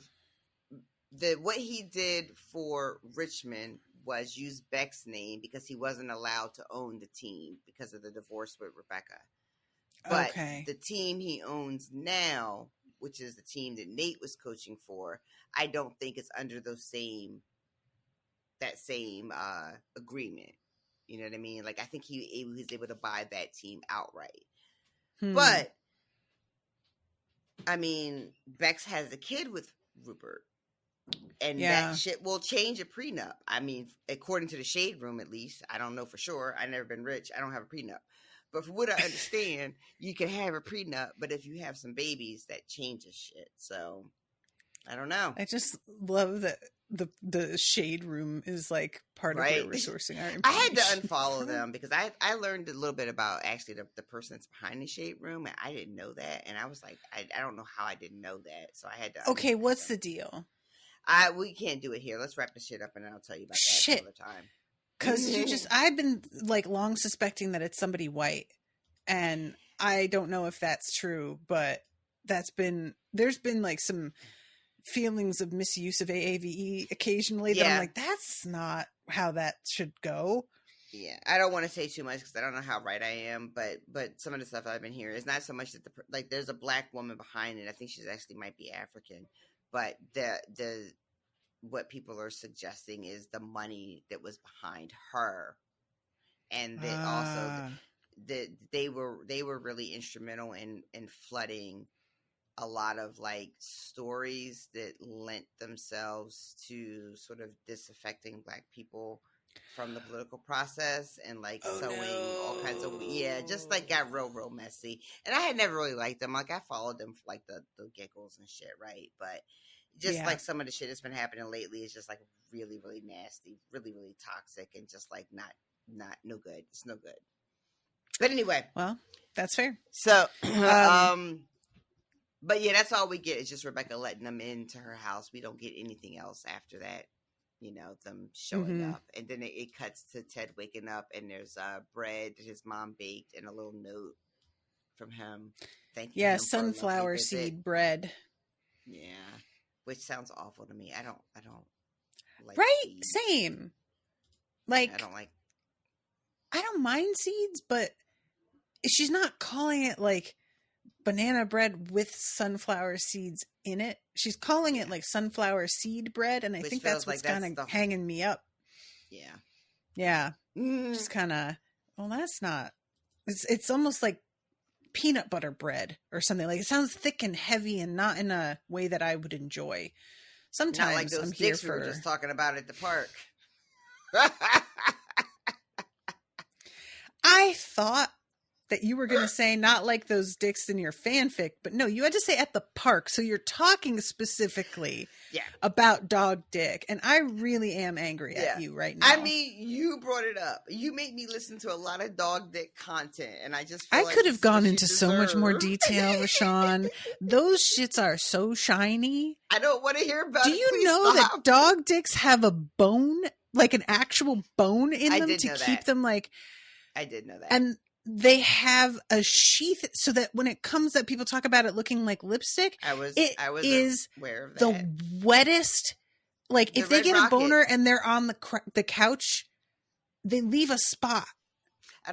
what he did for Richmond was use Beck's name because he wasn't allowed to own the team because of the divorce with Rebecca. But the team he owns now, which is the team that Nate was coaching for, I don't think it's under that same agreement. You know what I mean? Like, I think he was able to buy that team outright. But, I mean, Bex has a kid with Rupert. And that shit will change a prenup. I mean, according to the Shade Room, at least. I don't know for sure. I've never been rich. I don't have a prenup. But from what I understand, you can have a prenup. But if you have some babies, that changes shit. So, I don't know. I just love that the Shade Room is like part of where we're sourcing our information. I had to unfollow them because I learned a little bit about actually the person that's behind the Shade Room, and I didn't know that. And I was like, I don't know how I didn't know that. So I had to. Okay, what's the deal? We can't do it here. Let's wrap this shit up and then I'll tell you about that another time. Because I've been like long suspecting that it's somebody white, and I don't know if that's true, but there's been like some feelings of misuse of AAVE occasionally that I'm like, that's not how that should go. Yeah, I don't want to say too much because I don't know how right I am, but some of the stuff I've been hearing is not so much that there's a black woman behind it. I think she's actually might be African, but the what people are suggesting is the money that was behind her, and that also that they were really instrumental in flooding a lot of like stories that lent themselves to sort of disaffecting black people from the political process and like sowing all kinds of just like got real messy. And I had never really liked them. Like I followed them for like the giggles and shit, right? But just like some of the shit that's been happening lately is just like really nasty, really toxic, and just like not no good. It's no good. But anyway, well, that's fair. So but yeah, that's all we get is just Rebecca letting them into her house. We don't get anything else after that, you know, them showing up. And then it cuts to Ted waking up, and there's bread that his mom baked and a little note from him. Thank you. Yeah, sunflower seed bread. Yeah, which sounds awful to me. I don't like right? seeds. Same. Like, I don't like. I don't mind seeds, but she's not calling it like banana bread with sunflower seeds in it. She's calling it like sunflower seed bread, and I think that's what's kind of hanging me up. Yeah. Yeah. Just kind of, well, that's not, it's almost like peanut butter bread or something. Like, it sounds thick and heavy and not in a way that I would enjoy. Sometimes not like those I'm here dicks for... we were just talking about at the park. I thought that you were going to say not like those dicks in your fanfic, but no, you had to say at the park. So you're talking specifically about dog dick. And I really am angry at you right now. I mean, you brought it up. You made me listen to a lot of dog dick content. And I just feel could have gone into so much more detail, Rashawn. Those shits are so shiny. I don't want to hear about it. Do you know that dog dicks have a bone, like an actual bone in them to keep them like... I did know that. And they have a sheath so that when it comes up, people talk about it looking like lipstick. I was aware of that. The wettest. Like, if they get a boner and they're on the couch, they leave a spot. I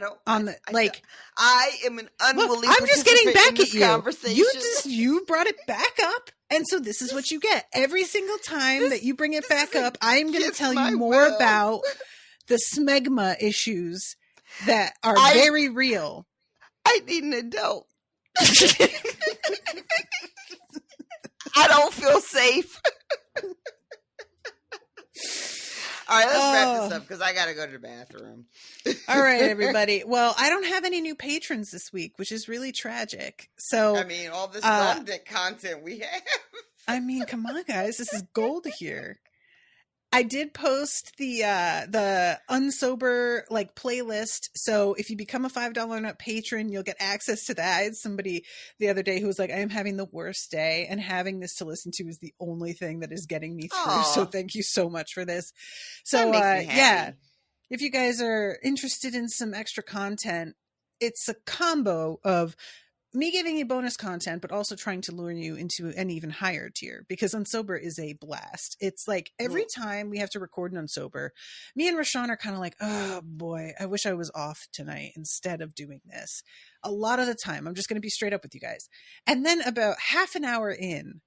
am an unwilling. Look, I'm just getting back at you. Conversation. You brought it back up, and so this is what you get every single time that you bring it back up. I am going to tell you more about the smegma issues that are very real. I need an adult. I don't feel safe. All right, let's wrap this up because I got to go to the bathroom. All right, everybody. Well, I don't have any new patrons this week, which is really tragic. So, I mean, all this dog dick content we have. I mean, come on, guys. This is gold here. I did post the unsober like playlist. So if you become a $5 and up patron, you'll get access to that. I had somebody the other day who was like, I am having the worst day, and having this to listen to is the only thing that is getting me through. Aww. So thank you so much for this. So yeah, if you guys are interested in some extra content, it's a combo of me giving you bonus content, but also trying to lure you into an even higher tier, because Unsober is a blast. It's like every time we have to record an Unsober, me and Rashawn are kind of like, oh boy, I wish I was off tonight instead of doing this. A lot of the time, I'm just going to be straight up with you guys. And then about half an hour in,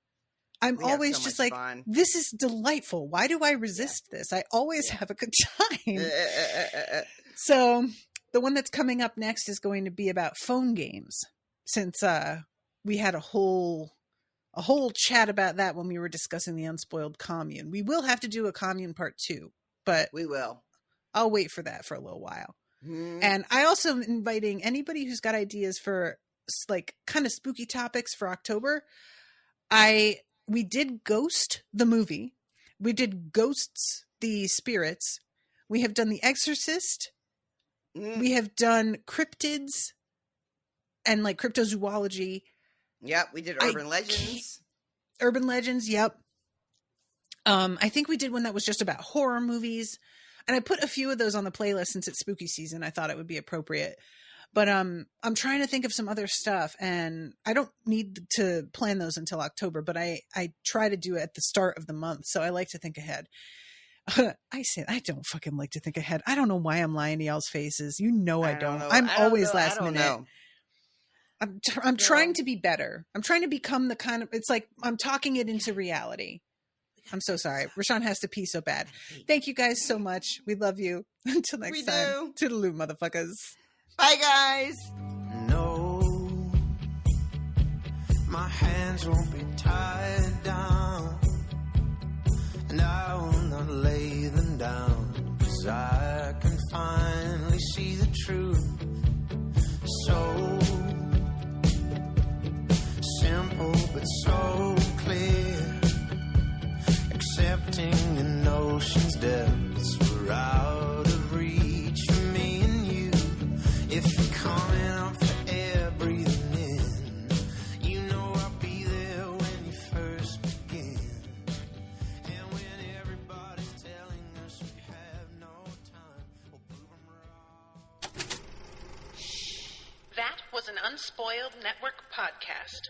I'm always just like, fun. This is delightful. Why do I resist this? I always have a good time. So the one that's coming up next is going to be about phone games. Since we had a whole chat about that when we were discussing the Unspoiled Commune. We will have to do a Commune part 2, but we will. I'll wait for that for a little while. And I also am inviting anybody who's got ideas for like kind of spooky topics for October. We did Ghost the movie. We did Ghosts the Spirits. We have done The Exorcist. We have done cryptids. And like cryptozoology. Yep, we did urban legends. Urban legends, yep. I think we did one that was just about horror movies. And I put a few of those on the playlist since it's spooky season. I thought it would be appropriate. But I'm trying to think of some other stuff, and I don't need to plan those until October, but I try to do it at the start of the month. So I like to think ahead. I say I don't fucking like to think ahead. I don't know why I'm lying to y'all's faces. You know I don't. I'm always last minute. Know. I'm trying to be better. I'm trying to become the kind of, it's like I'm talking it into reality. I'm so sorry. Rashawn has to pee so bad. Thank you guys so much. We love you. Until next time. Toodaloo, motherfuckers. Bye, guys. No, my hands won't be tied down, and I will not lay them down, 'cause I can finally see the truth. So simple but so clear, accepting the ocean's depths were out of reach for me and you. If you're coming up for air, breathing in, you know I'll be there when you first begin. And when everybody's telling us we have no time, we'll prove them wrong. That was an Unspoiled Network podcast.